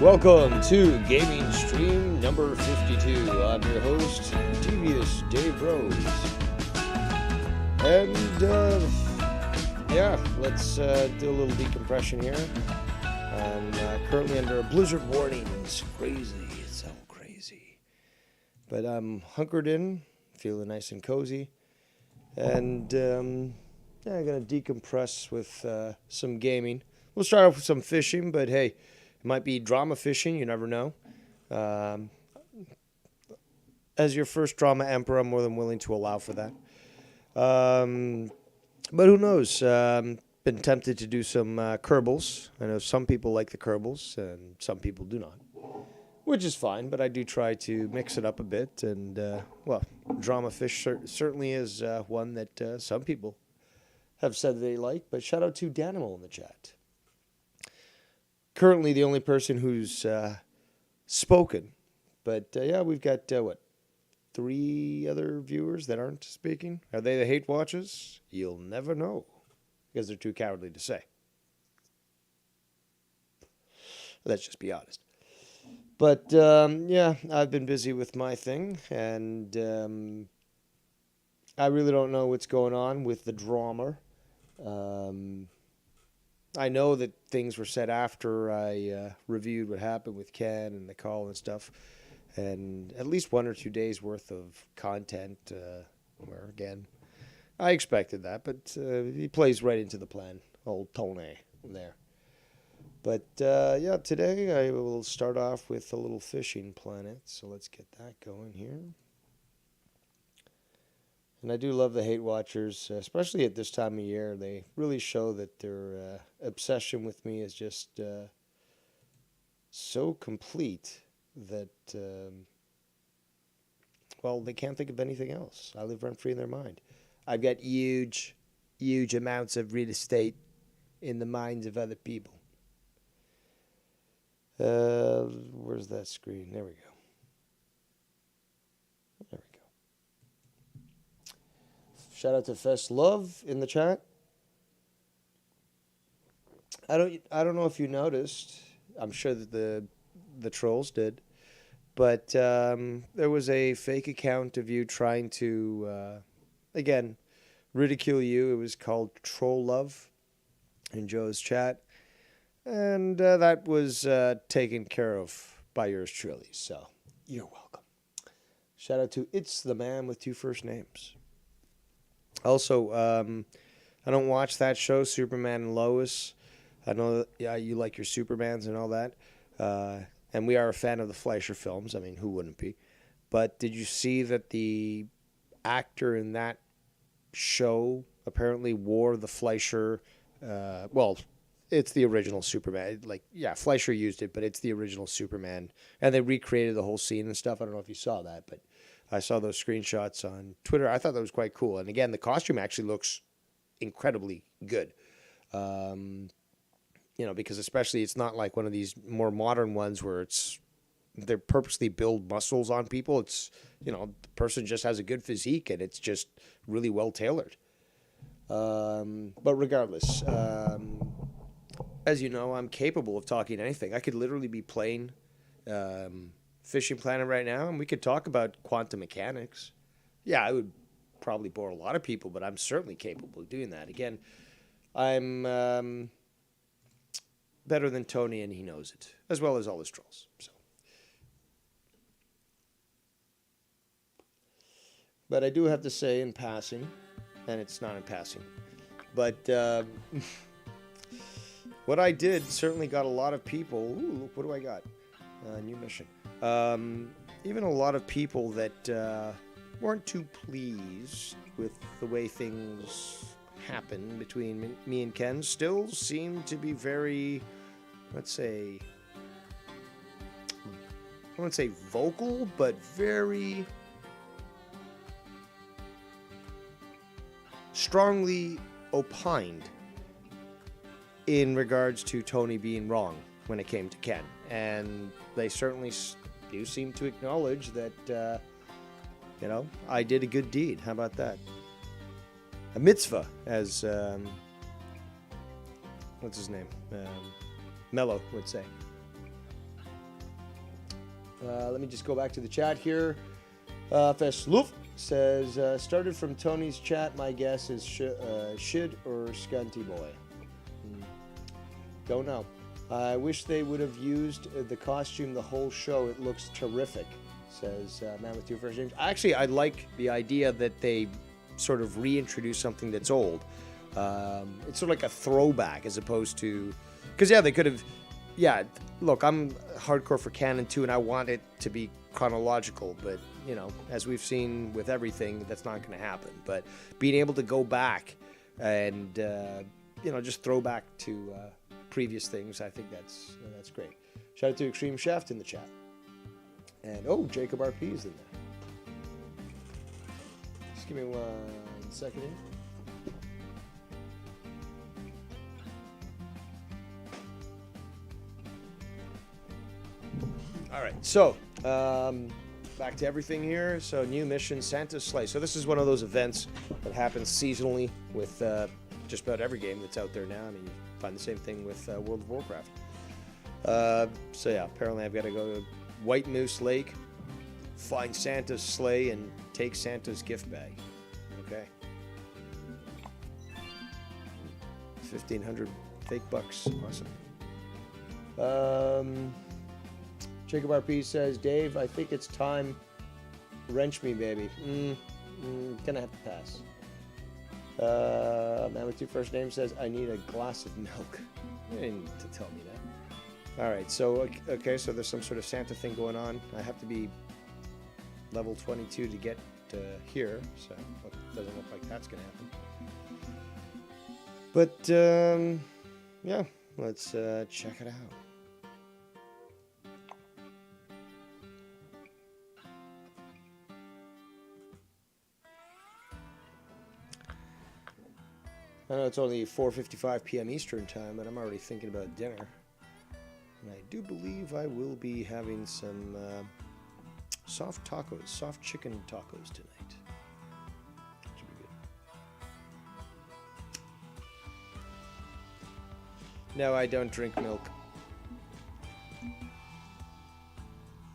Welcome to Gaming Stream number 52. I'm your host, Devious Dave Rose. And, let's do a little decompression here. I'm currently under a blizzard warning. It's crazy. It's so crazy. But I'm hunkered in, feeling nice and cozy. And, I'm going to decompress with some gaming. We'll start off with some fishing, but hey, it might be drama fishing. You never know. As your first drama emperor, I'm more than willing to allow for that. But who knows? Been tempted to do some Kerbals. I know some people like the Kerbals, and some people do not, which is fine. But I do try to mix it up a bit. And, drama fish certainly is one that some people have said they like. But shout out to Danimal in the chat. Currently the only person who's spoken. But, we've got, 3 other viewers that aren't speaking? Are they the hate watchers? You'll never know, because they're too cowardly to say. Let's just be honest. But, I've been busy with my thing, and I really don't know what's going on with the drama. I know that things were said after I reviewed what happened with Ken and the call and stuff, and at least 1 or 2 days worth of content, where, again, I expected that, but he plays right into the plan, old Tony there. But, today I will start off with a little fishing planet, so let's get that going here. And I do love the hate watchers, especially at this time of year. They really show that their obsession with me is just so complete that, they can't think of anything else. I live rent-free in their mind. I've got huge, huge amounts of real estate in the minds of other people. Where's that screen? There we go. There we go. Shout out to Fest Love in the chat. I don't know if you noticed. I'm sure that the trolls did, but there was a fake account of you trying to again ridicule you. It was called Troll Love in Joe's chat, and that was taken care of by yours truly. So you're welcome. Shout out to It's the Man with 2 first names. Also, I don't watch that show, Superman and Lois. I know you like your Supermans and all that. And we are a fan of the Fleischer films. I mean, who wouldn't be? But did you see that the actor in that show apparently wore the Fleischer... it's the original Superman. Fleischer used it, but it's the original Superman. And they recreated the whole scene and stuff. I don't know if you saw that, but I saw those screenshots on Twitter. I thought that was quite cool. And again, the costume actually looks incredibly good. Because especially it's not like one of these more modern ones where they're purposely build muscles on people. It's, the person just has a good physique and it's just really well tailored. But regardless, as you know, I'm capable of talking anything. I could literally be playing Fishing Planet right now, and we could talk about quantum mechanics. Yeah, I would probably bore a lot of people, but I'm certainly capable of doing that. Again, I'm better than Tony, and he knows it, as well as all his trolls. So. But I do have to say in passing, and it's not in passing, but what I did certainly got a lot of people. Ooh, look, what do I got? New mission. Even a lot of people that weren't too pleased with the way things happened between me and Ken still seem to be very, let's say, I wouldn't say vocal, but very strongly opined in regards to Tony being wrong when it came to Ken. And they certainly do seem to acknowledge that, I did a good deed. How about that? A mitzvah, as, what's his name? Mello would say. Let me just go back to the chat here. Fesluf says, started from Tony's chat. My guess is Shid or Scunty Boy. Don't know. I wish they would have used the costume the whole show. It looks terrific, says Man with Two First Names. Actually, I like the idea that they sort of reintroduce something that's old. It's sort of like a throwback as opposed to... Because, yeah, they could have... Yeah, look, I'm hardcore for canon too, and I want it to be chronological, but, you know, as we've seen with everything, that's not going to happen. But being able to go back and, you know, just throw back to previous things, I think that's great. Shout out to Extreme Chef in the chat. And, oh, Jacob RP is in there. Just give me 1 second here. All right, so back to everything here. So new mission, Santa's Sleigh. So this is one of those events that happens seasonally with just about every game that's out there now. I mean, you find the same thing with World of Warcraft. So yeah, apparently I've got to go to White Moose Lake, find Santa's sleigh, and take Santa's gift bag. Okay. 1,500 fake bucks. Awesome. Jacob RP says, Dave, I think it's time. Wrench me, baby. Gonna have to pass. Man with Two First Names says, I need a glass of milk. You didn't need to tell me that. All right, so, okay, so there's some sort of Santa thing going on. I have to be level 22 to get here, so it doesn't look like that's gonna happen. But, yeah, let's check it out. I know it's only 4:55 p.m. Eastern time, but I'm already thinking about dinner. And I do believe I will be having some soft chicken tacos tonight. Should be good. No, I don't drink milk.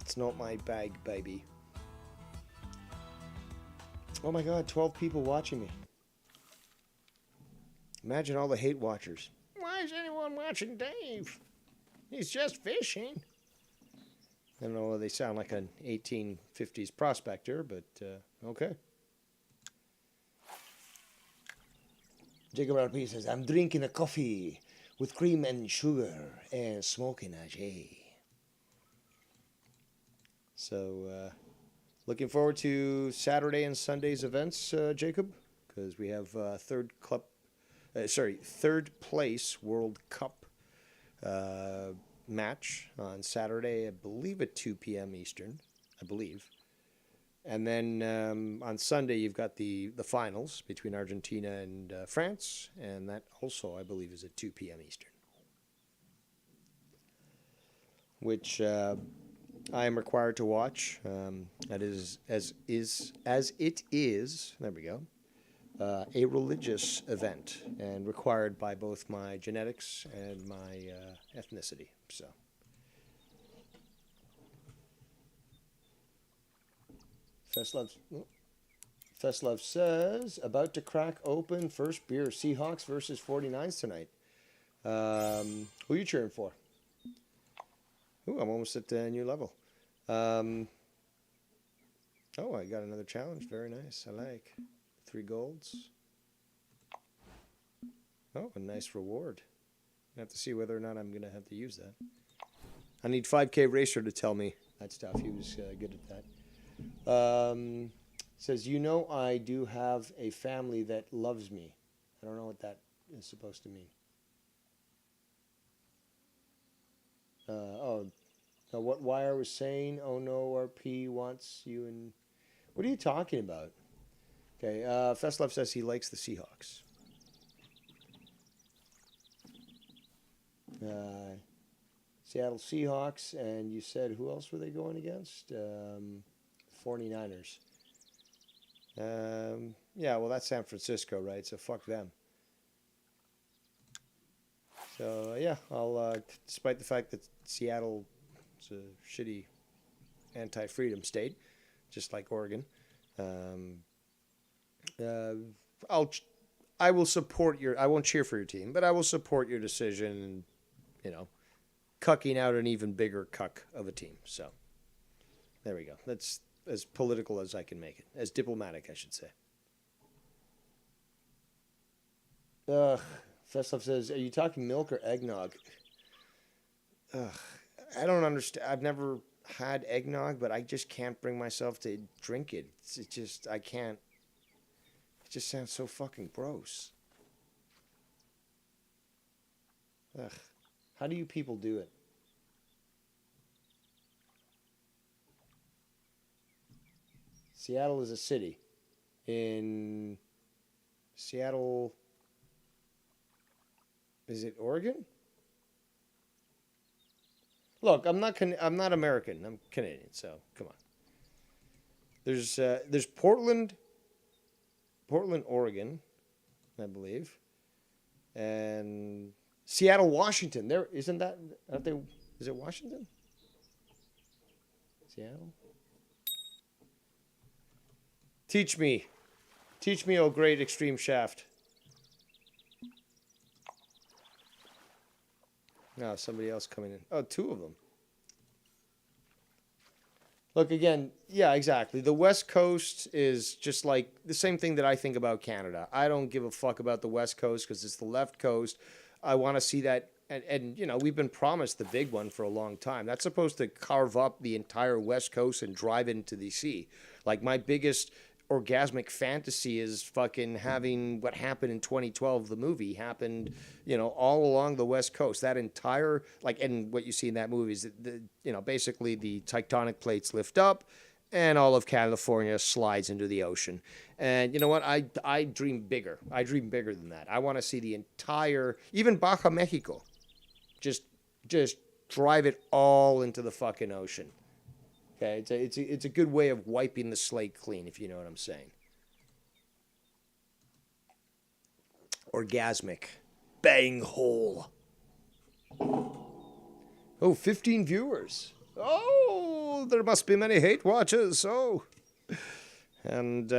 It's not my bag, baby. Oh my god, 12 people watching me. Imagine all the hate watchers. Why is anyone watching Dave? He's just fishing. I don't know, they sound like an 1850s prospector, but okay. Jacob RP says, I'm drinking a coffee with cream and sugar and smoking a J. So, looking forward to Saturday and Sunday's events, Jacob, because we have third place World Cup match on Saturday, I believe at 2 p.m. Eastern, I believe. And then on Sunday, you've got the finals between Argentina and France, and that also, I believe, is at 2 p.m. Eastern. Which I am required to watch. That is, as it is, there we go. A religious event and required by both my genetics and my ethnicity. So, Festlove says, about to crack open first beer. Seahawks versus 49ers tonight. Who are you cheering for? Ooh, I'm almost at a new level. Oh, I got another challenge. Very nice. I like. 3 golds. Oh, a nice reward. I have to see whether or not I'm going to have to use that. I need 5K Racer to tell me that stuff. He was good at that. Says, you know, I do have a family that loves me. I don't know what that is supposed to mean. What Wire was saying, oh no, RP wants you and... What are you talking about? Okay, Festlove says he likes the Seahawks. Seattle Seahawks, and you said who else were they going against? 49ers. Yeah, well, that's San Francisco, right? So fuck them. So, yeah, I'll, despite the fact that Seattle is a shitty anti-freedom state, just like Oregon. Um, uh, I'll I will support your. I won't cheer for your team, but I will support your decision. And you know, cucking out an even bigger cuck of a team. So there we go. That's as political as I can make it, as diplomatic, I should say. Ugh. Feslov says, "Are you talking milk or eggnog?" Ugh. I don't understand. I've never had eggnog, but I just can't bring myself to drink it. It just I can't. It just sounds so fucking gross. Ugh. How do you people do it? Seattle is a city. In Seattle, is it Oregon? Look, I'm not American. I'm Canadian, so come on. There's Portland, Oregon, I believe, and Seattle, Washington. There isn't that. Aren't they? Is it Washington? Seattle. Teach me, oh great extreme shaft. No, somebody else coming in. Oh, two of them. Look, again, yeah, exactly. The West Coast is just like the same thing that I think about Canada. I don't give a fuck about the West Coast because it's the left coast. I want to see that. And, you know, we've been promised the big one for a long time. That's supposed to carve up the entire West Coast and drive it into the sea. Like, my biggest orgasmic fantasy is fucking having what happened in 2012, the movie happened, you know, all along the West Coast. That entire, like, and what you see in that movie is that you know, basically the tectonic plates lift up and all of California slides into the ocean. And you know what? I dream bigger. I dream bigger than that. I want to see the entire, even Baja Mexico, just drive it all into the fucking ocean. Okay, it's a good way of wiping the slate clean, if you know what I'm saying. Orgasmic. Bang hole. Oh, 15 viewers. Oh, there must be many hate watchers. Oh. And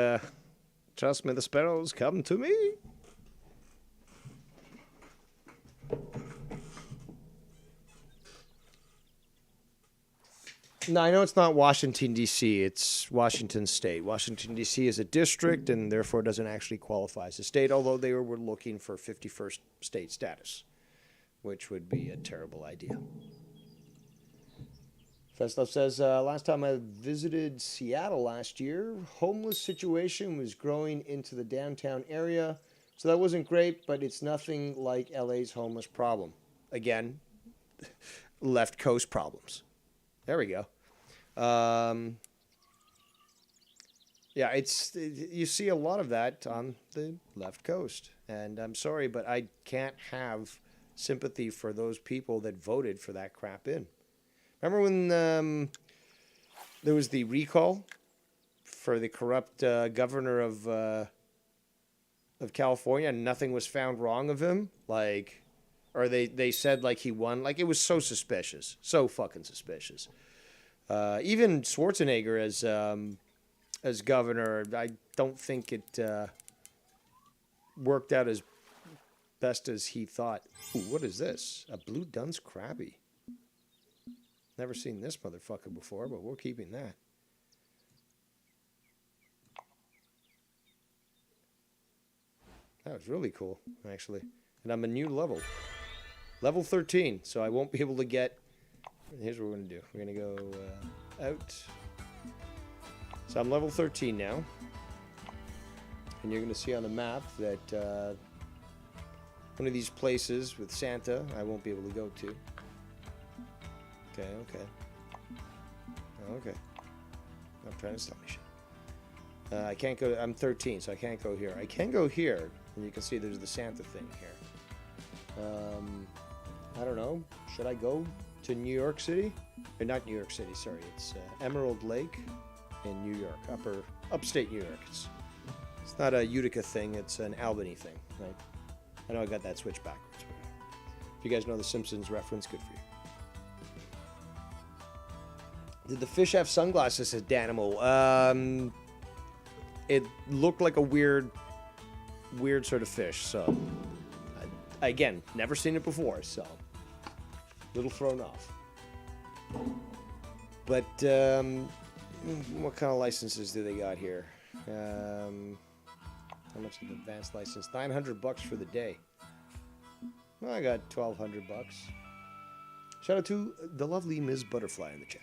trust me, the sparrows come to me. No, I know it's not Washington, D.C. It's Washington State. Washington, D.C. is a district and therefore doesn't actually qualify as a state, although they were looking for 51st state status, which would be a terrible idea. Feslov says, last time I visited Seattle last year, homeless situation was growing into the downtown area. So that wasn't great, but it's nothing like LA's homeless problem. Again, left coast problems. There we go. Yeah, you see a lot of that on the left coast. And I'm sorry, but I can't have sympathy for those people that voted for that crap in. Remember when there was the recall for the corrupt governor of California and nothing was found wrong of him? Like, or they said like he won. Like, it was so suspicious. So fucking suspicious. Even Schwarzenegger as governor, I don't think it worked out as best as he thought. Ooh, what is this? A blue Dunn's Krabby. Never seen this motherfucker before, but we're keeping that. That was really cool, actually. And I'm a new level. Level 13, so I won't be able to get... Here's what we're going to do. We're going to go out. So I'm level 13 now. And you're going to see on the map that one of these places with Santa I won't be able to go to. Okay. I'm trying to stop me shit. I can't go. I'm 13, so I can't go here. I can go here, and you can see there's the Santa thing here. I don't know. Should I go to New York City? Or not New York City, sorry. It's Emerald Lake in New York, upstate New York. It's not a Utica thing. It's an Albany thing, right? I know I got that switched backwards. But if you guys know the Simpsons reference, good for you. Did the fish have sunglasses? Said Danimal. It looked like a weird sort of fish. So, again, never seen it before. So, little thrown off. But what kind of licenses do they got here? How much is the advanced license? $900 for the day. Well, I got $1,200. Shout out to the lovely Ms. Butterfly in the chat.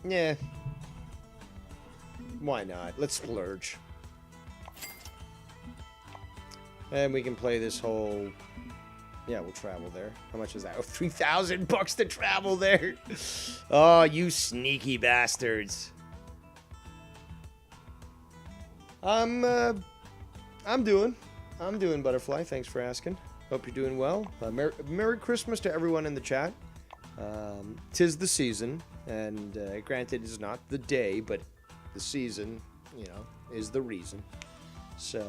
Yeah. Why not? Let's splurge. And we can play this whole... Yeah, we'll travel there. How much is that? Oh, $3,000 to travel there. Oh, you sneaky bastards. I'm doing, Butterfly. Thanks for asking. Hope you're doing well. Merry Christmas to everyone in the chat. 'Tis the season, and granted, it's not the day, but the season, you know, is the reason. So,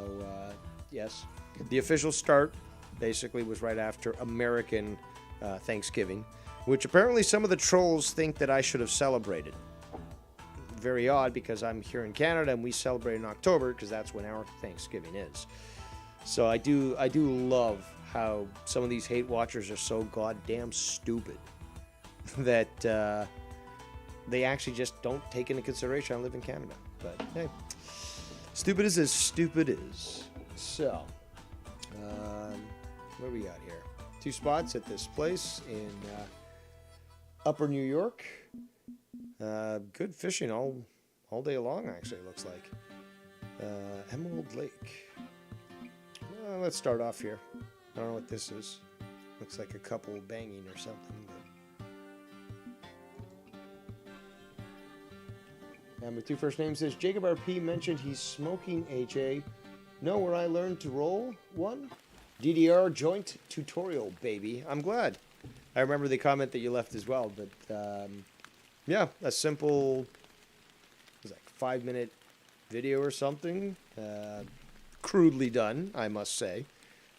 yes, the official start basically was right after American Thanksgiving, which apparently some of the trolls think that I should have celebrated. Very odd, because I'm here in Canada and we celebrate in October because that's when our Thanksgiving is. So I do love how some of these hate watchers are so goddamn stupid that they actually just don't take into consideration I live in Canada. But hey, stupid is as stupid is. So, what do we got here? 2 spots at this place in Upper New York. Good fishing all day long, actually, it looks like. Emerald Lake. Well, let's start off here. I don't know what this is. Looks like a couple banging or something. And my 2 first names says Jacob RP mentioned he's smoking HA. Know where I learned to roll one? DDR joint tutorial, baby. I'm glad. I remember the comment that you left as well, but yeah, a simple, it was like 5-minute video or something. Crudely done, I must say.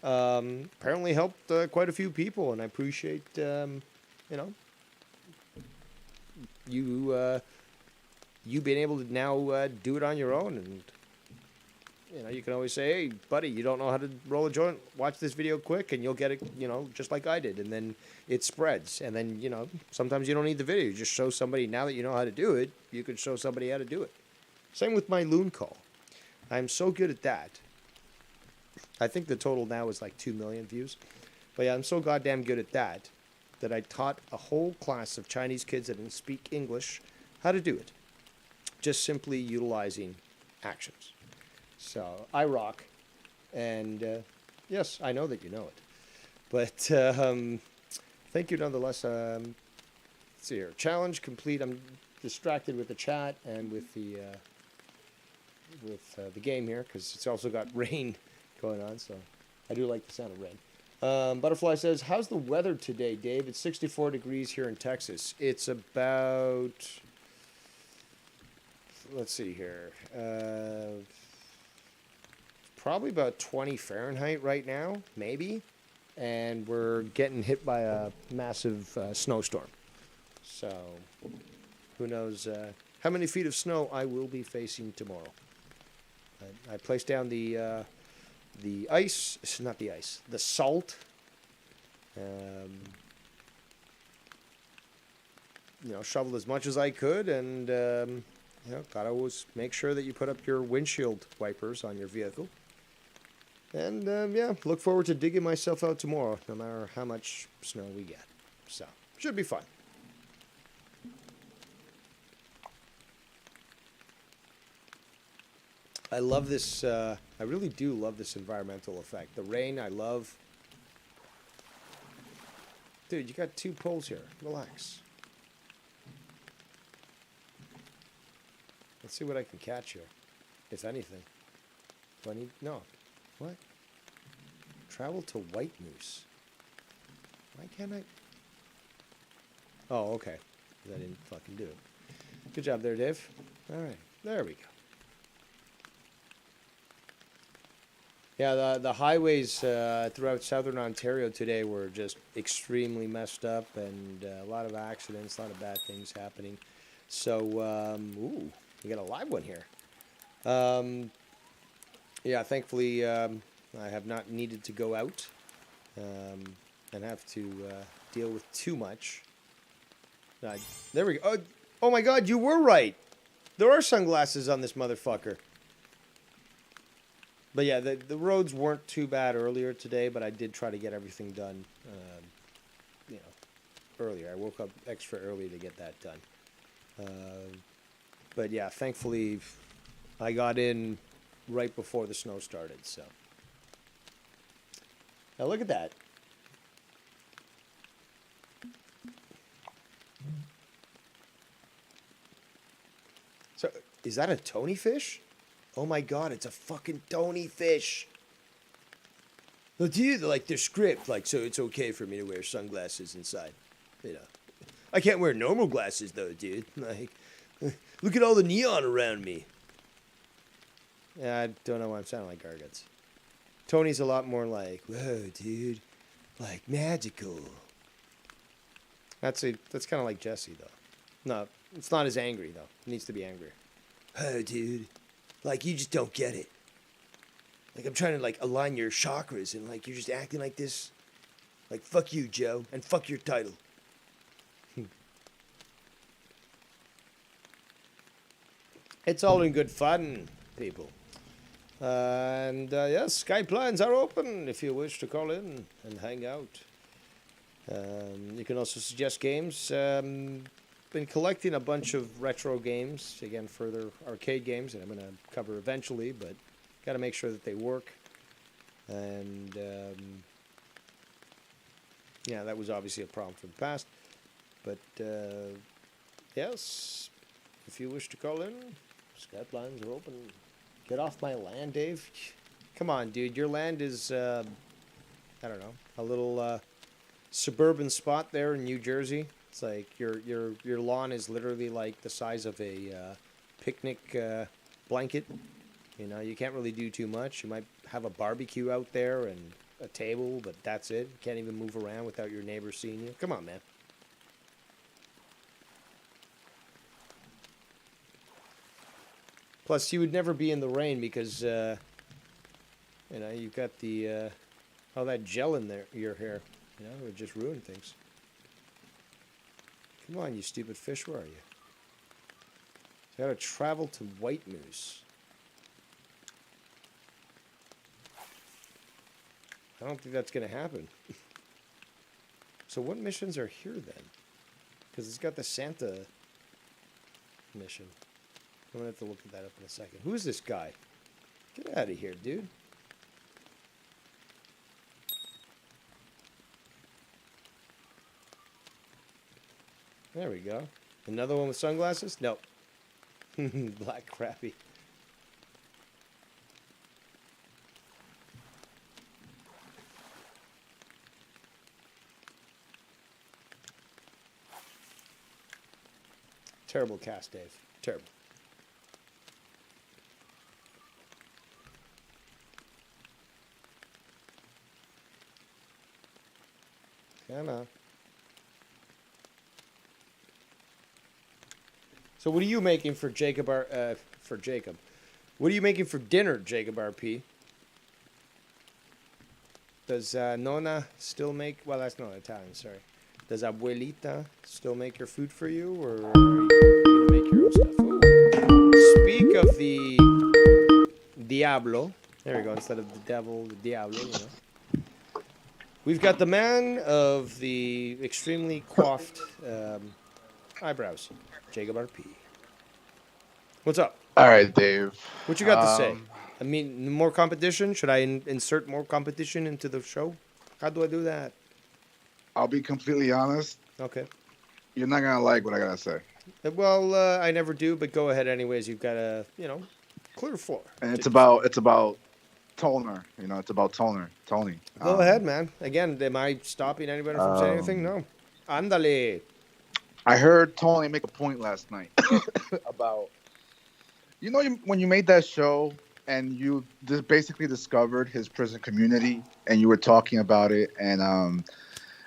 Apparently helped quite a few people, and I appreciate, you know, you being able to now do it on your own. And, you know, you can always say, hey, buddy, you don't know how to roll a joint? Watch this video quick, and you'll get it, you know, just like I did. And then it spreads. And then, you know, sometimes you don't need the video. You just show somebody, now that you know how to do it, you can show somebody how to do it. Same with my loon call. I'm so good at that. I think the total now is like 2 million views. But yeah, I'm so goddamn good at that I taught a whole class of Chinese kids that didn't speak English how to do it. Just simply utilizing actions. So I rock. And yes, I know that you know it. But thank you nonetheless. Let's see here. Challenge complete. I'm distracted with the chat and with the game here because it's also got rain going on. So I do like the sound of rain. Butterfly says, how's the weather today, Dave? It's 64 degrees here in Texas. It's about, let's see here, probably about 20 Fahrenheit right now, maybe. And we're getting hit by a massive snowstorm. So who knows how many feet of snow I will be facing tomorrow. I placed down the ice, not the ice, the salt. You know, shoveled as much as I could, and you know, gotta always make sure that you put up your windshield wipers on your vehicle. And yeah, look forward to digging myself out tomorrow, no matter how much snow we get. So, should be fun. I love this, I really do love this environmental effect. The rain, I love. Dude, you got 2 poles here. Relax. Let's see what I can catch here, if anything. Do I need, no. What? Travel to White Moose. Why can't I? Oh, okay. I didn't fucking do it. Good job there, Dave. All right. There we go. Yeah, the highways throughout southern Ontario today were just extremely messed up, and a lot of accidents, a lot of bad things happening. So, ooh, we got a live one here. Um, yeah, thankfully, I have not needed to go out um, and have to deal with too much. Uh, there we go. Oh my God, you were right. There are sunglasses on this motherfucker. But yeah, the roads weren't too bad earlier today, but I did try to get everything done, you know, earlier. I woke up extra early to get that done. But yeah, thankfully, I got in right before the snow started. So now look at that. So is that a Tony fish? Oh my God, it's a fucking Tony fish. No, dude, like their script, like so it's okay for me to wear sunglasses inside. You know, I can't wear normal glasses though, dude. Like, look at all the neon around me. Yeah, I don't know why I'm sounding like Garguts. Tony's a lot more like, whoa, dude, like magical. That's kind of like Jesse though. No, it's not as angry though. It needs to be angrier. Oh, dude, like you just don't get it. Like I'm trying to like align your chakras and like you're just acting like this. Like fuck you, Joe, and fuck your title. It's all in good fun, people. And yes, Skype lines are open if you wish to call in and hang out. You can also suggest games. Been collecting a bunch of retro games, again, further arcade games that I'm going to cover eventually, but got to make sure that they work. And yeah, that was obviously a problem from the past. But yes, if you wish to call in, Skype lines are open. Get off my land, Dave. Come on, dude. Your land is, I don't know, a little suburban spot there in New Jersey. It's like your lawn is literally like the size of a picnic blanket. You know, you can't really do too much. You might have a barbecue out there and a table, but that's it. You can't even move around without your neighbors seeing you. Come on, man. Plus, you would never be in the rain because, you know, you've got the all that gel in there, your hair. You know, it would just ruin things. Come on, you stupid fish. Where are you? So I gotta travel to White Moose. I don't think that's gonna happen. So what missions are here then? Because it's got the Santa mission. I'm gonna have to look at that up in a second. Who's this guy? Get out of here, dude. There we go. Another one with sunglasses? Nope. Black crappie. Terrible cast, Dave. Terrible. Come on. So what are you making for Jacob? For Jacob, what are you making for dinner, Jacob RP? Does Nona still make? Well, that's not Italian. Sorry. Does Abuelita still make your food for you, or are you gonna make your own stuff? Ooh. Speak of the Diablo. There we go. Instead of the devil, the Diablo. You know. We've got the man of the extremely coiffed eyebrows, Jacob RP. What's up? All right, Dave. What you got to say? I mean, more competition? Should I insert more competition into the show? How do I do that? I'll be completely honest. Okay. You're not gonna like what I gotta say, Well, I never do, but go ahead anyways. You've got a, you know, clear floor. and it's about Toner. You know, it's about Toner, Tony. Go ahead, man. Again, am I stopping anybody from saying anything? No. Andale. I heard Tony make a point last night about when you made that show and you just basically discovered his prison community, and you were talking about it, and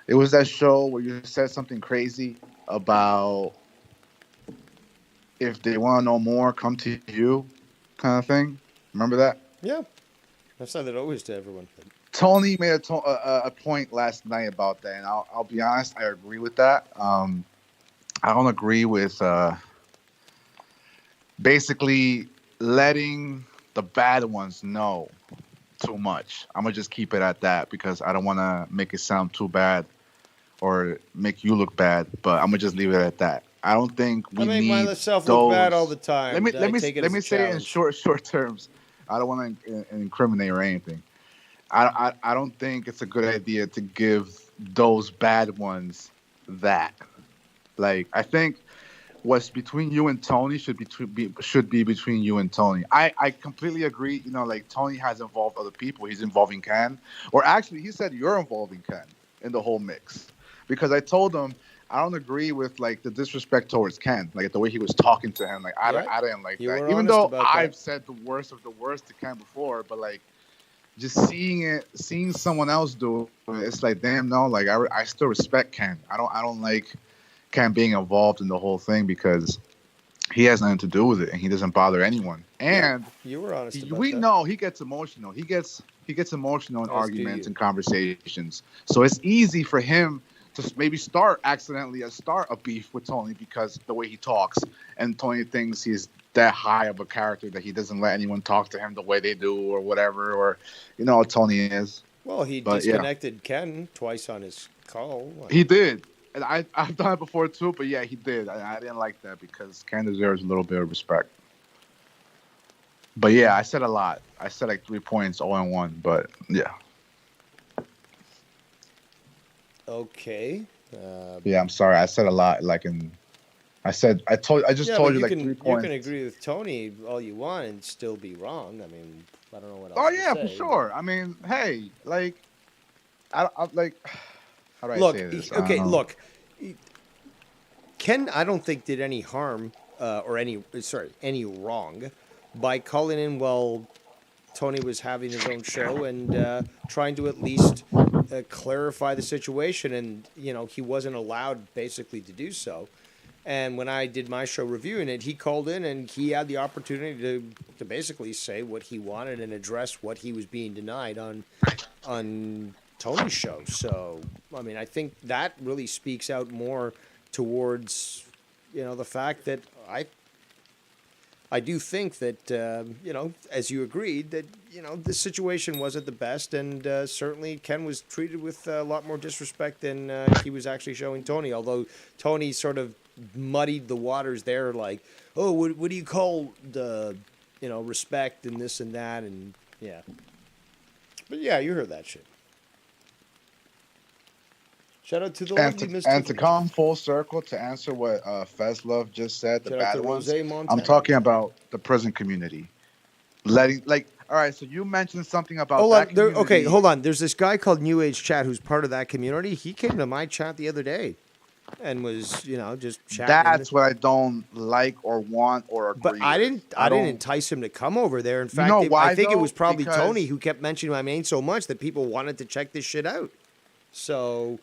it was that show where you said something crazy about if they want to know more, come to you, kind of thing. Remember that? Yeah, I've said that always to everyone. Tony made a point last night about that, and I'll be honest, I agree with that. I don't agree with basically letting the bad ones know too much. I'm gonna just keep it at that because I don't want to make it sound too bad or make you look bad. But I'm gonna just leave it at that. I don't think I we make need myself look bad all the those. Let time. me I let me take it let as a me say it in challenge. short terms. I don't want to incriminate or anything. I don't think it's a good idea to give those bad ones that. Like I think what's between you and Tony should be between you and Tony. I completely agree. You know, like Tony has involved other people. He's involving Ken, or actually, he said you're involving Ken in the whole mix because I told him I don't agree with like the disrespect towards Ken, like the way he was talking to him. Like Yeah, I didn't like you that, were even honest though about that. I've said the worst of the worst to Ken before, but like just seeing someone else do it, it's like damn no, like I still respect Ken. I don't like Ken being involved in the whole thing because he has nothing to do with it and he doesn't bother anyone. Yeah, And you were honest about we that. know he gets emotional. He gets emotional in As do arguments you. and conversations. So it's easy for him to maybe start a beef with Tony because the way he talks, and Tony thinks he's that high of a character that he doesn't let anyone talk to him the way they do or whatever, or you know how Tony is. Well, he But yeah, disconnected Ken twice on his call. I he mean, did. And I've done it before too, but yeah, he did. I didn't like that because Ken deserves a little bit of respect. But yeah, I said a lot. I said like 3 points all in one. But yeah, okay. yeah. I'm sorry. I said a lot. I just Yeah, but told you like three you can points. agree with Tony all you want and still be wrong. I mean, I don't know what Oh else to yeah, for say. But sure. I mean, hey, like I like how do I look, say this? I don't okay, know. look, Ken, I don't think did any harm or any wrong by calling in while Tony was having his own show and trying to at least clarify the situation. And he wasn't allowed basically to do so. And when I did my show reviewing it, he called in and he had the opportunity to basically say what he wanted and address what he was being denied on Tony's show. So, I mean, I think that really speaks out more towards, the fact that I do think that, as you agreed, that, this situation wasn't the best. And certainly Ken was treated with a lot more disrespect than he was actually showing Tony. Although Tony sort of muddied the waters there, like, oh, what do you call the, respect and this and that. And yeah. But yeah, you heard that shit. Shout out to the lovely Miss And to Tiffany. come full circle to answer what Love just said, the Shout out to bad Rose ones. I'm Montana. talking about the prison community. Letting like all right. So you mentioned something about Hold that on. Okay, community. hold on. There's this guy called New Age Chat who's part of that community. He came to my chat the other day and was, just chatting in there. That's what I don't like or want or But agree I with. didn't I I didn't don't. entice him to come over there. In You know fact, I why think it was though? probably Tony Because who kept mentioning my name so much that people wanted to check this shit out. So,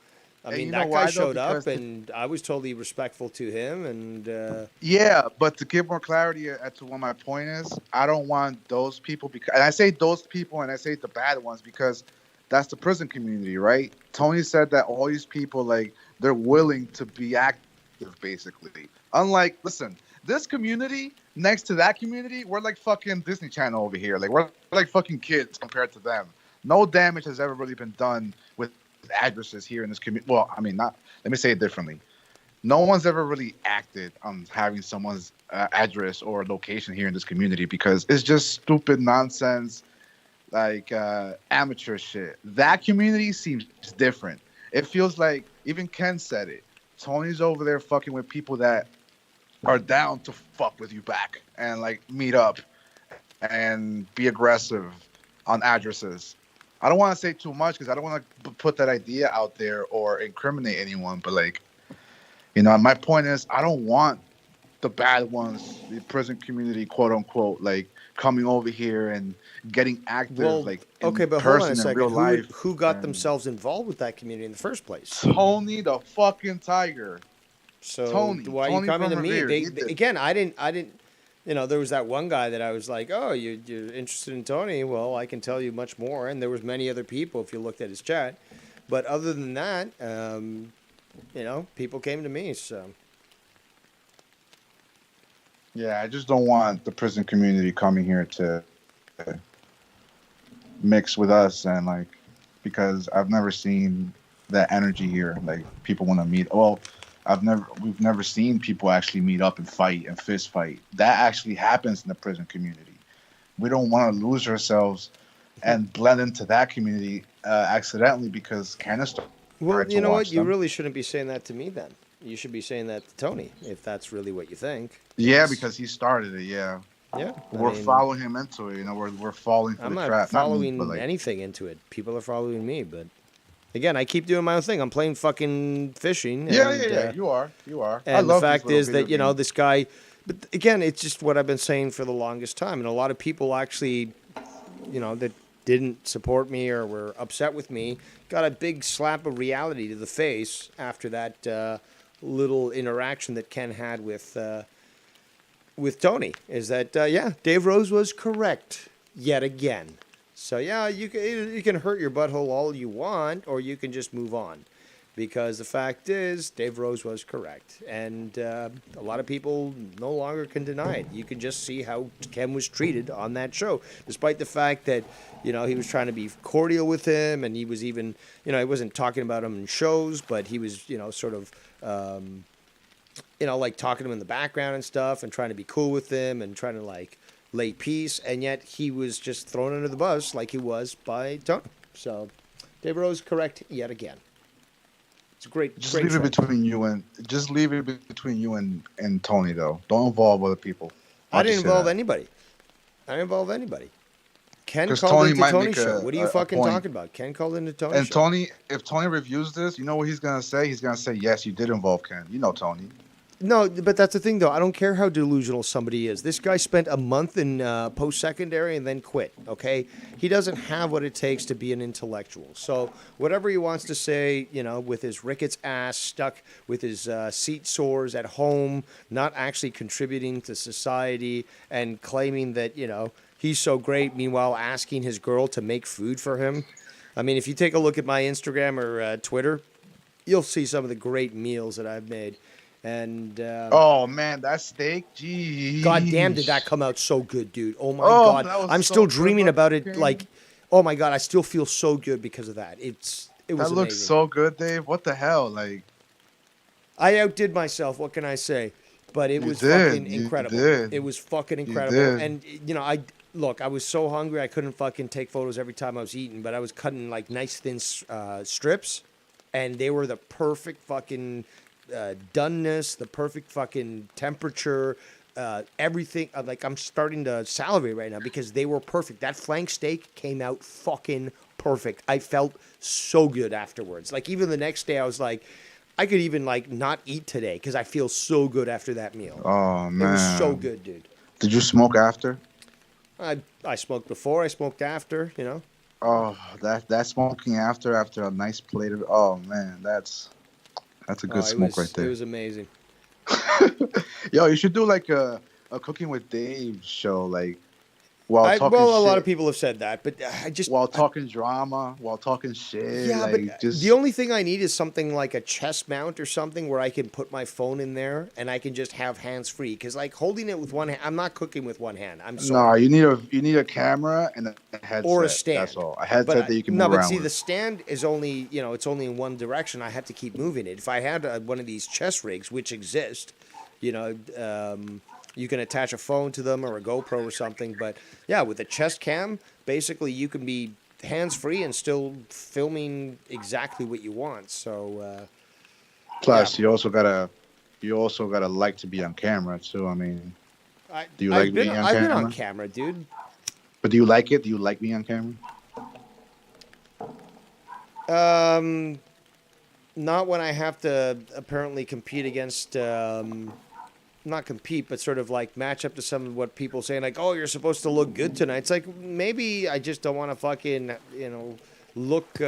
I and mean, you know that guy why though? showed up Because and I was totally respectful to him and yeah, but to give more clarity as to what my point is, I don't want those people because, and I say those people and I say the bad ones because that's the prison community, right? Tony said that all these people like they're willing to be active, basically. Unlike, listen, this community next to that community, we're like fucking Disney Channel over here. Like we're like fucking kids compared to them. No damage has ever really been done with addresses here in this community. Well, I mean, not. Let me say it differently. No one's ever really acted on having someone's address or location here in this community because it's just stupid nonsense, like amateur shit. That community seems different. It feels like even Ken said it. Tony's over there fucking with people that are down to fuck with you back and like meet up and be aggressive on addresses. I don't want to say too much because I don't want to put that idea out there or incriminate anyone, but like my point is, I don't want the bad ones, the prison community, quote unquote, like coming over here and getting active, Well, like okay, in but hold on a person in second. real life. Who got And themselves involved with that community in the first place? Tony the fucking Tiger, So Tony, why are you Tony coming from to me? Revere, he did. Again, I didn't. You know, there was that one guy that I was like, "Oh, you're interested in Tony? Well, I can tell you much more." And there was many other people if you looked at his chat. But other than that, you know, people came to me. So Yeah, I just don't want the prison community coming here to mix with us and like because I've never seen that energy here. Like people want to meet. Well, we've never seen people actually meet up and fight and fist fight. That actually happens in the prison community. We don't want to lose ourselves and blend into that community accidentally because Candace well, started to you know what? watch You them. really shouldn't be saying that to me then. You should be saying that to Tony if that's really what you think. Yeah, because he started it. Yeah, Yeah, I we're mean, following him into it. You know, we're falling for I'm the not trap. Not me, but following like anything into it. People are following me, but again, I keep doing my own thing. I'm playing fucking fishing, yeah. You are. I and the love these fact little is video that you know games. this guy. But again, it's just what I've been saying for the longest time, and a lot of people actually, you know, that didn't support me or were upset with me got a big slap of reality to the face after that little interaction that Ken had with Tony. Is that yeah, Dave Rose was correct yet again. So yeah, you can hurt your butthole all you want, or you can just move on, because the fact is Dave Rose was correct, and a lot of people no longer can deny it. You can just see how Ken was treated on that show, despite the fact that you know he was trying to be cordial with him, and he was even you know he wasn't talking about him in shows, but he was you know sort of. You know, like talking to him in the background and stuff and trying to be cool with him and trying to like lay peace. And yet he was just thrown under the bus like he was by Tony. So Dave Rose correct yet again. It's a great, Just great leave it show. between you and Tony though. Don't involve other people. I I'll didn't just say involve that anybody. I didn't involve anybody. Ken because called Tony into might make Tony's show. What are you a fucking point. talking about? Ken called into Tony's And show. Tony, if Tony reviews this, you know what he's gonna say? He's gonna say, "Yes, you did involve Ken." You know Tony. No, but that's the thing, though. I don't care how delusional somebody is. This guy spent a month in post-secondary and then quit, okay? He doesn't have what it takes to be an intellectual. So whatever he wants to say, you know, with his rickets ass stuck with his seat sores at home, not actually contributing to society and claiming that, you know, he's so great, meanwhile asking his girl to make food for him. I mean, if you take a look at my Instagram or Twitter, you'll see some of the great meals that I've made. And Oh man, that steak, God damn, did that jeez. come out so good, dude. Oh my Oh, God. that was I'm so still good dreaming about it. looking. Like, oh my God, I still feel so good because of that. It That was looks amazing. so good, Dave. What the hell? Like I outdid myself. What can I say? But it you was fucking did, you incredible. It did, was fucking you incredible. did. And, you know, look, I was so hungry I couldn't fucking take photos every time I was eating, but I was cutting like nice thin strips, and they were the perfect fucking doneness, the perfect fucking temperature, everything. Like I'm starting to salivate right now because they were perfect. That flank steak came out fucking perfect. I felt so good afterwards. Like even the next day, I was like, I could even like not eat today because I feel so good after that meal. Oh It was so man, good, dude. did you smoke after? I smoked before, I smoked after, you know. Oh, that smoking after a nice plate of. Oh man, that's a good Oh, smoke right it there. was amazing. Yo, you should do like a cooking with Dave show, like while I talking well, a lot of shit, people have said that, but while talking drama, while talking shit, yeah, but like the just only thing I need is something like a chest mount or something where I can put my phone in there and I can just have hands free. Because like holding it with one hand, I'm not cooking with one hand. I'm no. sorry. You need a camera and a Or a headset. That's stand. all. A But headset that you can no, move but around see, the with. stand is only it's only in one direction. I have to keep moving it. If I had one of these chest rigs, which exist, you know, you can attach a phone to them or a GoPro or something. But yeah, with a chest cam, basically you can be hands free and still filming exactly what you want. So yeah, Plus, you also gotta like to be on camera too. I mean, do you like being on I've been on camera? camera, dude. But do you like it? Do you like being on camera? Not when I have to apparently compete against not compete, but sort of like match up to some of what people saying, like, oh, you're supposed to look good tonight. It's like, maybe I just don't want to fucking, look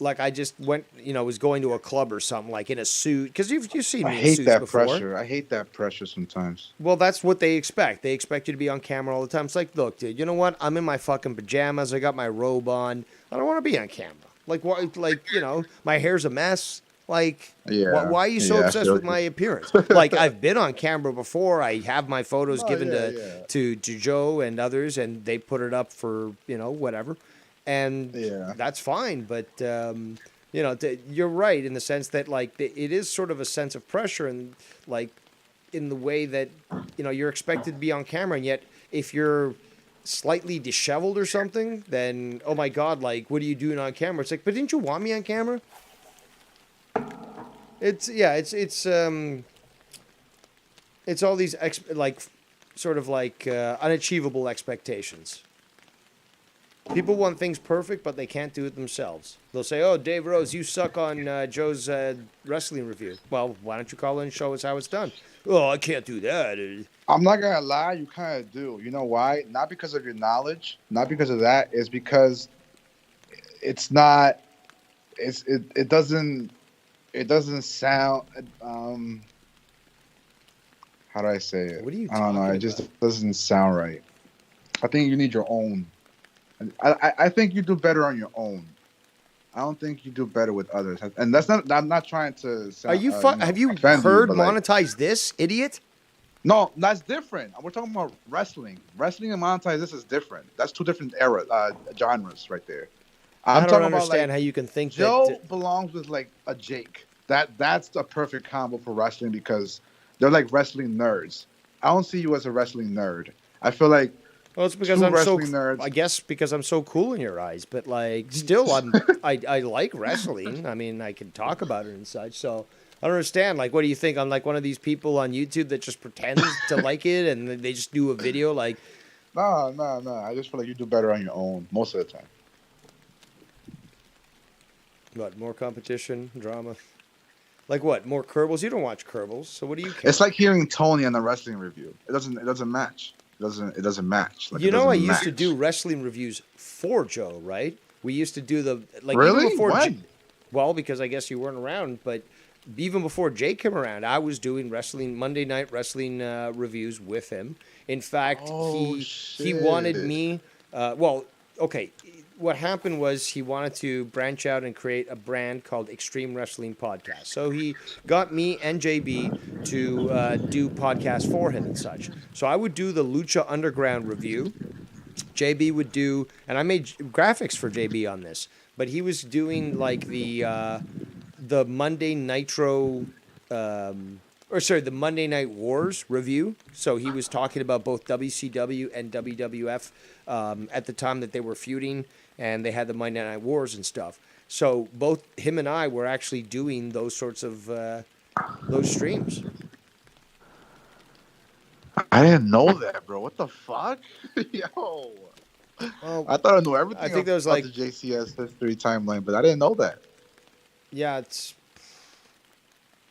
like I just went, was going to a club or something, like in a suit. Because you've seen I me in hate suits that before. pressure. I hate that pressure sometimes. Well, that's what they expect. They expect you to be on camera all the time. It's like, look, dude, you know what? I'm in my fucking pajamas. I got my robe on. I don't want to be on camera. Like, why? Like, my hair's a mess. Like, Yeah. why are you so Yeah, I obsessed feel with you. my appearance? Like, I've been on camera before. I have my photos Oh, given yeah, to, yeah. to to Joe and others, and they put it up for whatever, and Yeah. that's fine. But you're right in the sense that like it is sort of a sense of pressure, and like in the way that you're expected to be on camera, and yet if you're slightly disheveled or something, then oh my god, like what are you doing on camera? It's like, but didn't you want me on camera? It's all these sort of like unachievable expectations. People want things perfect, but they can't do it themselves. They'll say, "Oh, Dave Rose, you suck on Joe's wrestling review." Well, why don't you call in and show us how it's done? Oh, I can't do that. I'm not gonna lie, you kind of do. You know why? Not because of your knowledge, not because of that. It's because it's not. It doesn't. It doesn't sound. How do I say it? What are you I don't know. talking It just about? doesn't sound right. I think you need your own. I think you do better on your own. I don't think you do better with others. And that's not. I'm not trying to. Sound, Are you? Have you offend heard but, like, monetize this, idiot? no, that's different. We're talking about wrestling. Wrestling and monetize this is different. That's two different genres right there. I I'm don't talking about understand like how you can think Joe that. belongs with like a Jake. That's the perfect combo for wrestling because they're like wrestling nerds. I don't see you as a wrestling nerd. I feel like Well, it's because two I'm so. wrestling nerds. I guess because I'm so cool in your eyes, but like, still, I like wrestling. I mean, I can talk about it and such. So I don't understand. Like, what do you think? I'm like one of these people on YouTube that just pretends to like it, and they just do a video like. No. I just feel like you do better on your own most of the time. What, more competition, drama? Like what? More Kerbals? You don't watch Kerbals, so what do you care? It's like hearing Tony on the wrestling review. It doesn't match. It doesn't match. Like, I used to do wrestling reviews for Joe, right? We used to do the like really even before when? well, because I guess you weren't around, but even before Jay came around, I was doing Monday Night Wrestling reviews with him. In fact, he wanted me. Okay. What happened was he wanted to branch out and create a brand called Extreme Wrestling Podcast. So he got me and JB to do podcasts for him and such. So I would do the Lucha Underground review. JB would do, and I made graphics for JB on this, but he was doing like the Monday Nitro, the Monday Night Wars review. So he was talking about both WCW and WWF at the time that they were feuding, and they had the Monday Night Wars and stuff. So both him and I were actually doing those sorts of those streams. I didn't know that, bro. What the fuck? Yo. Well, I thought I knew everything I think there was about like the JCS history timeline, but I didn't know that. yeah, it's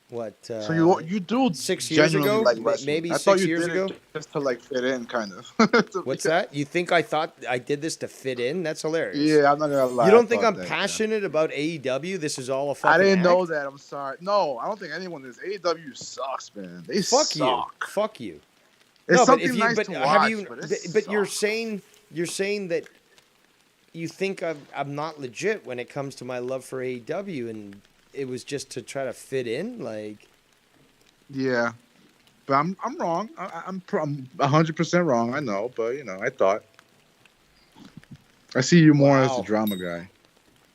what. So you do 6 years genuinely ago, like wrestling. maybe I thought 6 you years did ago. it just to like fit in, kind of. What's that? You think I thought I did this to fit in? That's hilarious. Yeah, I'm not gonna lie. You don't I think thought I'm that, yeah. passionate about AEW? This is all a fucking I didn't know act? that. I'm sorry. No, I don't think anyone is. AEW sucks, man. They Fuck suck. you. Fuck you. It's No, but something if you, nice but to have watch, you? but, it But you're sucks. saying that you think I'm not legit when it comes to my love for AEW, and it was just to try to fit in, like. Yeah, but I'm wrong. I'm 100% wrong. I know, but I thought. I see you more as Wow. the drama guy.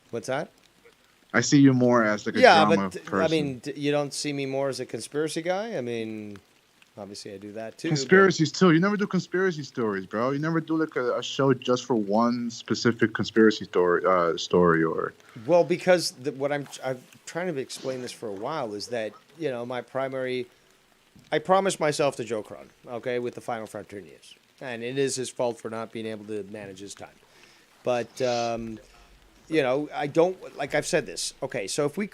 What's that? I see you more as like a Yeah, drama but person. I mean, you don't see me more as a conspiracy guy. I mean, obviously I do that too. Conspiracies too. You never do conspiracy stories, bro. You never do like a show just for one specific conspiracy story, or. Well, because what I'm trying to explain this for a while is that I promised myself to Joe Cron, okay, with the Final Frontier News, and it is his fault for not being able to manage his time. But I don't, like I've said this. Okay, so if we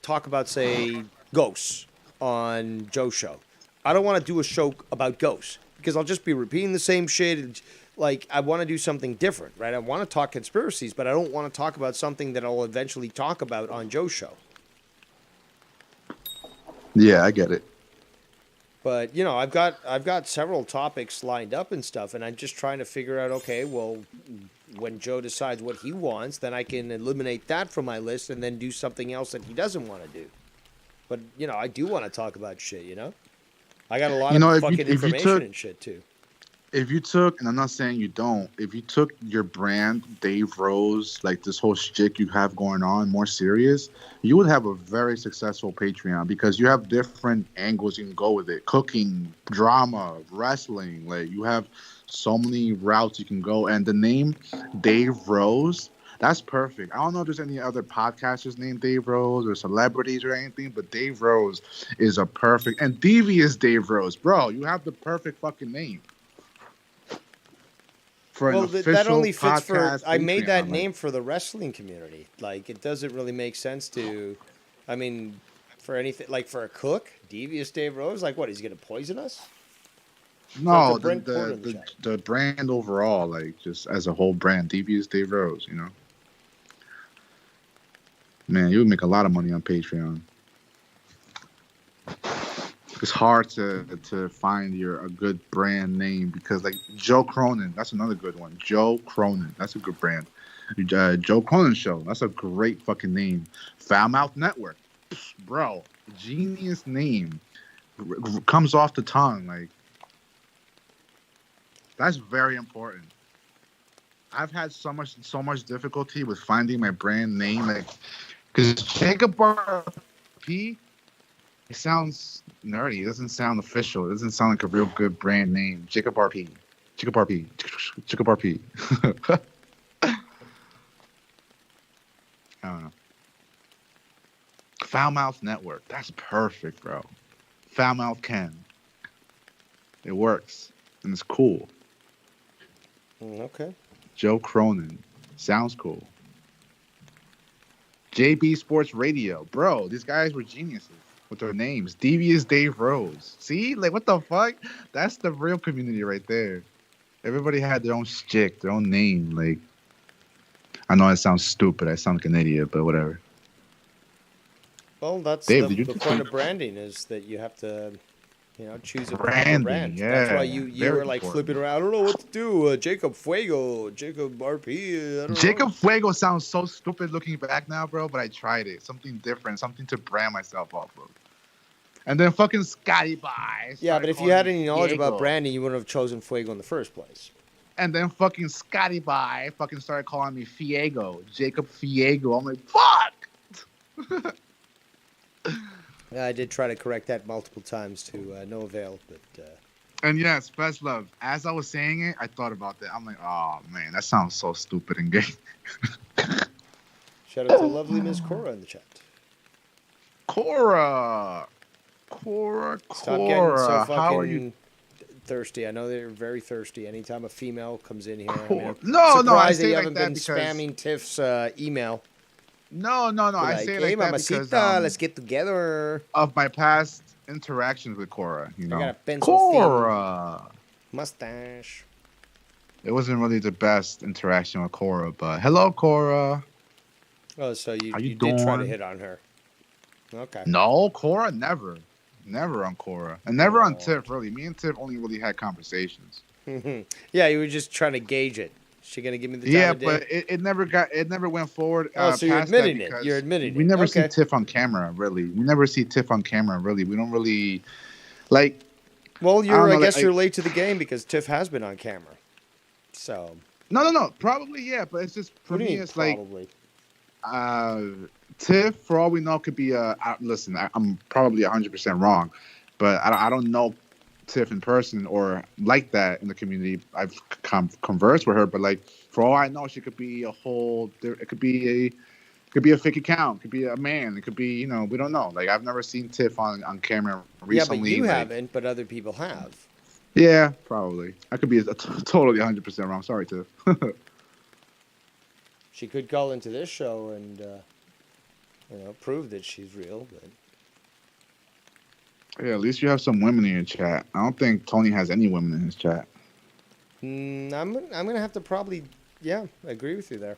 talk about say ghosts on Joe's show, I don't want to do a show about ghosts because I'll just be repeating the same shit. Like, I want to do something different, right? I want to talk conspiracies, but I don't want to talk about something that I'll eventually talk about on Joe's show. Yeah, I get it. But you know, I've got several topics lined up and stuff, and I'm just trying to figure out. Okay, well, when Joe decides what he wants, then I can eliminate that from my list and then do something else that he doesn't want to do. But you know, I do want to talk about shit. You know, I got a lot You know, of if you fucking if you information took and shit too. if you took, and I'm not saying you don't, if you took your brand, Dave Rose, like this whole shtick you have going on, more serious, you would have a very successful Patreon because you have different angles you can go with it. Cooking, drama, wrestling, like you have so many routes you can go. And the name Dave Rose, that's perfect. I don't know if there's any other podcasters named Dave Rose or celebrities or anything, but Dave Rose is a perfect, and Devious Dave Rose, bro. You have the perfect fucking name for an Well, that official only fits for. podcast I made that Patreon. name for the wrestling community. Like, it doesn't really make sense to. I mean, for anything like for a cook, Devious Dave Rose. Like, what? He's gonna poison us? Shout out to No, Brent Porter in the chat. the brand overall, like just as a whole brand, Devious Dave Rose, you know. Man, you would make a lot of money on Patreon. It's hard to find a good brand name because like Joe Cronin, that's another good one. Joe Cronin, that's a good brand. Joe Cronin Show, that's a great fucking name. Foul Mouth Network, bro, genius name. Comes off the tongue, like that's very important. I've had so much difficulty with finding my brand name, like because Jacob RP, it sounds nerdy. It doesn't sound official. It doesn't sound like a real good brand name. Jacob RP, Jacob RP, Jacob RP. I don't know. Foul Mouth Network, that's perfect, bro. Foul Mouth Ken, it works and it's cool. Okay. Joe Cronin, sounds cool. JB Sports Radio, bro. These guys were geniuses with their names. Devious Dave Rose. See, like what the fuck? That's the real community right there. Everybody had their own shtick, their own name. Like, I know it sounds stupid. I sound like an idiot, but whatever. Well, that's Dave, did you the just point like of branding is that you have to, you know, choose a proper branding? brand. That's why Yeah, you very were like important. flipping around. I don't know what to do. Jacob Fuego, Jacob RP. I don't know. Jacob Fuego sounds so stupid looking back now, bro. But I tried it. Something different, something to brand myself off of. And then fucking Scotty Bye. Yeah, but if you had any knowledge about branding, you wouldn't have chosen Fuego in the first place. And then fucking Scotty Bye fucking started calling me Fiego, Jacob Fiego. I'm like, fuck. I did try to correct that multiple times to no avail, but. And yes, Best Love. As I was saying it, I thought about that. I'm like, oh man, that sounds so stupid and gay. Shout out to lovely Miss Cora in the chat. Cora. Stop getting so How are you? fucking thirsty. I know they're very thirsty. Anytime a female comes in here, I Cora. mean, I'm No, I surprised that say you it like haven't that been because spamming Tiff's email. no. Be I like, say it hey, like that mamacita, because let's get together. of my past interactions with Cora. You I know, got a pencil thin Cora. mustache. It wasn't really the best interaction with Cora, but hello, Cora. Oh, so you How you did try to doing? hit on her. Okay. No, Cora, never. Never on Cora. And never on Oh. Tiff, really. Me and Tiff only really had conversations. Yeah, you were just trying to gauge it. Is she gonna give me the time Yeah, of day? but it never went forward. Oh, so you're past that admitting it. because You're admitting we it. never Okay. see Tiff on camera, really. We never see Tiff on camera, really. We don't really like. Well, I I don't know, guess like- you're late to the game because Tiff has been on camera. So No. Probably yeah, but it's just for what do you me. mean, It's like probably? Tiff, for all we know, could be listen, I'm probably 100% wrong, but I don't know Tiff in person or like that in the community. I've conversed with her, but like for all I know, she could be a whole. It could be a fake account. It could be a man. It could be we don't know. Like I've never seen Tiff on camera recently. Yeah, but you like, haven't, but other people have. Yeah, probably. I could be totally 100% wrong. Sorry, Tiff. She could call into this show and prove that she's real, but Yeah, at least you have some women in your chat. I don't think Tony has any women in his chat. I'm gonna have to probably, yeah, agree with you there.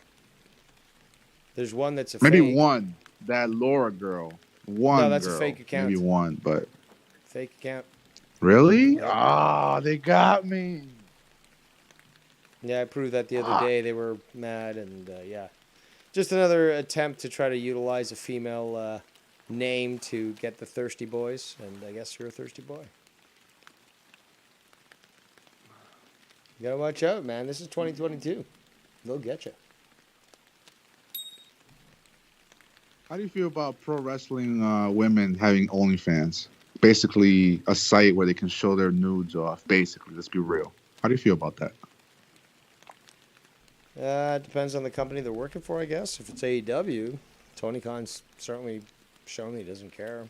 There's one that's a Maybe fake. one. That Laura girl. No, One that's a girl. fake Maybe account. one, but Fake account. really? Yep. Ah, they got me. Yeah, I proved that the other Fuck. day. They were mad, and yeah, just another attempt to try to utilize a female name to get the thirsty boys. And I guess you're a thirsty boy. You gotta watch out, man. This is 2022. They'll get you. How do you feel about pro wrestling women having OnlyFans? Basically, a site where they can show their nudes off. Basically, let's be real. How do you feel about that? It depends on the company they're working for, I guess. If it's AEW, Tony Khan's certainly shown he doesn't care.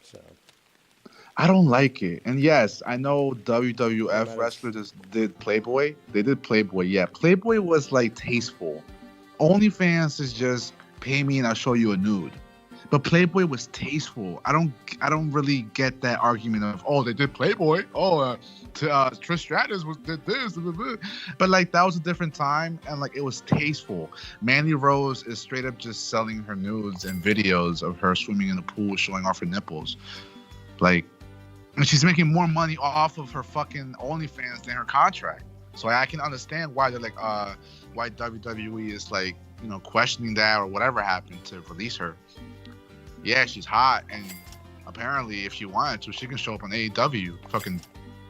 So I don't like it. And yes, I know WWF matter if- wrestlers just did Playboy. They did Playboy. Yeah, Playboy was like tasteful. OnlyFans is just pay me and I'll show you a nude. But Playboy was tasteful. I don't really get that argument of, oh, they did Playboy. Oh, Trish Stratus did this. But like that was a different time and like it was tasteful. Mandy Rose is straight up just selling her nudes and videos of her swimming in the pool showing off her nipples. Like, and she's making more money off of her fucking OnlyFans than her contract. So I can understand why they're like, why WWE is like, you know, questioning that or whatever happened to release her. Yeah, she's hot, and apparently, if she wanted to, she can show up on AEW fucking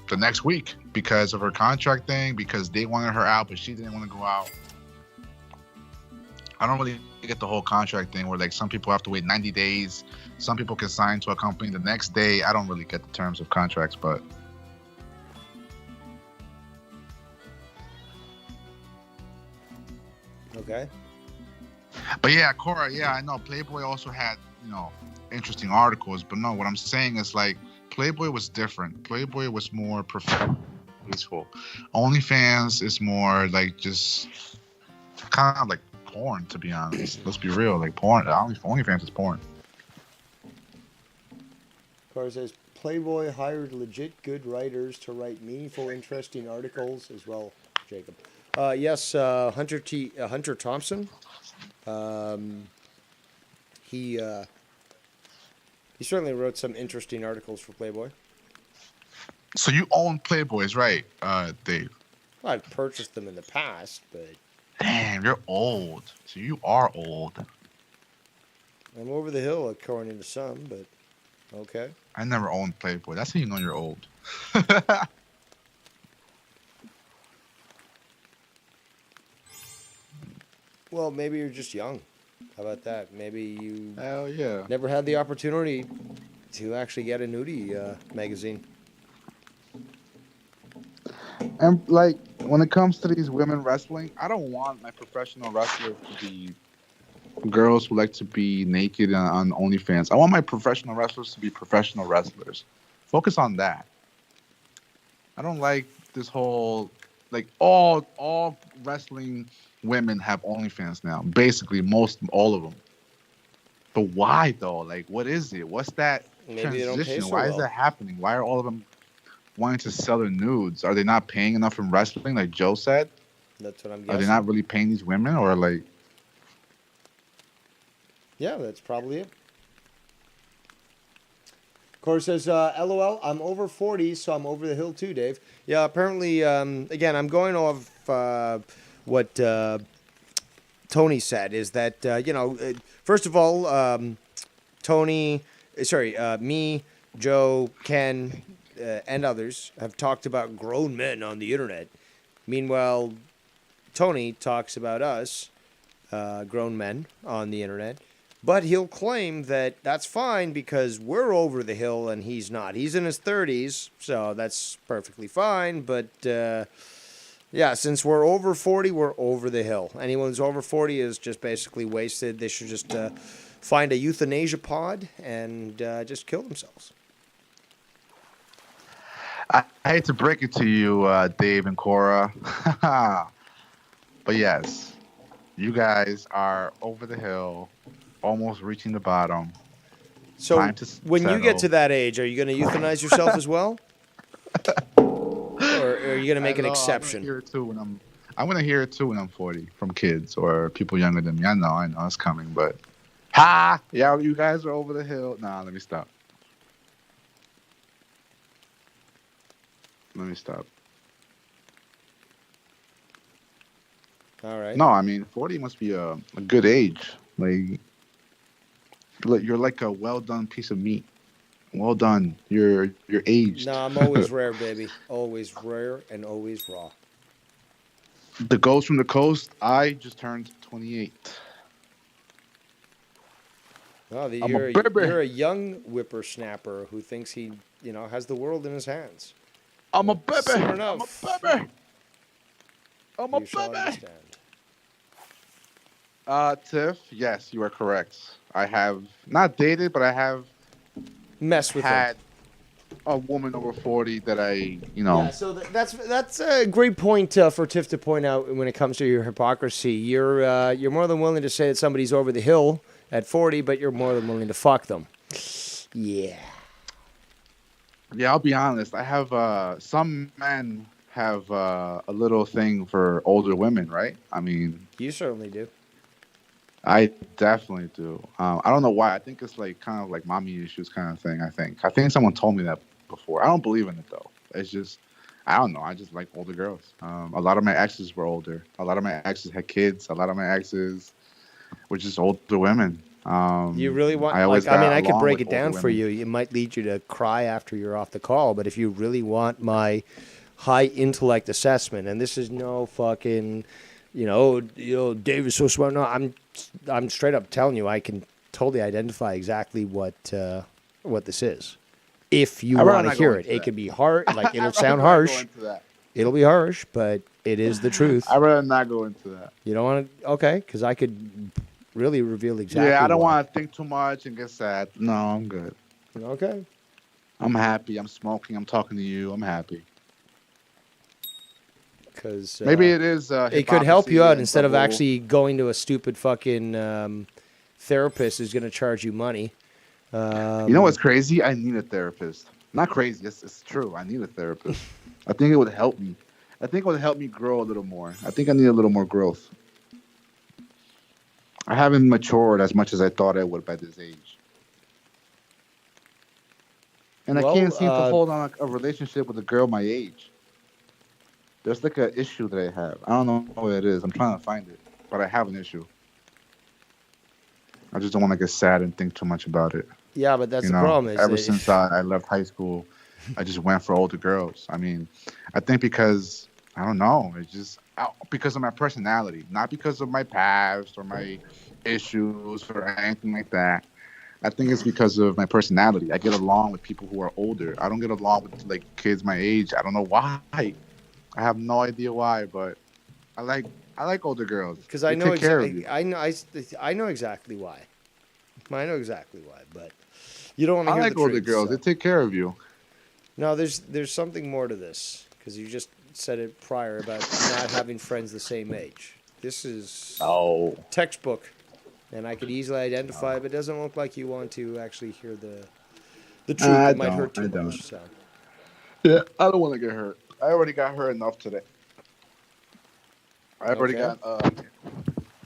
the next week because of her contract thing, because they wanted her out, but she didn't want to go out. I don't really get the whole contract thing where like some people have to wait 90 days. Some people can sign to a company the next day. I don't really get the terms of contracts, but okay. But yeah, Cora, yeah, I know Playboy also had, you know, interesting articles, but no, what I'm saying is like Playboy was different. Playboy was more professional, peaceful. OnlyFans is more like just kind of like porn, to be honest. Let's be real, like porn. OnlyFans is porn. Car says Playboy hired legit good writers to write meaningful, interesting articles as well. Jacob. Yes, Hunter Thompson. He certainly wrote some interesting articles for Playboy. So you own Playboys, right, Dave? Well, I've purchased them in the past, but Damn, you're old. So you are old. I'm over the hill according to some, but okay. I never owned Playboy. That's how you know you're old. Well, maybe you're just young. How about that? Maybe you Hell yeah. never had the opportunity to actually get a nudie magazine. And like when it comes to these women wrestling, I don't want my professional wrestlers to be girls who like to be naked on OnlyFans. I want my professional wrestlers to be professional wrestlers. Focus on that. I don't like this whole like all wrestling women have OnlyFans now. Basically, all of them. But why though? Like, what is it? What's that Maybe they don't pay transition? so Why is well. that happening? Why are all of them wanting to sell their nudes? Are they not paying enough in wrestling, like Joe said? That's what I'm Are guessing. they not really paying these women, or like? Yeah, that's probably it. Corey says, LOL, I'm over 40, so I'm over the hill too, Dave. Yeah, apparently, again, I'm going off what Tony said, is that, first of all, me, Joe, Ken, and others have talked about grown men on the internet. Meanwhile, Tony talks about us, grown men, on the internet. But he'll claim that that's fine because we're over the hill and he's not. He's in his 30s, so that's perfectly fine. But, yeah, since we're over 40, we're over the hill. Anyone who's over 40 is just basically wasted. They should just find a euthanasia pod and just kill themselves. I hate to break it to you, Dave and Cora, but yes, you guys are over the hill, almost reaching the bottom. So Time to when you get settle. to that age, are you going to euthanize yourself as well, or are you going to make an I'm gonna exception? hear it too when I'm gonna hear it too when I'm 40 from kids or people younger than me. I know it's coming, but ha! Yeah, you guys are over the hill. Nah, let me stop. Let me stop. All right. No, I mean 40 must be a good age. You're like a well done piece of meat. Well done. You're No, aged. I'm always rare, baby. Always rare and always raw. The ghost from the coast. I just turned 28. Oh, I'm a you're baby. a young whippersnapper who thinks he, has the world in his hands. I'm a Well, soon baby. I'm a enough, baby. I'm a you shall baby. understand. Tiff, yes, you are correct. I have not dated, but I have Mess with them. had a woman over 40 that Yeah, so that's a great point for Tiff to point out when it comes to your hypocrisy. You're more than willing to say that somebody's over the hill at 40, but you're more than willing to fuck them. Yeah. yeah, I'll be honest. I have some men have a little thing for older women, right? I mean, You certainly do. I definitely do. I don't know why. I think it's like kind of like mommy issues kind of thing. I think someone told me that before. I don't believe in it though. It's just I don't know. I just like older girls. A lot of my exes were older. A lot of my exes had kids. A lot of my exes were just older women. You really I want, always like, I mean, got I could along break with it older down for women. you. It might lead you to cry after you're off the call, but if you really want my high intellect assessment, and this is no fucking, Dave is so smart. No, I'm straight up telling you, I can totally identify exactly what this is. If you I'd rather want to not go hear it, into it that. could be hard, like it'll I'd rather sound not go harsh. into that. It'll be harsh, but it is the truth. I'd rather not go into that. You don't want to, okay? Because I could really reveal Yeah, exactly I don't why. want to think too much and get sad. No, I'm good. Okay. I'm happy. I'm smoking. I'm talking to you. I'm happy. Because Maybe it is it could help you hypocrisy out and instead of double. actually going to a stupid fucking therapist who's going to charge you money. You know what's crazy? I need a therapist. Not crazy. It's true. I need a therapist. I think it would help me. I think it would help me grow a little more. I think I need a little more growth. I haven't matured as much as I thought I would by this age. And I can't Well, seem to hold on a relationship with a girl my age. There's like an issue that I have. I don't know what it is. I'm trying to find it, but I have an issue. I just don't want to get sad and think too much about it. yeah, but that's the problem is Ever that since I left high school, I just went for older girls. I mean, I think because I don't know, it's just because of my personality, not because of my past or my issues or anything like that. I think it's because of my personality. I get along with people who are older. I don't get along with like kids my age. I don't know why. I have no idea why, but I like I like older girls. because They I know take care of exactly, you. I know exactly why. I know exactly why, but you don't want to I hear the like older truth. girls. They So. take care of you. No, there's something more to this because you just said it prior about not having friends the same age. This is Oh. textbook, and I could easily identify, but it doesn't look like you want to actually hear the truth. I It might don't. hurt I too don't. much. So, Yeah, I don't want to get hurt. I already got hurt enough today. I already okay. got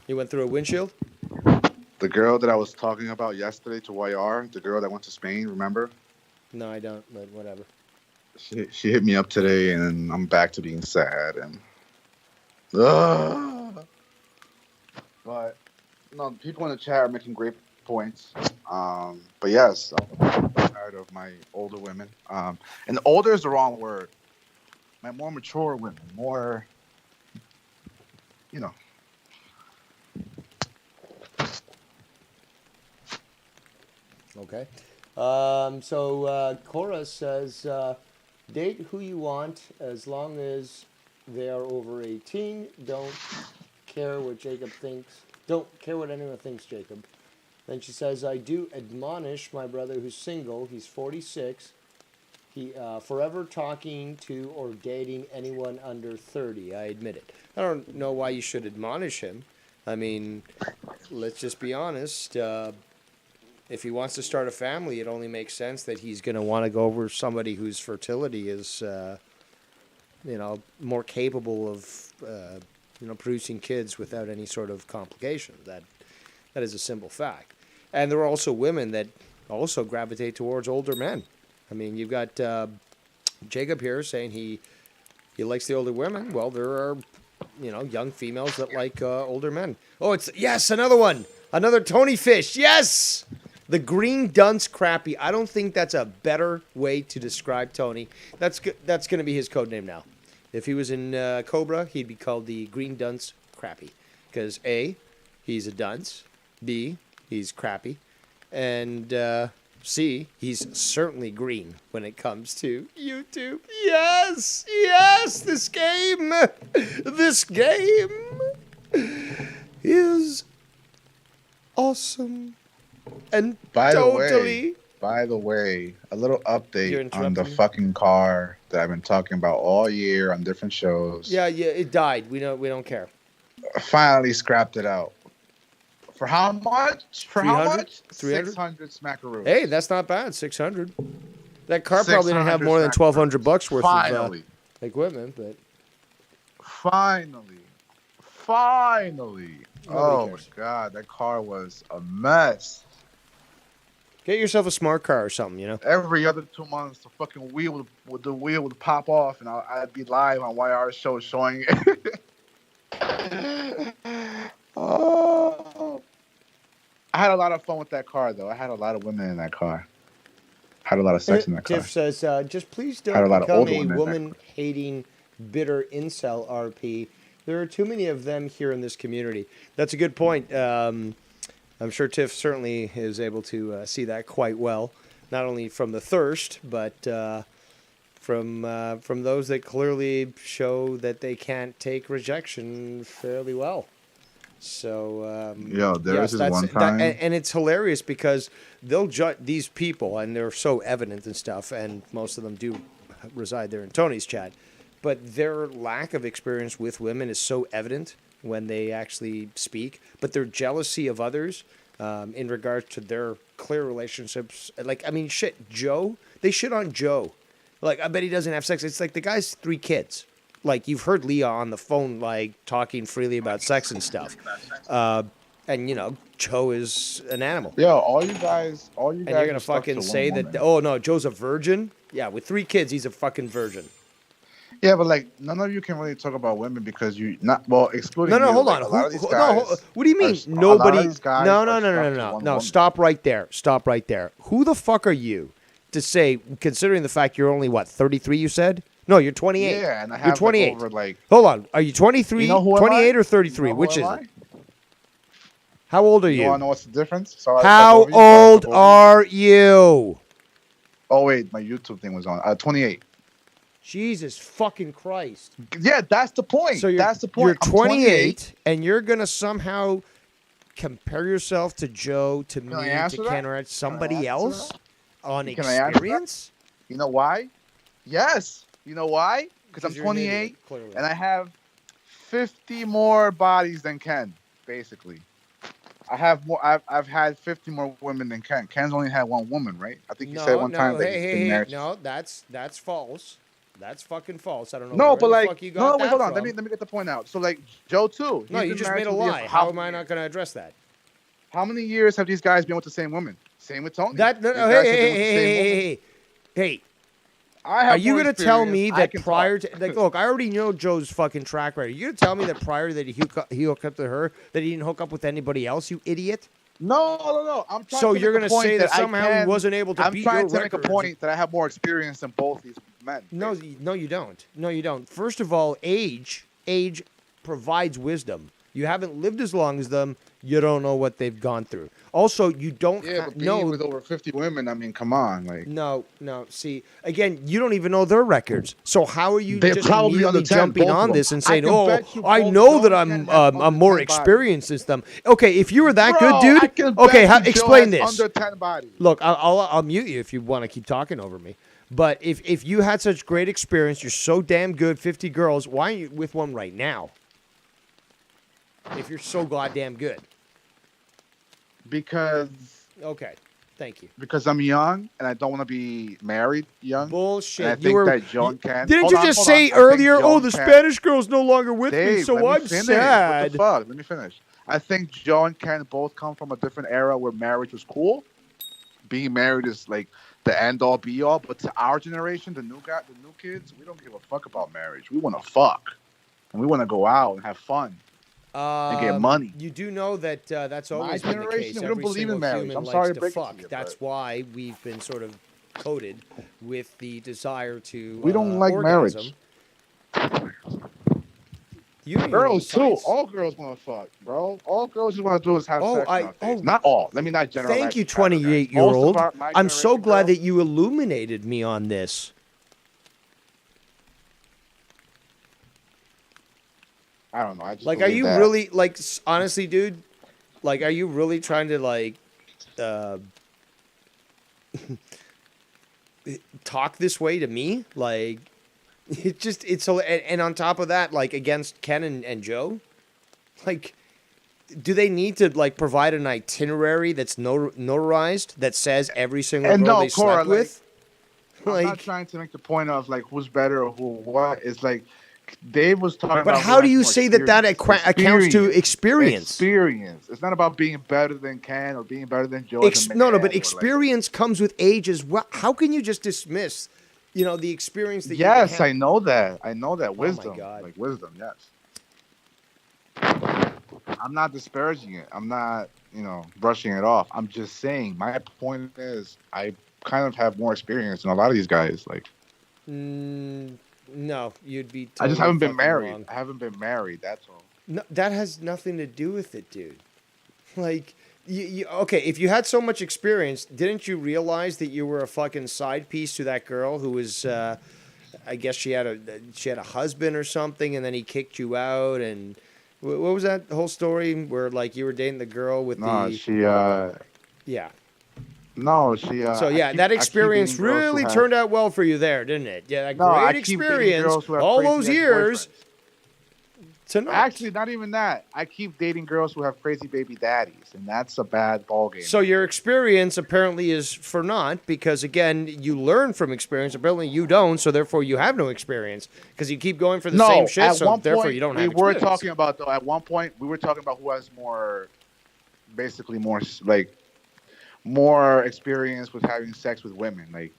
You went through a windshield? the girl that I was talking about yesterday to YR, the girl that went to Spain. Remember? No, I don't, but whatever. She hit me up today, and I'm back to being sad and. Ugh. But no, people in the chat are making great points. But yes, I'm tired of my older women. And older is the wrong word. My more mature women, more, you know. Okay. Cora says, date who you want as long as they are over 18. Don't care what Jacob thinks. Don't care what anyone thinks, Jacob. Then she says, I do admonish my brother who's single. He's 46. He forever talking to or dating anyone under 30. I admit it. I don't know why you should admonish him. I mean, let's just be honest. if he wants to start a family, it only makes sense that he's going to want to go over somebody whose fertility is, more capable of, producing kids without any sort of complication. That is a simple fact. And there are also women that also gravitate towards older men. I mean, you've got Jacob here saying he likes the older women. Well, there are, young females that like older men. Oh, yes, another one. Another Tony Fish. Yes! The green dunce crappie. I don't think that's a better way to describe Tony. That's going to be his code name now. If he was in Cobra, he'd be called the green dunce crappie. Because A, he's a dunce. B, he's crappy. And C, he's certainly green when it comes to YouTube. Yes! Yes! This game is awesome. And By totally... the way, a little You're update interrupting on the me? fucking car that I've been talking about all year on different shows. Yeah, it died. We don't care. Finally scrapped it out. For how much? 300? 600 smackaroos. Hey, that's not bad. 600. That car probably didn't have more than $1,200 worth Finally. of equipment, but Finally. Nobody Oh my cares. god, that car was a mess. Get yourself a smart car or something, Every other 2 months, the fucking wheel would pop off, and I'd be live on YR show showing it. Oh, I had a lot of fun with that car, though. I had a lot of women in that car. Had a lot of sex in that car. Tiff says, just please Had a don't lot of become older a women in that woman-hating, bitter incel RP. There are too many of them here in this community. That's a good point. I'm sure Tiff certainly is able to see that quite well, not only from the thirst, but from those that clearly show that they can't take rejection fairly well. So There was this that's one time. and it's hilarious because they'll judge these people, and they're so evident and stuff, and most of them do reside there in Tony's chat, but their lack of experience with women is so evident when they actually speak. But their jealousy of others, in regards to their clear relationships, Joe, they shit on Joe. Like, I bet he doesn't have sex. It's like the guy's 3 kids. Like, you've heard Leah on the phone, like, talking freely about sex and stuff. And, Joe is an animal. Yo, all you guys. And you're going to fucking say that, oh, no, Joe's a virgin? Yeah, with 3 kids, he's a fucking virgin. Yeah, but like none of you can really talk about women because excluding. No, hold on. What do you mean? Nobody. No. Stop right there. Who the fuck are you to say, considering the fact you're only, 33, you said? No, you're 28. Yeah, and I have you're 28. over Hold on. Are you 23, 28, or 33? Which is it? How old are you? You want to know what's the difference? How old are you? Oh, wait. My YouTube thing was on. 28. Jesus fucking Christ. Yeah, that's the point. So that's the point. You're 28, and you're going to somehow compare yourself to Joe, to me, to Ken, somebody else on experience? You know why? Yes. You know why? Because I'm 28, and I have 50 more bodies than Ken, basically. I have more. I've had 50 more women than Ken. Ken's only had 1 woman, right? I think you said one time that he's been married. No, that's false. That's fucking false. I don't know. No, but like, fuck you got hold on. Let me get the point out. So like, Joe too. No, you just made a lie. How am I not going to address that? How many years have these guys been with the same woman? Same with Tony. Hey. Are you going to tell me that prior to, like, look, I already know Joe's fucking track record. Are you going to tell me that prior that he hooked up to her, that he didn't hook up with anybody else, you idiot? No. I'm trying so to you're going to say that somehow he wasn't able to beat your record. I'm trying to make a point that I have more experience than both these men. No, you don't. No, you don't. First of all, age provides wisdom. You haven't lived as long as them. You don't know what they've gone through. Also, you don't know with over 50 women. I mean, come on, like. No. See, again, you don't even know their records. So how are you just probably immediately jumping on this and saying, I know that I'm more experienced than them? Okay, if you were that good, dude. Okay, explain this. Under 10 bodies. Look, I'll mute you if you want to keep talking over me. But if you had such great experience, you're so damn good, 50 girls, why aren't you with one right now? If you're so goddamn good. Because. Okay. Thank you. because I'm young and I don't want to be married young. Bullshit. And I You think were. that Joe and Ken. Didn't Hold you on, just hold say on. I think earlier? Joe Oh, and the Ken. Spanish girl's no longer with me, Dave, so let me I'm finish. sad. What the fuck? Let me finish. I think Joe and Ken both come from a different era where marriage was cool. Being married is like the end all be all. But to our generation, the new kids, we don't give a fuck about marriage. We want to fuck and we want to go out and have fun and get money. You do know that that's My always been the generation, case. we don't Every believe in single marriage. human I'm likes sorry to to break it to fuck. you, That's but why we've been sort of coded with the desire to we don't like orgasm. marriage. You don't even know the Girls too. science. All girls want to fuck, bro. All girls just want to do is have sex nowadays. Oh, Not all. Let me not generalize. thank you, the pattern, guys. 28-year-old. Most of my I'm so generation glad girls- that you illuminated me on this. I don't know. I just Like, are believe you that. really, like, honestly, dude? Like, are you really trying to, like, talk this way to me? Like, it's so, and on top of that, like, against Ken and Joe, like, do they need to, like, provide an itinerary that's notarized that says every single And girl no, they Cora, slept with? I'm not trying to make the point of like who's better or who what. It's like Dave was talking But about. how do you say that accounts to experience? Experience. It's not about being better than Ken or being better than Joe. No, but experience comes with age as well. How can you just dismiss, the experience that you Yes, have? I know that. I know that. Wisdom. God. Like wisdom, yes. I'm not disparaging it. I'm not, brushing it off. I'm just saying my point is I kind of have more experience than a lot of these guys. Like, no, you'd be. I just haven't been fucking married. wrong. I haven't been married. That's all. No, that has nothing to do with it, dude. Like, okay, if you had so much experience, didn't you realize that you were a fucking side piece to that girl who was, I guess she had a husband or something, and then he kicked you out, and what was that whole story where like you were dating the girl with yeah. No, she. So yeah, that experience really turned out well for you there, didn't it? Yeah, that great experience. All those years. Actually, not even that. I keep dating girls who have crazy baby daddies, and that's a bad ballgame. So your experience apparently is for naught because, again, you learn from experience. Apparently you don't, so therefore you have no experience because you keep going for the same shit, so therefore you don't have experience. We were talking about, though, at one point, we were talking about who has more experience with having sex with women, like,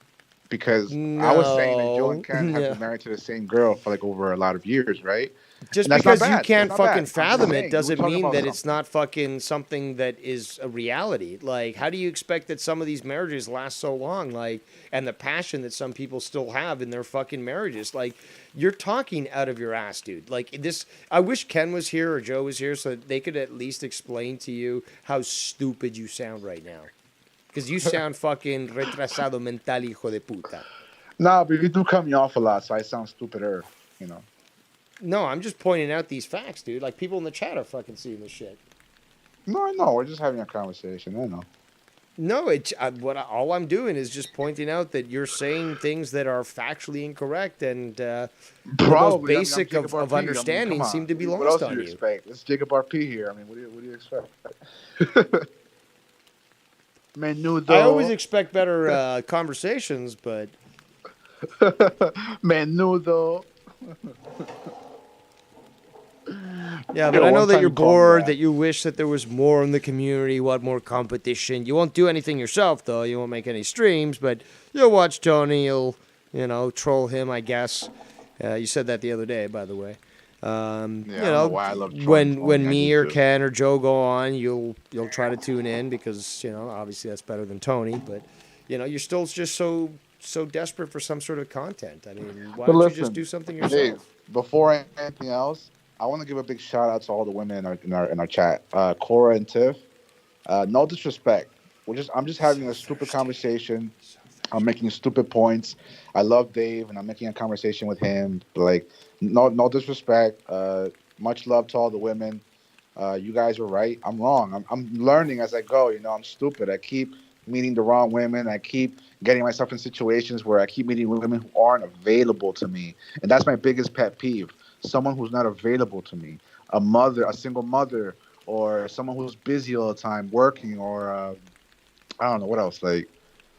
because I was saying that Joe and Ken have been married to the same girl for like over a lot of years, right? Just because you can't fucking fathom it doesn't mean that it's not fucking something that is a reality. Like, how do you expect that some of these marriages last so long? Like, and the passion that some people still have in their fucking marriages. Like, you're talking out of your ass, dude. Like, this, I wish Ken was here or Joe was here so that they could at least explain to you how stupid you sound right now. Because you sound fucking retrasado mental, hijo de puta. No, but you do cut me off a lot, so I sound stupider, No, I'm just pointing out these facts, dude. Like, people in the chat are fucking seeing this shit. No, I know. We're just having a conversation. I know. No, all I'm doing is just pointing out that you're saying things that are factually incorrect and the most basic of understanding seem to be lost on you. Expect? It's Jacob RP here. I mean, what do you expect? Menudo. I always expect better conversations, but... Menudo. Yeah, but I know that you're bored, that you wish that there was more in the community, you want more competition. You won't do anything yourself, though. You won't make any streams, but you'll watch Tony. You'll, troll him, I guess. You said that the other day, by the way. I don't know why I love when me or Ken or Joe go on, you'll try to tune in because, obviously that's better than Tony. But, you're still just so desperate for some sort of content. I mean, why don't you just do something yourself? Dave, before anything else, I want to give a big shout out to all the women in our chat. Cora and Tiff. No disrespect. I'm just having a stupid conversation. I'm making stupid points. I love Dave, and I'm making a conversation with him. Like, no disrespect. Much love to all the women. You guys are right. I'm wrong. I'm learning as I go. I'm stupid. I keep meeting the wrong women. I keep getting myself in situations where I keep meeting women who aren't available to me, and that's my biggest pet peeve. Someone who's not available to me, a single mother, or someone who's busy all the time working, or I don't know what else. Like,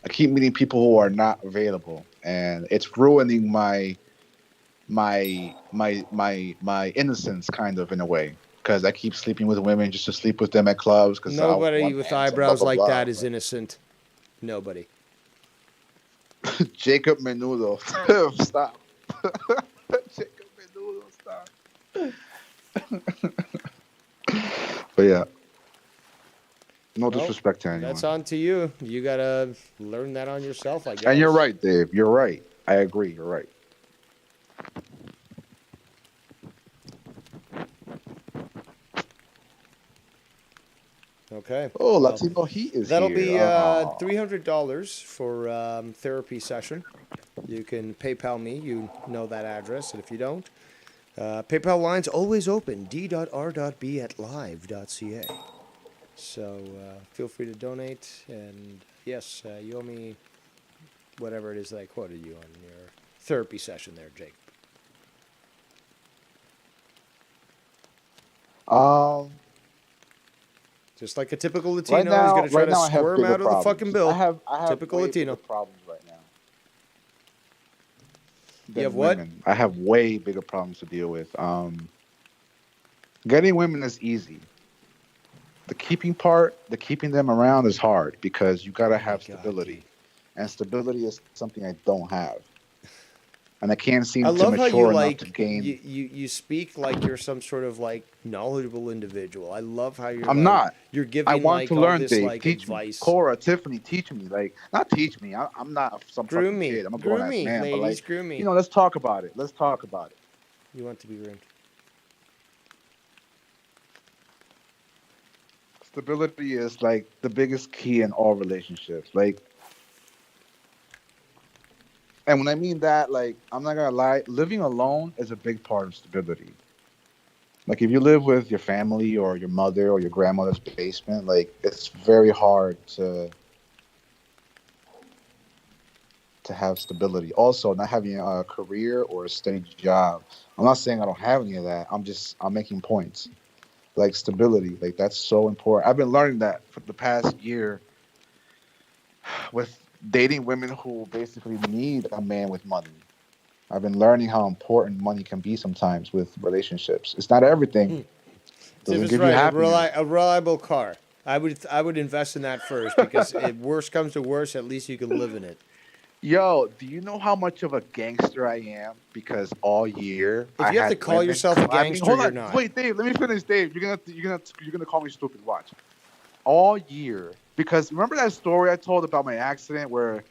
I keep meeting people who are not available, and it's ruining my innocence, kind of, in a way, because I keep sleeping with women just to sleep with them at clubs because I Nobody want with ends and blah eyebrows blah like blah. that is innocent. Nobody. Jacob Menudo, stop. Jacob Menudo, stop. But yeah, no Well, disrespect to that's anyone. on to you. You gotta learn that on yourself, I And you're guess. right, Dave. You're right. I agree. You're right. Okay. Oh, Well, Latino Heat is that'll here. be Oh. $300 for therapy session. You can PayPal me. You know that address, and if you don't, PayPal line's always open. d.r.b@live.ca. So feel free to donate. And yes, you owe me whatever it is that I quoted you on your therapy session there, Jake. Um. Just like a typical Right Latino, he's now, going to try to I have squirm bigger out of the fucking problems. bill. I have Typical way bigger Latino. problems right now You have than what? women. I have way bigger problems to deal with. Getting women is easy. The keeping them around is hard because you gotta Oh my have God, stability, dude. and stability is something I don't have, and I can't I seem to love how you mature enough to like gain. you speak like you're some sort of like knowledgeable individual. I love how you're I'm like not. you're I giving want to like all learn, this Dave. like Teach me. advice. Cora, Tiffany, teach me. Like, not teach me. I'm not some fucking kid. I'm a grown Groom ass me, man. But ladies, like, groom me. let's talk about it. Let's talk about it. You want to be groomed? Stability is like the biggest key in all relationships. Like, and when I mean that, like, I'm not gonna lie, living alone is a big part of stability. Like, if you live with your family or your mother or your grandmother's basement, like, it's very hard to have stability. Also, not having a career or a steady job. I'm not saying I don't have any of that. I'm making points. Like, stability, like, that's so important. I've been learning that for the past year with dating women who basically need a man with money. I've been learning how important money can be sometimes with relationships. It's not everything. Tiff Doesn't is give you right. happiness. A reliable car. I would invest in that first because if worse comes to worse, at least you can live in it. Yo, do you know how much of a gangster I am? Because all year If I you have to had call women yourself a climbing. gangster, Hold you're on, not. wait, Dave. Let me finish, Dave. You're gonna call me stupid. Watch. All year, because remember that story I told about my accident where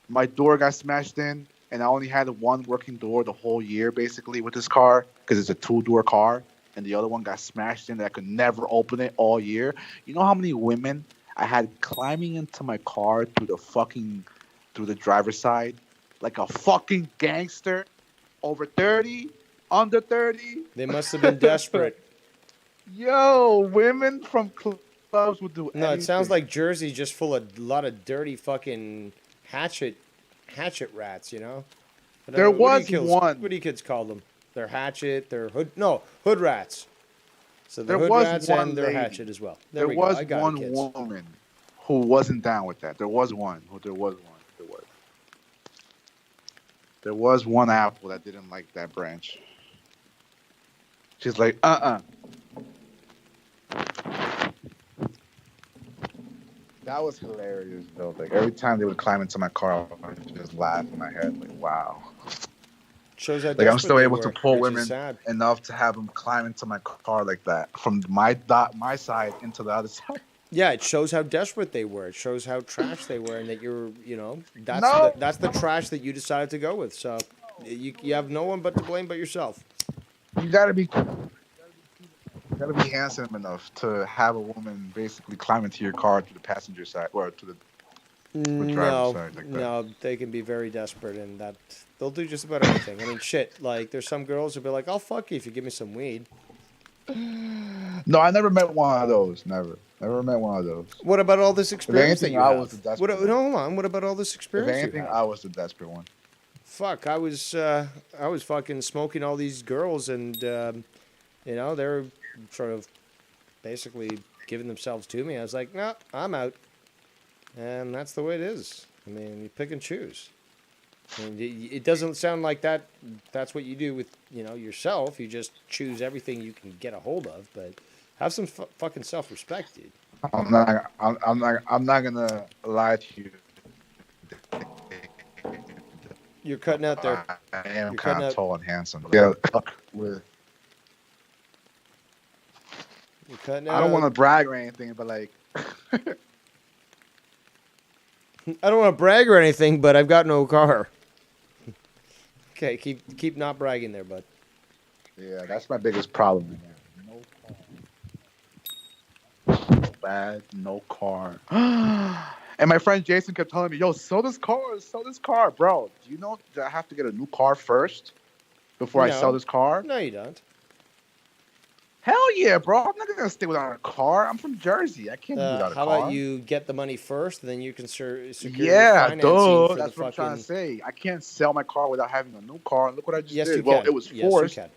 my door got smashed in, and I only had one working door the whole year, basically, with this car, because it's a two-door car, and the other one got smashed in that I could never open it all year. You know how many women I had climbing into my car through the driver's side, like a fucking gangster, over 30, under 30. They must have been desperate. Yo, women from clubs would do No, it sounds anything. like Jersey's just full of a lot of dirty fucking hatchet rats. You know. But, There what do you was kills? one. What do you kids call them? They're hatchet. They're hood. No, hood rats. So they're There hood was rats and one they're lady. hatchet as well. There There we go. was I got it, one kids. woman who wasn't down with that. There was one. There was one. There was. There was one apple that didn't like that branch. She's like, That was hilarious though. Like, every time they would climb into my car, I would just laugh in my head. Like, wow. Shows how Like, I'm desperate still they able to were, pull which is women sad. enough to have them climb into my car like that from my side into the other side. Yeah, it shows how desperate they were. It shows how trash they were, and that No, that's the trash that you decided to go with. So you have no one but to blame but yourself. you gotta be handsome enough to have a woman basically climb into your car to the passenger side or to the driver's No, side like that. no, they can be very desperate, and that they'll do just about anything. I mean, shit. Like, there's some girls who'll be like, "I'll fuck you if you give me some weed." No, I never met one of those. Never met one of those. What about all this If experience that anything, you I was the have? What? desperate No, one. hold on. What about all this If experience you anything, have? I was the desperate one. Fuck, I was fucking smoking all these girls, and they're sort of basically giving themselves to me. I was like, no, I'm out. and that's the way it is. I mean, you pick and choose. And it doesn't sound like that. That's what you do with yourself. You just choose everything you can get a hold of. But have some fucking self-respect, dude. I'm not gonna lie to you. You're cutting out there. I am You're kind cutting of out. tall and handsome. Yeah, with. You're cutting I don't want out. to brag or anything, but like, I don't want to brag or anything, but I've got no car. Okay, keep not bragging there, bud. yeah, that's my biggest problem. Man. No car. Bad, no car. And my friend Jason kept telling me, "Yo, sell this car, bro. Do you know that I have to get a new car first before I sell No, this car?" no, you don't. Hell yeah, bro. I'm not gonna stay without a car. I'm from Jersey. I can't be without a How car. about you get the money first, and then you can secure your Yeah, financing duh. for the That's what I'm trying to fucking. say. I can't sell my car without having a new car. Look what I just Yes, did. you Well, can. it was Yes, you forced. can.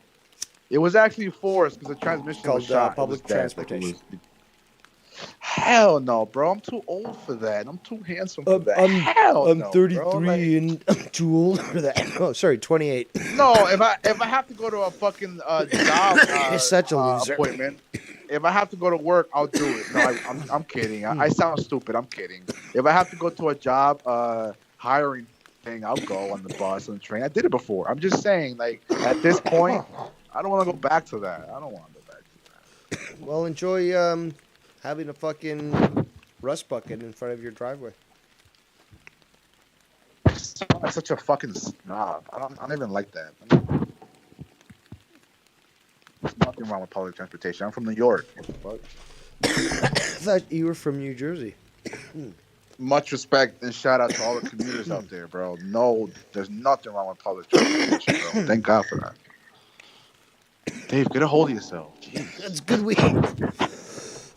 It was actually forced because the transmission was Called shot. It was public dead. Like it transportation. was. Hell no, bro. I'm too old for that. I'm too handsome for that. I'm Hell I'm no, bro. 33 and I'm too old for that. Oh, sorry, 28. No, if I have to go to a fucking job You're such a loser. appointment, if I have to go to work, I'll do it. No, I'm kidding. I sound stupid. I'm kidding. If I have to go to a job hiring thing, I'll go on the bus and the train. I did it before. I'm just saying, like at this point, I don't want to go back to that. I don't want to go back to that. Well, enjoy having a fucking rust bucket in front of your driveway. I'm such a fucking snob. I don't even like that. There's nothing wrong with public transportation. I'm from New York. What the fuck? I thought you were from New Jersey. Much respect and shout out to all the commuters out there, bro. No, there's nothing wrong with public transportation, bro. Thank God for that. Dave, get a hold of yourself. Jeez. That's good weed.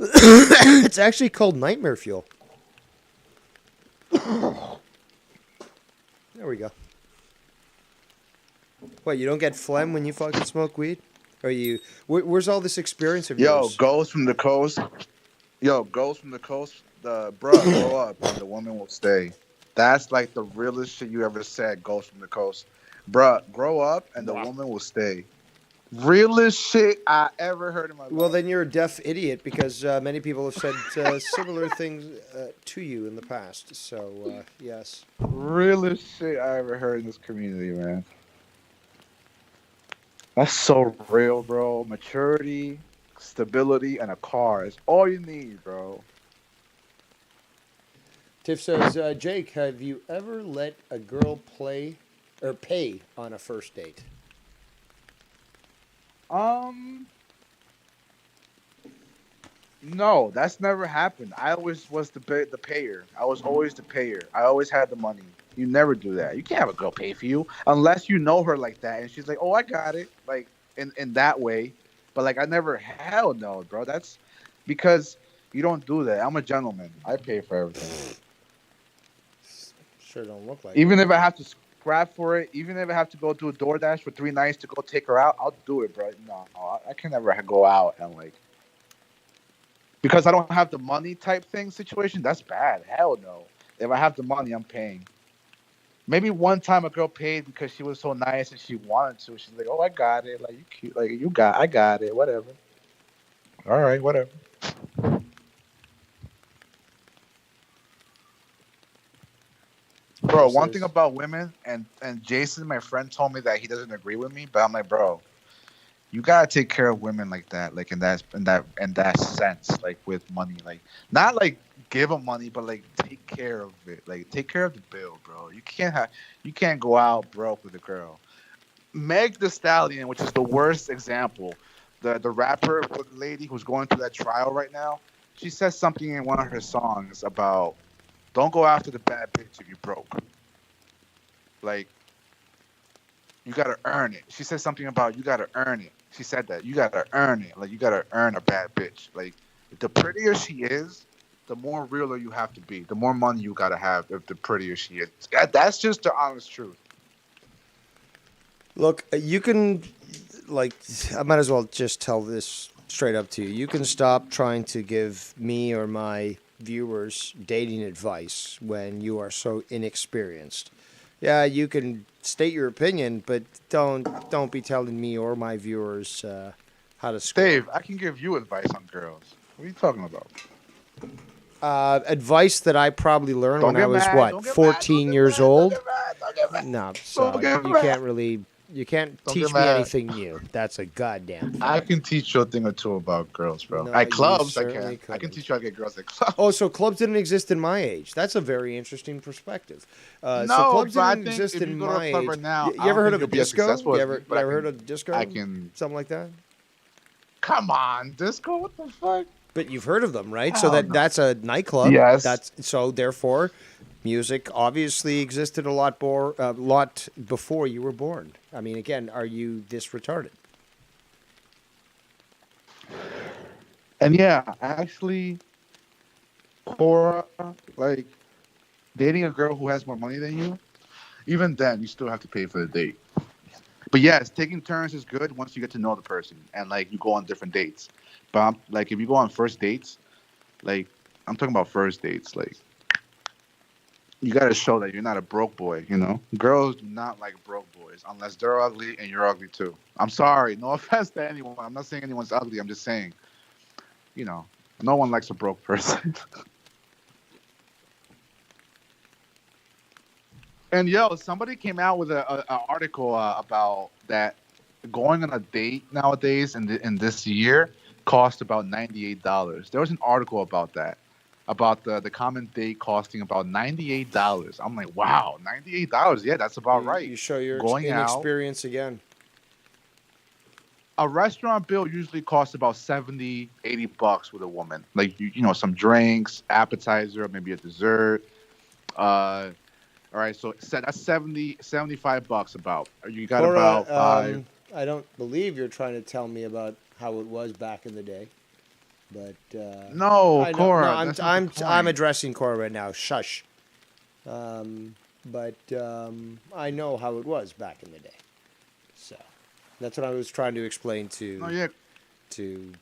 It's actually called nightmare fuel. There we go. What, you don't get phlegm when you fucking smoke weed? Or you? Where's all this experience of Yo, yours? Ghost from the coast. Yo, Ghost from the coast. The bruh, grow up and the woman will stay. That's like the realest shit you ever said, Ghost from the coast. Bruh, grow up and the woman will stay. Realest shit I ever heard in my life. Well, then you're a deaf idiot because many people have said similar things to you in the past. So, yes. Realest shit I ever heard in this community, man. That's so real, bro. Maturity, stability, and a car is all you need, bro. Tiff says, Jake, have you ever let a girl play or pay on a first date? No, that's never happened. I always was the payer. I was always the payer. I always had the money. You never do that. You can't have a girl pay for you unless you know her like that, and she's like, "Oh, I got it," like in that way. But like, I never, hell no, bro. That's because you don't do that. I'm a gentleman. I pay for everything. Sure don't look like Even it. if I have to scrap for it, even if I have to go do a DoorDash for 3 nights to go take her out, I'll do it, bro. No, I can never go out and like. Because I don't have the money type thing situation, that's bad. Hell no. If I have the money, I'm paying. Maybe one time a girl paid because she was so nice and she wanted to. She's like, "Oh, I got it. Like you cute. Like I got it. Whatever. All right, whatever." Bro, one thing about women, and Jason, my friend, told me that he doesn't agree with me, but I'm like, bro, you gotta take care of women like that, like in that sense, like with money, like not like give them money, but like take care of it, like take care of the bill, bro. You can't go out broke with a girl. Meg The Stallion, which is the worst example, the rapper lady who's going through that trial right now, she says something in one of her songs about don't go after the bad bitch if you broke. Like, you gotta earn it. She said something about you gotta earn it. She said that you gotta earn it. Like, you gotta earn a bad bitch. Like, the prettier she is, the more realer you have to be. The more money you gotta have if the prettier she is. That's just the honest truth. Look, you can, like, I might as well just tell this straight up to you. You can stop trying to give me or my viewers dating advice when you are so inexperienced. Yeah, you can state your opinion, but don't be telling me or my viewers how to score. Dave, I can give you advice on girls. What are you talking about? Advice that I probably learned Don't when I get was mad. what, Don't get mad. Don't 14 get years mad. Don't old. get mad. Don't get mad. No, Don't get you mad. can't really, you can't Don't teach get me mad. anything new. That's a goddamn I fact. can teach you a thing or two about girls, bro. No, At you clubs, I certainly can. I can couldn't. teach you how to get girls at clubs. Oh, so clubs didn't exist in my age. That's a very interesting perspective. So No, clubs but I didn't think exist if in you go to my a club age. right now, You I ever don't heard think of a you'll be as disco? successful You as ever, me, you but ever heard of disco? I can. Something like that? Come on, disco. What the fuck? But you've heard of them, right? So Hell no. that's a nightclub. Yes. That's so therefore, music obviously existed a lot lot before you were born. I mean, again, are you this retarded? And yeah, actually, Cora, like dating a girl who has more money than you, even then, you still have to pay for the date. But yes, taking turns is good once you get to know the person and like you go on different dates. But like if you go on first dates, like I'm talking about first dates, like you got to show that you're not a broke boy. You know, girls do not like broke boys unless they're ugly and you're ugly too. I'm sorry, no offense to anyone. I'm not saying anyone's ugly. I'm just saying, you know, no one likes a broke person. And yo, somebody came out with a article about that going on a date nowadays in this year cost about $98. There was an article about that, about the common date costing about $98. I'm like, wow, $98. Yeah, that's about right. You show your Going out. inexperience again. A restaurant bill usually costs about 70, $80 with a woman. Like you know, some drinks, appetizer, maybe a dessert. All right, so that's 70, $75 about. You got Cora, about five. I don't believe you're trying to tell me about how it was back in the day, but No, I know, Cora. no, that's not I'm the I'm point. addressing Cora right now. Shush. But I know how it was back in the day, so that's what I was trying to explain to No, yeah, to.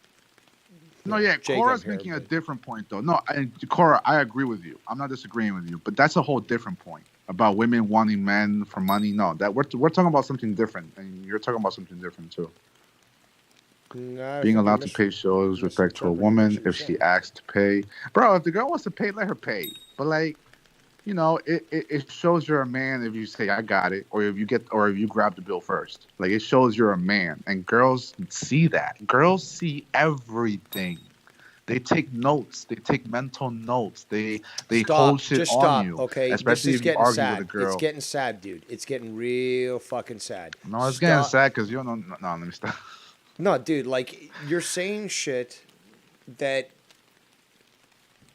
no, yeah. Jacob Cora's here, making a but- different point, though. No, Cora, I agree with you. I'm not disagreeing with you, but that's a whole different point about women wanting men for money. No, that we're talking about something different, and you're talking about something different too. No, I Being think allowed you're to pay shows respect to a misinterpreting woman what you're if she saying. asks to pay. Bro, if the girl wants to pay, let her pay. But like, you know, it shows you're a man if you say I got it, or if you grab the bill first. Like it shows you're a man, and girls see that. Girls see everything. They take notes. They take mental notes. They Stop. hold shit Just on stop. you. Okay, Especially this is if you getting argue sad. with a girl. It's getting sad, dude. It's getting real fucking sad. No, it's Stop. getting sad because you don't know. No, let me stop. No, dude, like you're saying shit that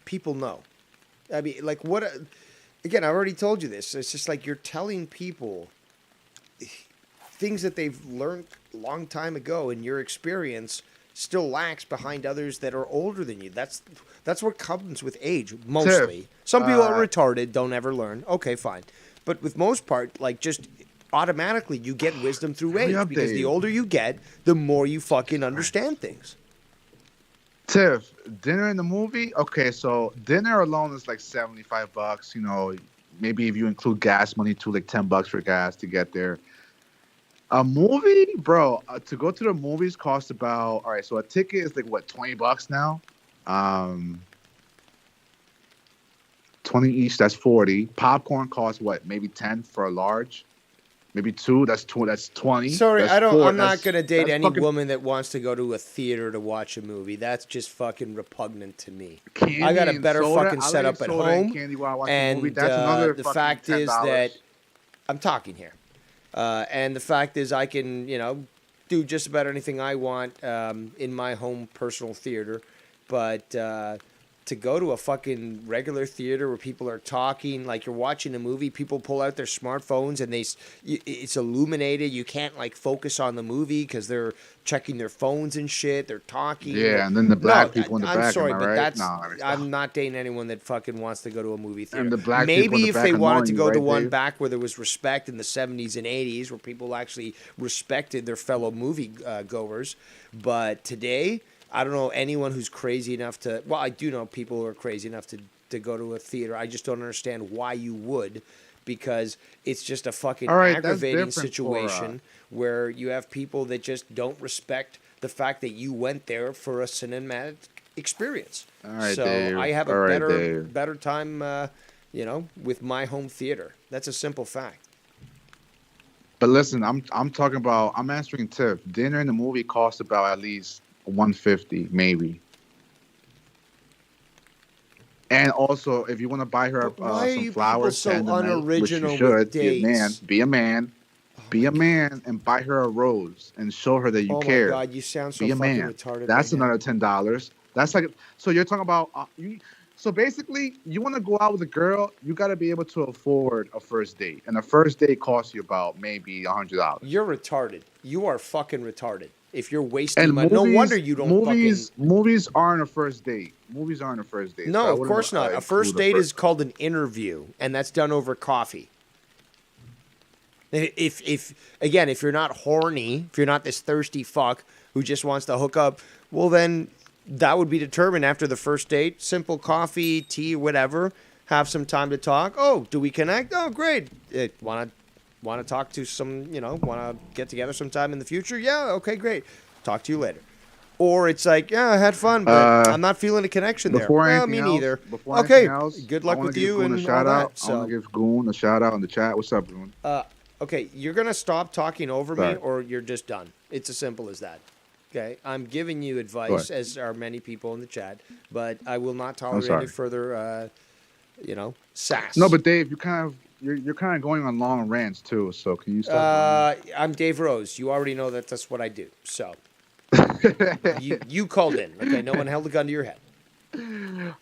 people know. I mean, like what? Again, I already told you this. It's just like you're telling people things that they've learned a long time ago, and your experience still lacks behind others that are older than you. That's what comes with age, mostly. Some people are retarded, don't ever learn. Okay, fine. But with most part, like just automatically you get wisdom through Hurry age up, because the Dave. older you get, the more you fucking understand things. Tiff, dinner in the movie? Okay, so dinner alone is like $75. You know, maybe if you include gas money too, like $10 for gas to get there. A movie, bro, to go to the movies costs about, all right, so a ticket is like what, $20 now? 20 each, that's 40. Popcorn costs what, maybe 10 for a large? Maybe two, that's 20. Sorry, That's I'm four. not gonna date that's any fucking woman that wants to go to a theater to watch a movie. That's just fucking repugnant to me. candy I got a and better soda. fucking I setup like at soda and home, candy while I watch the and movie. That's another the fucking fact is $10. that I'm talking here, and the fact is I can do just about anything I want in my home personal theater, but to go to a fucking regular theater where people are talking like you're watching a movie, people pull out their smartphones and it's illuminated. You can't like focus on the movie because they're checking their phones and shit. They're talking. Yeah, and then the black people in the I'm back. sorry, am I but right? that's No, let me stop. I'm not dating anyone that fucking wants to go to a movie theater. And the black people in Maybe the if back they wanted annoying to you, go to right, one Dave? back where there was respect in the 70s and 80s, where people actually respected their fellow movie goers, but today I don't know anyone who's crazy enough to. Well, I do know people who are crazy enough to go to a theater. I just don't understand why you would, because it's just a fucking All right, that's aggravating different situation where you have people that just don't respect the fact that you went there for a cinematic experience. All right, So Dave. I have All a right, better Dave. better time, with my home theater. That's a simple fact. But listen, I'm talking about. I'm answering Tiff. Dinner in the movie costs about at least 150, maybe. And also, if you want to buy her But why are some you people flowers so to end the night, which you unoriginal with should, be a man, dates? be a man, Oh be my a man, and buy her a rose and show her that you Oh my care. God, you sound so Be a fucking man. retarded That's right now. another $10. That's like so. You're talking about so basically, you want to go out with a girl, you got to be able to afford a first date, and a first date costs you about maybe $100. You're retarded. You are fucking retarded. If you're wasting And money, no wonder you don't fucking. movies aren't a first date. Movies aren't a first date. So No, I of wouldn't course not. A include first the date is called an interview, and that's done over coffee. If you're not horny, if you're not this thirsty fuck who just wants to hook up, well then that would be determined after the first date. Simple coffee, tea, whatever. Have some time to talk. Oh, do we connect? Oh, great. Want to talk to some, want to get together sometime in the future? Yeah, okay, great. Talk to you later. Or it's like, yeah, I had fun, but I'm not feeling a connection there. Before Well, anything me else, neither. before Okay, anything else, good I luck wanna with give you Goon a and all shout out. that. I want to give Goon a shout out in the chat. What's up, Goon? Okay, you're going to stop talking over me Sorry. or you're just done. It's as simple as that. Okay, I'm giving you Go advice, ahead. as are many people in the chat, but I will not tolerate sorry. any further, sass. No, but Dave, you're kind of going on long rants too. So can you stop? I'm Dave Rose. You already know that that's what I do. So you called in. Okay, no one held a gun to your head.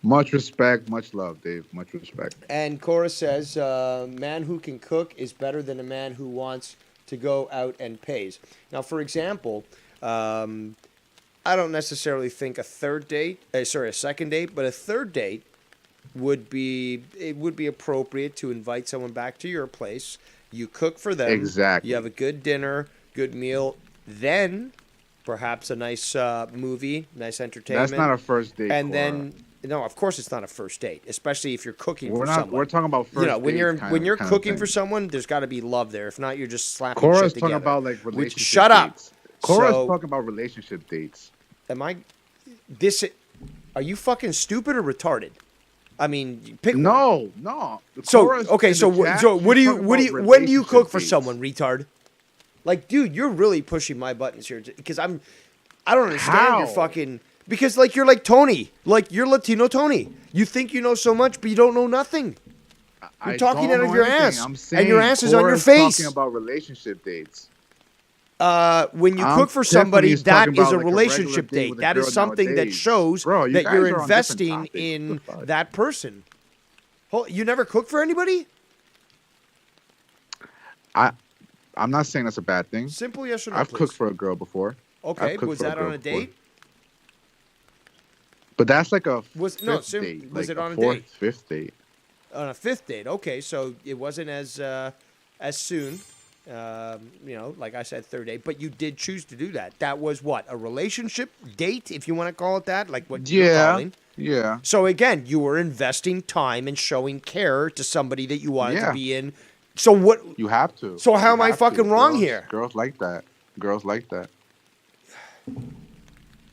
Much respect, much love, Dave. Much respect. And Cora says, man who can cook is better than a man who wants to go out and pays. Now, for example, I don't necessarily think a second date, but a third date would be appropriate to invite someone back to your place. You cook for them. Exactly. You have a good dinner, good meal, then perhaps a nice movie, nice entertainment. That's not a first date. And Cora. then no, of course it's not a first date, especially if you're cooking we're for not. someone. We're talking about first. When dates you're kind of cooking for thing. someone, there's got to be love there. If not, you're just slapping Cora's shit talking together. about like relationship. Shut up. dates. Cora's So- talking about relationship dates. Am I? Are you fucking stupid or retarded? I mean, pick one. No. So Cora's okay, in so the chat, what do she's you talking when do about you cook for relationship someone, dates. retard? Like, dude, you're really pushing my buttons here because I don't understand your How? fucking because like you're like Tony, like you're Latino Tony. You think you know so much, but you don't know nothing. You're I talking don't out of know your anything. ass, I'm and saying your ass is on your Cora's face. Talking about relationship dates. When you I'm cook for somebody, definitely that talking is about, a like, a regular relationship date date. with a That is girl something that nowadays. shows Bro, you that guys you're are on different investing topics. in What the fuck? that person. You never cook for anybody? I'm not saying that's a bad thing. Simple yes or no, I've please. cooked for a girl before. Okay, I've cooked was for a that on girl a before. date? But that's like a Was date. was like it on a fourth, date? fifth date. On a fifth date. Okay, so it wasn't as soon. Like I said, third date. But you did choose to do that. That was what, a relationship date, if you want to call it that, like what you're calling. Yeah. So again, you were investing time and showing care to somebody that you wanted to Yeah. be in. So what? You have to. So how You am I have fucking to. wrong Girls- here? Girls like that. Girls like that.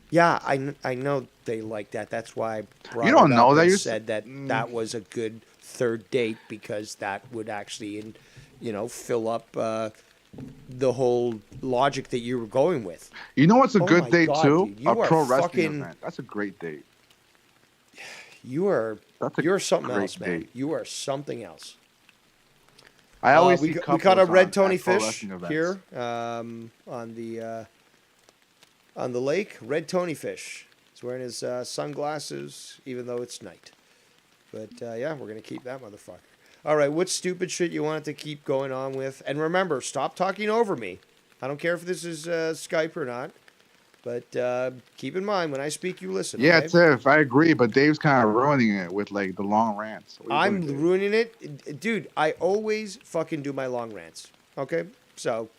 Yeah, I know they like that. That's why I brought You don't it know up that. and You're said that that was a good third date because that would actually, fill up the whole logic that you were going with. You know what's a Oh good my date God, too? dude, you A are pro wrestling fucking- event. That's a great date. You're something great else, man. date. You are something else. I always we see caught a couples red Tony at pro fish wrestling events. here on the lake. Red Tony fish. He's wearing his sunglasses, even though it's night. But yeah, we're gonna keep that motherfucker. All right, what stupid shit you wanted to keep going on with? And remember, stop talking over me. I don't care if this is Skype or not. But keep in mind, when I speak, you listen. Yeah, okay? Tiff, I agree, but Dave's kind of ruining it with like the long rants. What are you I'm doing, Dave? ruining it. Dude, I always fucking do my long rants. Okay? So,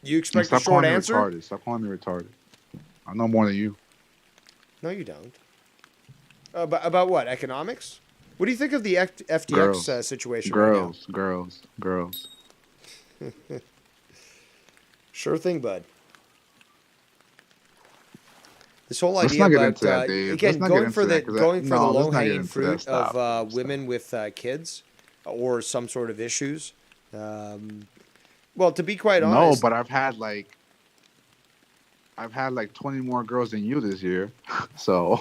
you expect a Stop short calling me answer? retarded. Stop calling me retarded. I know more than you. No, you don't. About what? Economics? What do you think of the FTX Girls, situation right now? girls. Sure thing, bud. This whole Let's idea not get about into that, Dave. Let's again not get going for into the that. No, low let's not get hanging into that. fruit of Stop. women with kids or some sort of issues. Well, to be quite No, honest, but I've had like 20 more girls than you this year. So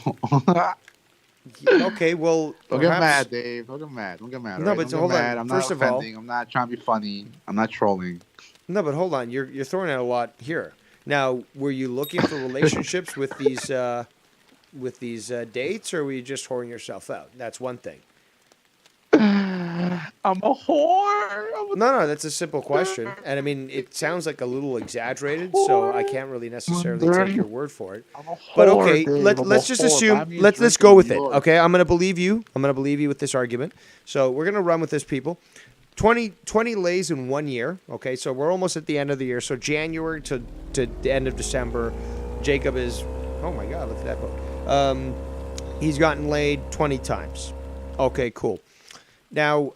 okay, well, don't get perhaps mad, Dave. Don't get mad. Don't get mad. All no, right? but Don't get hold mad. on. I'm not First of all, offending. I'm not trying to be funny. I'm not trolling. no, but hold on. You're throwing out a lot here. Now, were you looking for relationships with these dates, or were you just whoring yourself out? That's one thing. I'm a whore. No, that's a simple question, and I mean, it sounds like a little exaggerated, so I can't really necessarily take your word for it. I'm a But whore, okay, Dave. I'm a let's just whore. Buy assume me a let's drink go in with New it. York. Okay, I'm gonna believe you. I'm gonna believe you with this argument. So we're gonna run with this, people. 20 lays in 1 year. Okay, so we're almost at the end of the year. So January to the end of December, Jacob is. Oh my God, look at that book. He's gotten laid 20 times. Okay, cool. Now,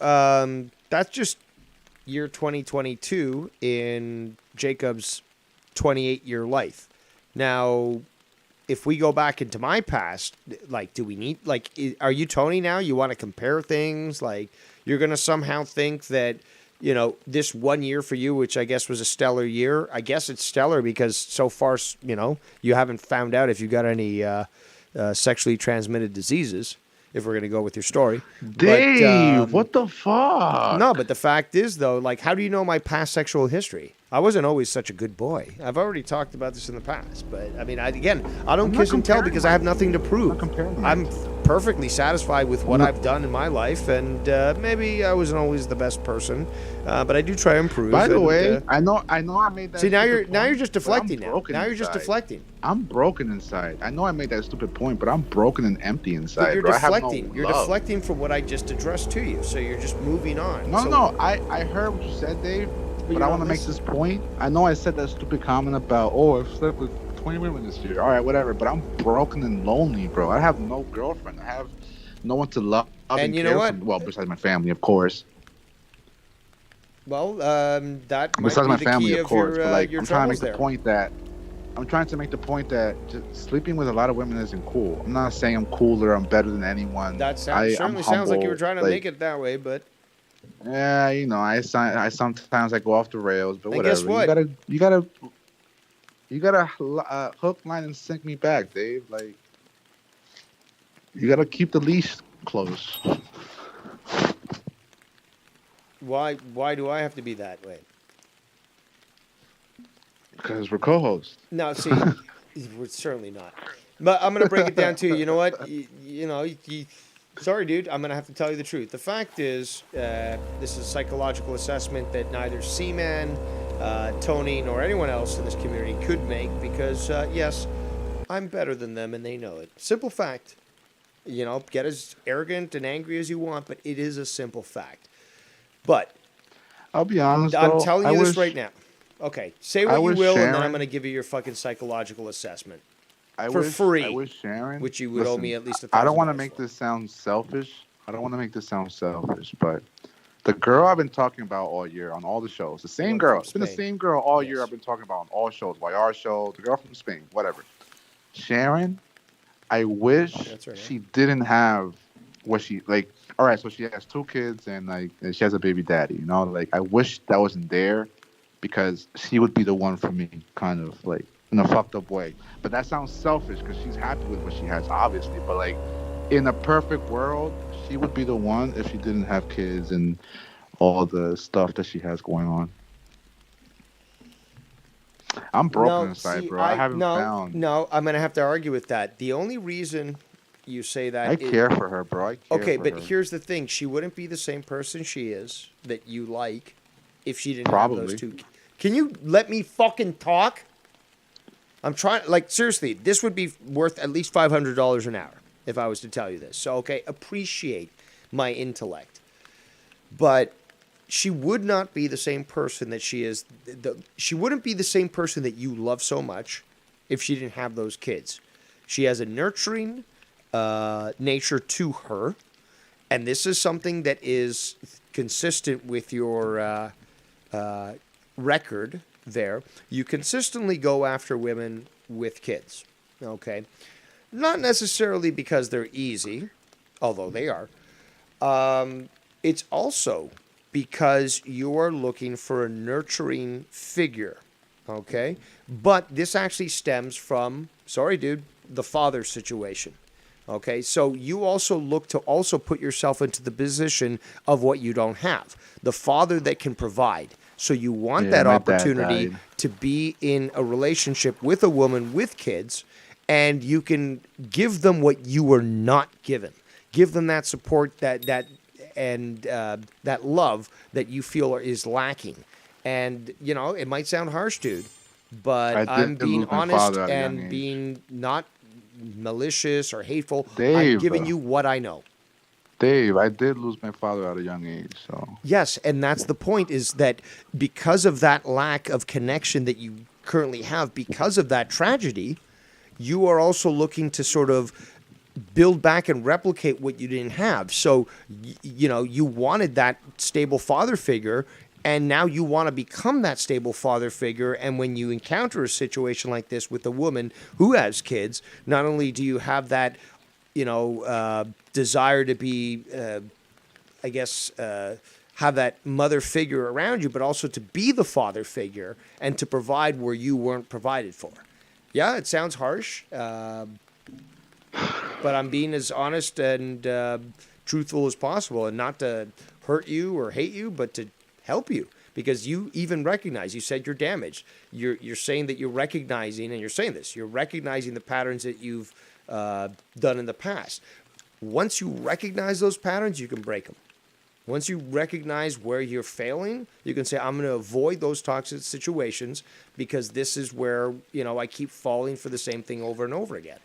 that's just year 2022 in Jacob's 28-year life. Now, if we go back into my past, like, do we need, like, are you Tony now? You want to compare things? Like, you're going to somehow think that, you know, this 1 year for you, which I guess was a stellar year, I guess it's stellar because so far, you know, you haven't found out if you got any sexually transmitted diseases, if we're going to go with your story. Dave, what the fuck? No, but the fact is, though, like, how do you know my past sexual history? I wasn't always such a good boy. I've already talked about this in the past. But, I mean, I don't kiss and tell because I have nothing to prove. I'm perfectly satisfied with what I've done in my life. And maybe I wasn't always the best person. But I do try to improve. By the way, I know I made that. See, now you're point, just deflecting now. Now you're just inside. deflecting. I'm broken inside. I know I made that stupid point, but I'm broken and empty inside. But you're bro. deflecting. I have no You're love. deflecting from what I just addressed to you. So you're just moving on. No. I heard what you said, Dave. But I want to make this point. I know I said that stupid comment about, I've slept with 20 women this year. All right, whatever. But I'm broken and lonely, bro. I have no girlfriend. I have no one to love and you care know what? for. Well, besides my family, of course. Well, that might Besides be my the family, key of course. your, But like, your I'm trying to make troubles the point that just sleeping with a lot of women isn't cool. I'm not saying I'm cooler. I'm better than anyone. That certainly sounds like you were trying to make it that way, but yeah, you know, I sometimes I go off the rails, but and whatever. guess what? You gotta hook, line, and sink me back, Dave. Like, you gotta keep the leash close. Why do I have to be that way? Because we're co-hosts. No, see, we're certainly not. But I'm gonna break it down to you. You know what? Sorry, dude. I'm going to have to tell you the truth. The fact is, this is a psychological assessment that neither Seaman, Tony, nor anyone else in this community could make because, yes, I'm better than them and they know it. Simple fact. You know, get as arrogant and angry as you want, but it is a simple fact. But I'll be honest, I'm though, telling you this right now. Okay, say what you will, and then I'm going to give you your fucking psychological assessment. Free. I wish Sharon, which you would owe me at least $1,000. I don't want to make this sound selfish. But the girl I've been talking about all year on all the shows, the same girl. It's been the same girl all year I've been talking about on all shows. YR show, the girl from Spain, whatever. Sharon, I wish she didn't have what she like. All right, so she has 2 kids and she has a baby daddy. You know, like I wish that wasn't there because she would be the one for me, kind of like in a fucked up way. But that sounds selfish because she's happy with what she has, obviously. But like in a perfect world, she would be the one if she didn't have kids and all the stuff that she has going on. I'm broken inside, bro. I haven't found. No, I'm gonna have to argue with that. The only reason you say that I care for her, bro. Here's the thing: she wouldn't be the same person she is that you like if she didn't have those 2. Can you let me fucking talk? I'm trying. Like seriously, this would be worth at least $500 an hour if I was to tell you this. So okay, appreciate my intellect, but she would not be the same person that she is. She wouldn't be the same person that you love so much if she didn't have those kids. She has a nurturing nature to her, and this is something that is consistent with your record there. You consistently go after women with kids, okay? Not necessarily because they're easy, although they are. It's also because you are looking for a nurturing figure, okay? But this actually stems from, sorry, dude, the father situation, okay? So you also look to also put yourself into the position of what you don't have, the father that can provide. So you want that my dad opportunity died. to be in a relationship with a woman with kids, and you can give them what you were not given. Give them that support, that love that you feel is lacking. And you know, it might sound harsh, dude, but I I'm did being lose my honest father at a young and age. being not malicious or hateful. I'm Dave, giving you what I know. Dave, I did lose my father at a young age, so Yes, and that's the point, is that because of that lack of connection that you currently have, because of that tragedy, you are also looking to sort of build back and replicate what you didn't have. So, you know, you wanted that stable father figure, and now you want to become that stable father figure. And when you encounter a situation like this with a woman who has kids, not only do you have that, you know, desire to be, I guess, have that mother figure around you, but also to be the father figure and to provide where you weren't provided for. Yeah, it sounds harsh, but I'm being as honest and truthful as possible, and not to hurt you or hate you, but to help you, because you even recognize. You said you're damaged. You're saying that you're recognizing, and you're saying this. You're recognizing the patterns that you've done in the past. Once you recognize those patterns, you can break them. Once you recognize where you're failing, you can say, I'm going to avoid those toxic situations because this is where, you know, I keep falling for the same thing over and over again.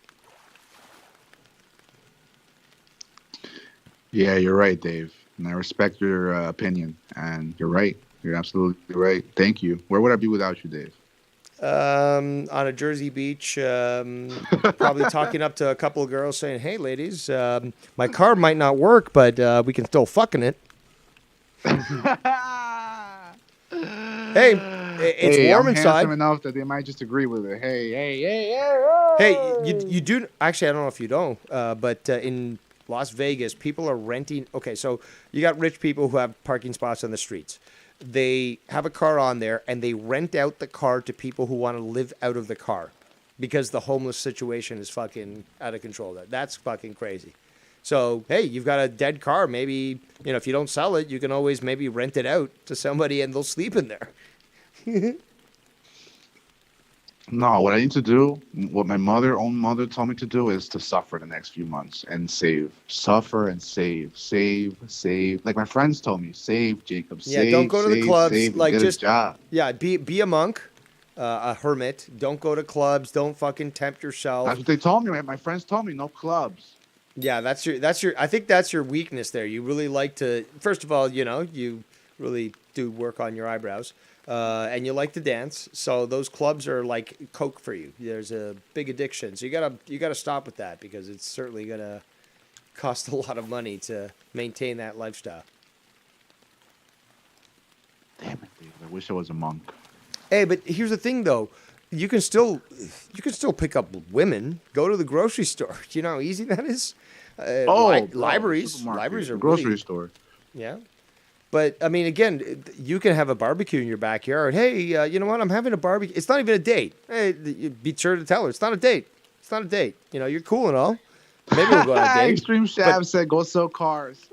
yeah, you're right, Dave. And I respect your opinion. And you're right. You're absolutely right. Thank you. Where would I be without you, Dave? On a Jersey beach, probably talking up to a couple of girls saying, hey, ladies, my car might not work, but we can still fuck in it. Hey, it's hey, warm I'm inside. handsome enough that they might just agree with it. Hey. Hey, you do actually. I don't know if you know, but in Las Vegas, people are renting. Okay, so you got rich people who have parking spots on the streets. They have a car on there, and they rent out the car to people who want to live out of the car, because the homeless situation is fucking out of control. That's fucking crazy. So hey, you've got a dead car. Maybe, you know, if you don't sell it, you can always maybe rent it out to somebody, and they'll sleep in there. No, what I need to do, what my own mother told me to do, is to suffer the next few months and save. Suffer and save. Like my friends told me, save, Jacob. Yeah, Save, don't go to the clubs. Save, Like, get just a job. yeah, be a monk, a hermit. Don't go to clubs. Don't fucking tempt yourself. That's what they told me. My friends told me, no clubs. Yeah, that's your. I think that's your weakness there. You really like to. First of all, you know, you really do work on your eyebrows, and you like to dance. So those clubs are like coke for you. There's a big addiction. So you gotta stop with that, because it's certainly gonna cost a lot of money to maintain that lifestyle. Damn it, David. I wish I was a monk. Hey, but here's the thing, though. You can still pick up women. Go to the grocery store. You know how easy that is. Libraries. Supermarket, Libraries are grocery really, store. yeah. But I mean, again, you can have a barbecue in your backyard. Hey, you know what? I'm having a barbecue. It's not even a date. Hey, you be sure to tell her it's not a date. It's not a date. You know, you're cool and all. Maybe we'll go on a date. Extreme Shav said, "Go sell cars."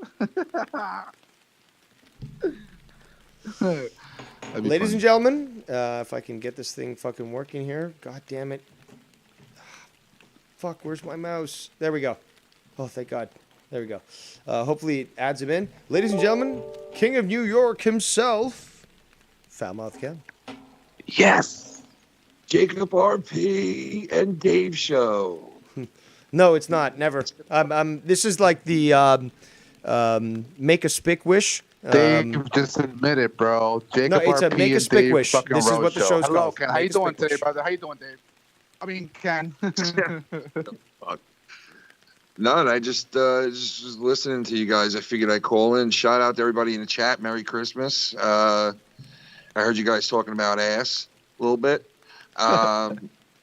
Ladies and gentlemen, if I can get this thing fucking working here. God damn it. Fuck, where's my mouse? There we go. Oh, thank God. There we go. Hopefully it adds him in. Ladies and gentlemen, King of New York himself, Foulmouth Ken. Yes, Jacob RP and Dave Show. No, it's not. Never. This is like the make a spick wish. Dave, just admit it, bro. Jacob No, it's a RP make a and spick Dave wish. fucking This is road what the show. show's Hello, called. Ken. How you Make a doing spick today, wish. brother? How you doing, Dave? I mean, Ken. None. I just was listening to you guys. I figured I'd call in. Shout out to everybody in the chat. Merry Christmas. I heard you guys talking about ass a little bit.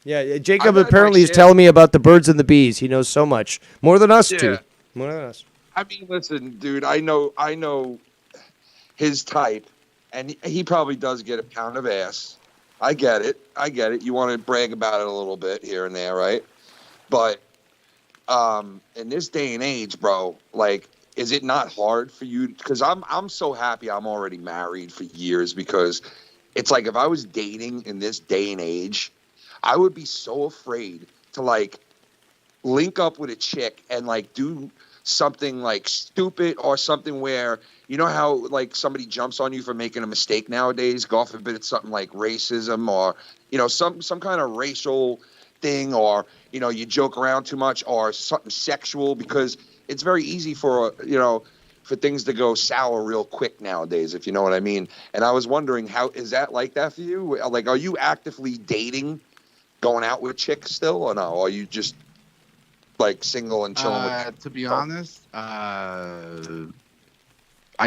Yeah, Jacob I've had apparently my is share- telling me about the birds and the bees. He knows so much. More than us, Yeah. too. More than us. I mean, listen, dude. I know his type, and he probably does get a pound of ass. I get it. You want to brag about it a little bit here and there, right? But in this day and age, bro, like, is it not hard for you? Because I'm so happy I'm already married for years, because it's like if I was dating in this day and age, I would be so afraid to like link up with a chick and like do something like stupid or something where, you know how like somebody jumps on you for making a mistake nowadays, God forbid it's something like racism or, you know, some kind of racial thing, or, you know, you joke around too much, or something sexual, because it's very easy for, you know, for things to go sour real quick nowadays, if you know what I mean. And I was wondering, how is that like that for you? Like, are you actively dating, going out with chicks still, or no? Or are you just like single and chilling with? To be honest, I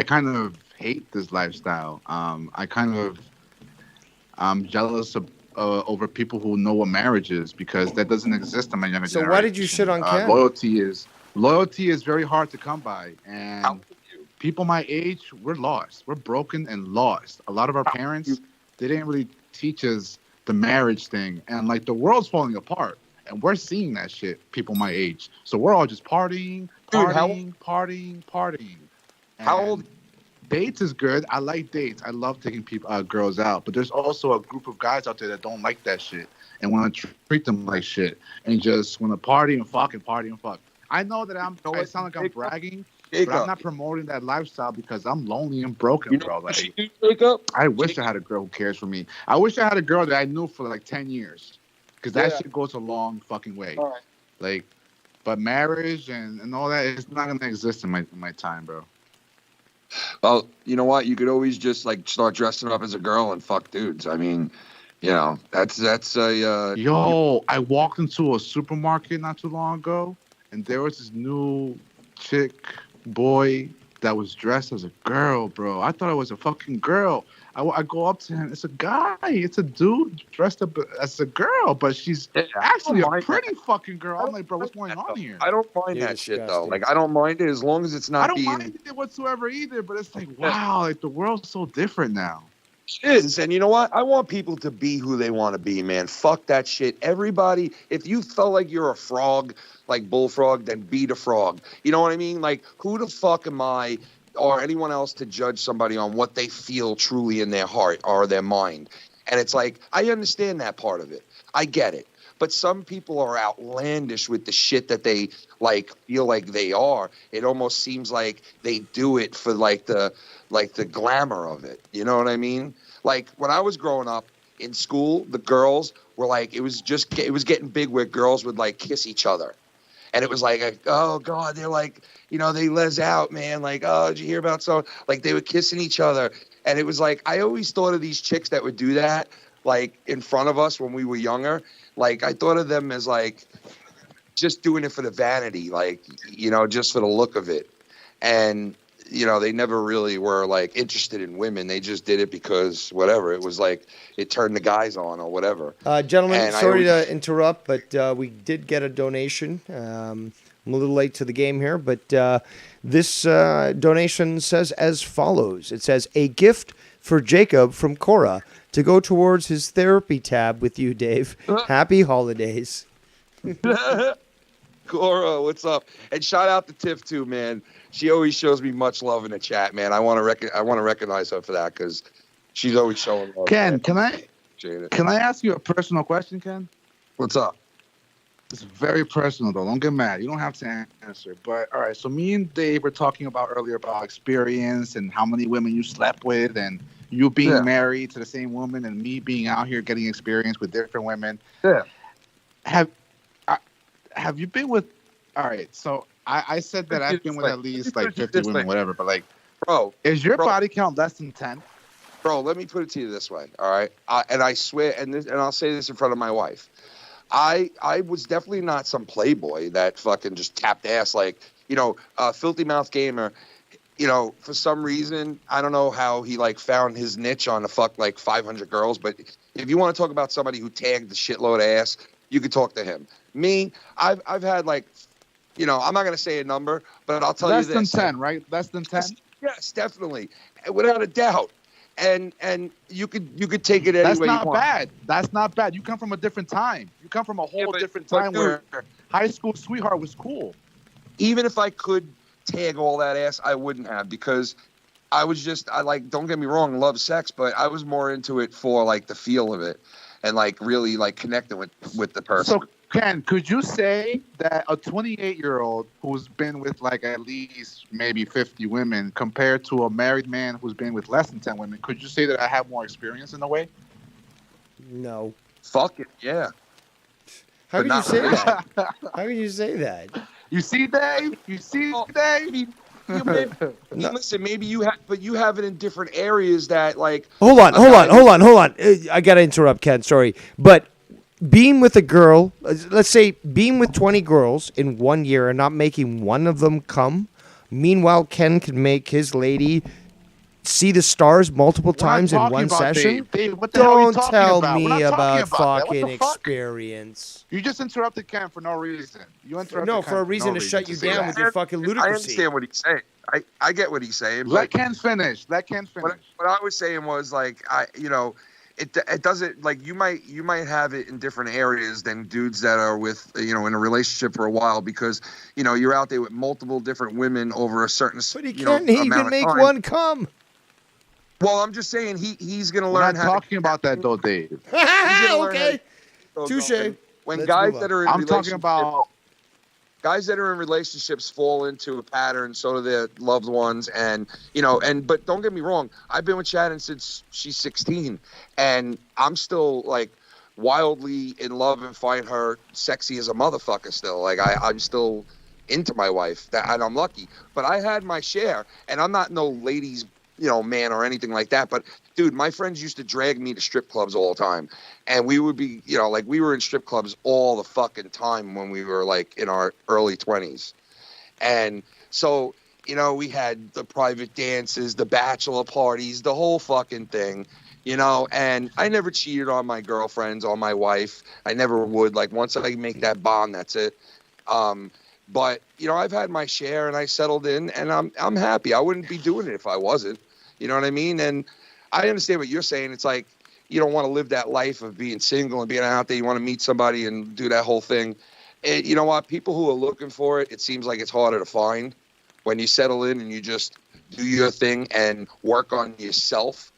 kind of hate this lifestyle. I'm jealous of over people who know what marriage is, because that doesn't exist in my younger So generation. why did you shit on Ken? Loyalty is very hard to come by, and How- people my age, we're lost. We're broken and lost. A lot of our parents, they didn't really teach us the marriage thing, and like the world's falling apart, and we're seeing that shit. People my age, so we're all just partying. Dude, How And old? Dates is good. I like dates. I love taking girls out, but there's also a group of guys out there that don't like that shit and want to treat them like shit and just want to party and fuck and party and fuck. I know that I sound like I'm bragging, but I'm not promoting that lifestyle because I'm lonely and broken, You know bro. what you Like, do, Jacob? I wish I had a girl who cares for me. I wish I had a girl that I knew for like 10 years, because that Yeah. shit goes a long fucking way. All right. Like, but marriage and all that is not gonna exist in my time, bro. Well, you know what? You could always just like start dressing up as a girl and fuck dudes. I mean, you know, that's a Yo, I walked into a supermarket not too long ago, and there was this new chick boy that was dressed as a girl, bro. I thought it was a fucking girl. I go up to him. It's a guy. It's a dude dressed up as a girl, but she's actually a pretty fucking girl. I'm like, bro, what's going on here? I don't mind You're that shit though. disgusting. Like, I don't mind it as long as it's not I don't being. mind it whatsoever either, but it's like, wow, like the world's so different now. It is, and you know what? I want people to be who they want to be, man. Fuck that shit. Everybody, if you felt like you're a frog, like Bullfrog, then be the frog. You know what I mean? Like, who the fuck am I or anyone else to judge somebody on what they feel truly in their heart or their mind? And it's like, I understand that part of it. I get it. But some people are outlandish with the shit that they like feel like they are. It almost seems like they do it for like the glamour of it. You know what I mean? Like when I was growing up in school, the girls were like, it was getting big where girls would like kiss each other. And it was like, oh God, they're like, you know, they les out, man. Like, oh, did you hear about so? Like they were kissing each other. And it was like, I always thought of these chicks that would do that, like in front of us when we were younger. Like I thought of them as like just doing it for the vanity, like, you know, just for the look of it. And, you know, they never really were like interested in women. They just did it because whatever. It was like it turned the guys on or whatever. Gentlemen, And I sorry always- to interrupt, but we did get a donation. I'm a little late to the game here, but this donation says as follows. It says, a gift for Jacob from Cora to go towards his therapy tab with you, Dave. Happy holidays. Cora, what's up? And shout out to Tiff too, man. She always shows me much love in the chat, man. I want to recognize her for that because she's always showing love. Ken, man. can I Appreciate it. can I ask you a personal question, Ken? What's up? It's very personal, though. Don't get mad. You don't have to answer. But all right, so me and Dave were talking about earlier about experience and how many women you slept with, and you being Yeah. married to the same woman, and me being out here getting experience with different women. Yeah. Have you been with? All right, so I said that I've been with at least like 50 women, whatever. But like, Bro, is your Bro. body count less than 10? Bro, let me put it to you this way, all right? And I swear, and I'll say this in front of my wife. I was definitely not some playboy that fucking just tapped ass like, Filthy Mouth Gamer. For some reason, I don't know how he like found his niche on to fuck like 500 girls, but if you want to talk about somebody who tagged the shitload of ass, you could talk to him. Me, I've had like, I'm not gonna say a number, but I'll tell Less you this. than 10, right? Less than 10. Yes, definitely, without a doubt. And you could take it any That's way you not want. bad. That's not bad. You come from a different time. You come from a whole different time dude, where high school sweetheart was cool. Even if I could tag all that ass, I wouldn't have, because I like, don't get me wrong, love sex, but I was more into it for like the feel of it and like really like connecting with the person. So Ken, could you say that a 28-year-old who's been with like at least maybe 50 women compared to a married man who's been with less than 10 women, could you say that I have more experience in a way? No. Fuck it, yeah. How But could you not say really. that? How could you say that? You see, Dave? You see, Dave? Listen, maybe you have, but you have it in different areas that like. Hold on. I gotta interrupt, Ken. Sorry, but being with a girl, let's say being with 20 girls in 1 year and not making one of them come. Meanwhile, Ken can make his lady see the stars multiple times in one session. Dave, what the hell are you Don't talking tell about? We're me not talking about that. What fucking the fuck? experience. You just interrupted Ken for no reason. You interrupted No, Ken for a reason no to shut you say down that. with your fucking I ludicrousy. understand what he's saying. I get what he's saying. Let But Ken finish. Let Ken finish. what I was saying was like it doesn't, like, you might have it in different areas than dudes that are with in a relationship for a while, because you're out there with multiple different women over a certain But he can't even amount of make time. one come. Well, I'm just saying he's gonna We're learn not how talking about that though, Dave. Okay. to Touche. when Let's guys move that on. are in I'm talking relationships- about guys that are in relationships fall into a pattern, so do their loved ones, and but don't get me wrong, I've been with Shannon since she's 16, and I'm still like wildly in love and find her sexy as a motherfucker still. Like I'm still into my wife, and I'm lucky. But I had my share, and I'm not no ladies man or anything like that. But dude, my friends used to drag me to strip clubs all the time. And we would be, like, we were in strip clubs all the fucking time when we were like in our early 20s. And so, we had the private dances, the bachelor parties, the whole fucking thing, and I never cheated on my girlfriends, on my wife. I never would. Like, once I make that bond, that's it. But I've had my share, and I settled in, and I'm happy. I wouldn't be doing it if I wasn't. You know what I mean? And I understand what you're saying. It's like you don't want to live that life of being single and being out there. You want to meet somebody and do that whole thing. And you know what? People who are looking for it, it seems like it's harder to find. When you settle in and you just do your thing and work on yourself,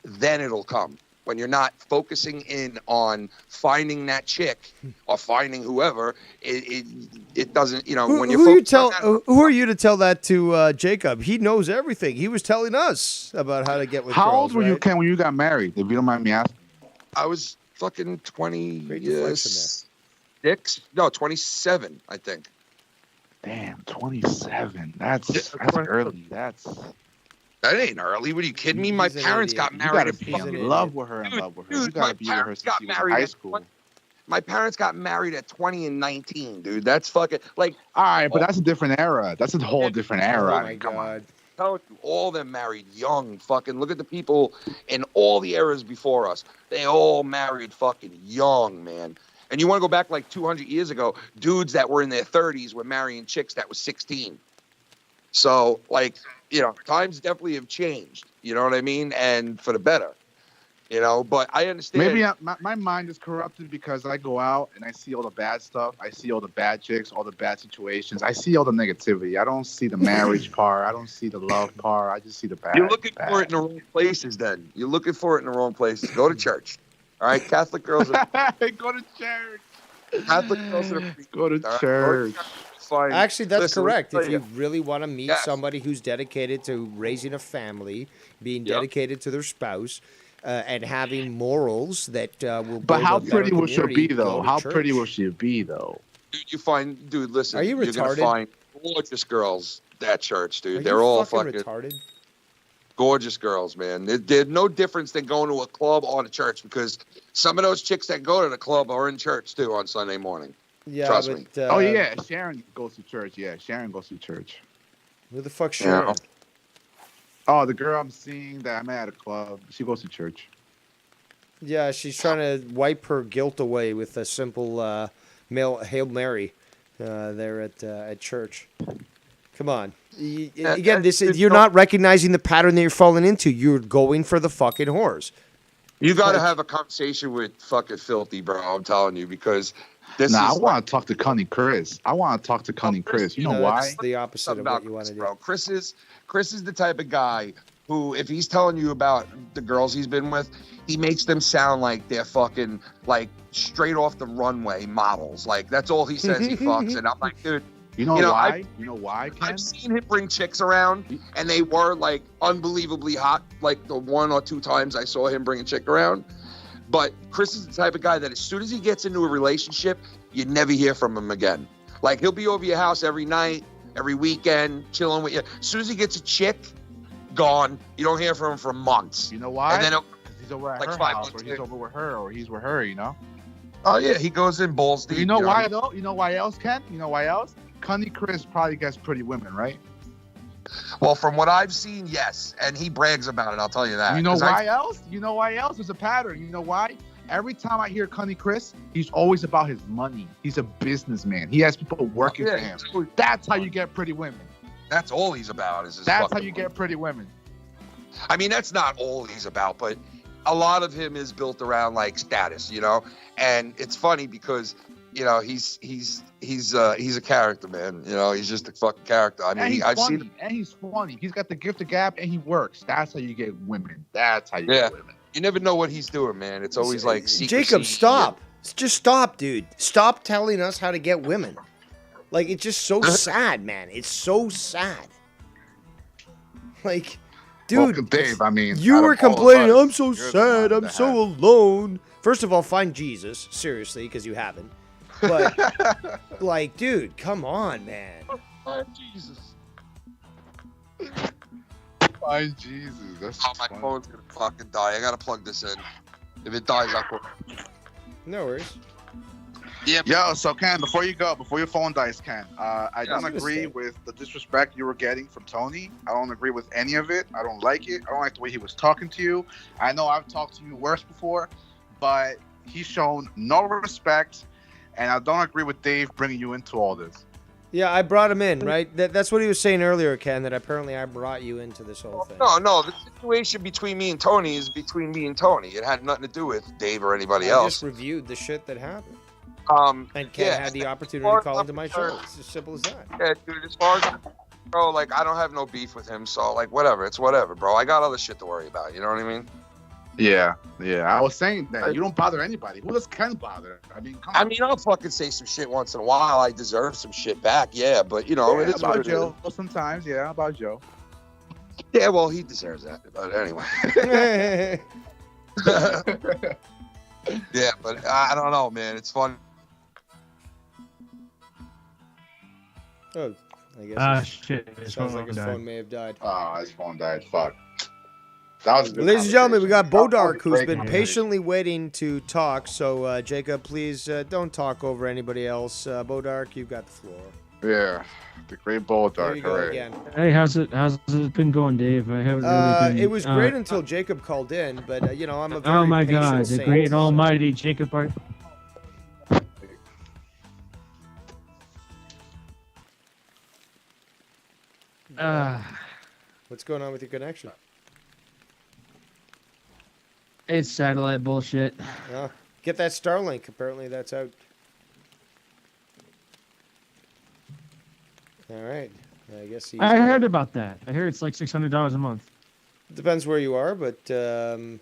then it'll come. When you're not focusing in on finding that chick or finding whoever, it doesn't, when you're focused on that, who are you to tell that to Jacob? He knows everything. He was telling us about how to get with how girls, old were you, right? Ken, when you got married? If you don't mind me asking. I was fucking 20 Great deflection there. 27, I think. Damn, 27. That's Yeah, early. That's That ain't early. What are you kidding me? My He's an parents idiot. got you married. gotta at be fucking- in love with her and Dude, love with her. dude, You gotta my be with her parents since got you was in married high at school. My parents got married at 20 and 19, dude. That's fucking like, All right, but that's a different era. That's a whole different era. Oh I my mean, come on. God. telling you, all of them married young. Fucking look at the people in all the eras before us. They all married fucking young, man. And you want to go back like 200 years ago, dudes that were in their 30s were marrying chicks that was 16. So, like, times definitely have changed. You know what I mean? And for the better. But I understand. Maybe my mind is corrupted because I go out and I see all the bad stuff. I see all the bad chicks, all the bad situations. I see all the negativity. I don't see the marriage part. I don't see the love part. I just see the bad. You're looking bad. for it in the wrong places then. You're looking for it in the wrong places. Go to church. All right? Catholic girls are Go to church. Catholic girls are Go to all right? church. Fine. Actually, that's Listen, correct. let If me you tell really want to meet Yes. somebody who's dedicated to raising a family, being Yep. dedicated to their spouse, and having morals that will. But build how a better pretty will she community, be, go though? to How church. pretty will she be, though? dude, listen. Are you You're gonna retarded? find gorgeous girls at church, dude. Are They're you all fucking fucking. retarded. Gorgeous girls, man. They're no difference than going to a club or a church, because some of those chicks that go to the club are in church too on Sunday morning. Yeah, Trust but me. Oh yeah, Sharon goes to church. Yeah, Sharon goes to church. who the fuck's Yeah. Sharon? Oh, the girl I'm seeing that I met at a club, she goes to church. Yeah, she's trying to wipe her guilt away with a simple Hail Mary there at church. Come on. Again, you're not recognizing the pattern that you're falling into. You're going for the fucking whores. You got to Like- have a conversation with fucking Filthy, bro. I'm telling you, because this Nah, I is want to talk to Cunning Chris. I want to talk to Cunning Chris. You know No, why? that's the opposite something of about what you want Chris, to do. bro. Chris is the type of guy who, if he's telling you about the girls he's been with, he makes them sound like they're fucking like straight off the runway models. Like that's all he says he fucks, and I'm like, dude. You know why? You know why, Ken? I've seen him bring chicks around, and they were like unbelievably hot. Like the 1 or 2 times I saw him bring a chick around. But Chris is the type of guy that as soon as he gets into a relationship, you never hear from him again. Like he'll be over your house every night, every weekend, chilling with you. As soon as he gets a chick, gone. You don't hear from him for months. You know why? And then, 'Cause he's over at like her 5 house, or months he's later. over with her, or he's with her. You know. Oh yeah, he goes in balls deep. You know why what though? You know why else, Ken? You know why else? Cunning Chris probably gets pretty women, right? I mean? Well, from what I've seen, yes, and he brags about it. I'll tell you that. You know 'Cause why else? You know why else? There's a pattern. You know why? Every time I hear Cunning Chris, he's always about his money. He's a businessman. He has people working for him. That's how you get pretty women. That's all he's about. Is his That's how fucking you money. get pretty women. I mean, that's not all he's about, but a lot of him is built around like status, you know. And it's funny because, you know, he's a character, man. You know, he's just a fucking character. I And mean, he's I've funny. seen. And he's funny. He's got the gift of gab, and he works. That's how you get women. That's how you Yeah. get women. You never know what he's doing, man. It's always like secrecy. Jacob, stop. Just stop, dude. Stop telling us how to get women. Like, it's just so sad, man. It's so sad. Like, dude, Well, Dave, I mean, you out were of all of complaining, us, I'm so you're the sad, one I'm that so had- alone. First of all, find Jesus, seriously, because you haven't. But, like, dude, come on, man. Oh, Jesus. Fine, Jesus. That's Oh, my funny. phone's gonna fucking die. I gotta plug this in. If it dies, I'll put. No worries. Yeah. Yo, so Ken, before you go, before your phone dies, Ken, I don't Yeah. agree with the disrespect you were getting from Tony. I don't agree with any of it. I don't like it. I don't like the way he was talking to you. I know I've talked to you worse before, but he's shown no respect, and I don't agree with Dave bringing you into all this. Yeah, I brought him in, right? That's what he was saying earlier, Ken, that apparently I brought you into this whole thing. No. The situation between me and Tony is between me and Tony. It had nothing to do with Dave or anybody I else. just reviewed the shit that happened. And Ken Yeah, had the as opportunity far to as call I'm into my show. concerned- It's as simple as that. Yeah, dude, as far as bro, like I don't have no beef with him, so like whatever, it's whatever, bro. I got other shit to worry about. You know what I mean? Yeah. I was saying that you don't bother anybody. Who does Ken bother? I mean, come on. I mean, I'll fucking say some shit once in a while. I deserve some shit back, yeah, but you know, it is what about it Joe. Sometimes, yeah, about Joe. is. Yeah, well, he deserves that. But anyway, yeah, but I don't know, man. It's fun. Oh, I guess Ah, it shit. His sounds phone like his died. phone may have died. Oh, his phone died. Fuck. That was a good Ladies and gentlemen, we got conversation. That was Bodark, a who's great been conversation. patiently waiting to talk. So, Jacob, please don't talk over anybody else. Bodark, you've got the floor. Yeah, the great There Bodark. you go Hooray. again. Hey, how's it been going, Dave? I haven't really been. It was great until Jacob called in, but I'm a very Oh my patient God, the saint, great and so- almighty Jacob Art. What's going on with your connection? It's satellite bullshit. Get that Starlink. Apparently, that's out. All right. I guess he's. I heard about that. I heard it's like $600 a month. Depends where you are, but I'd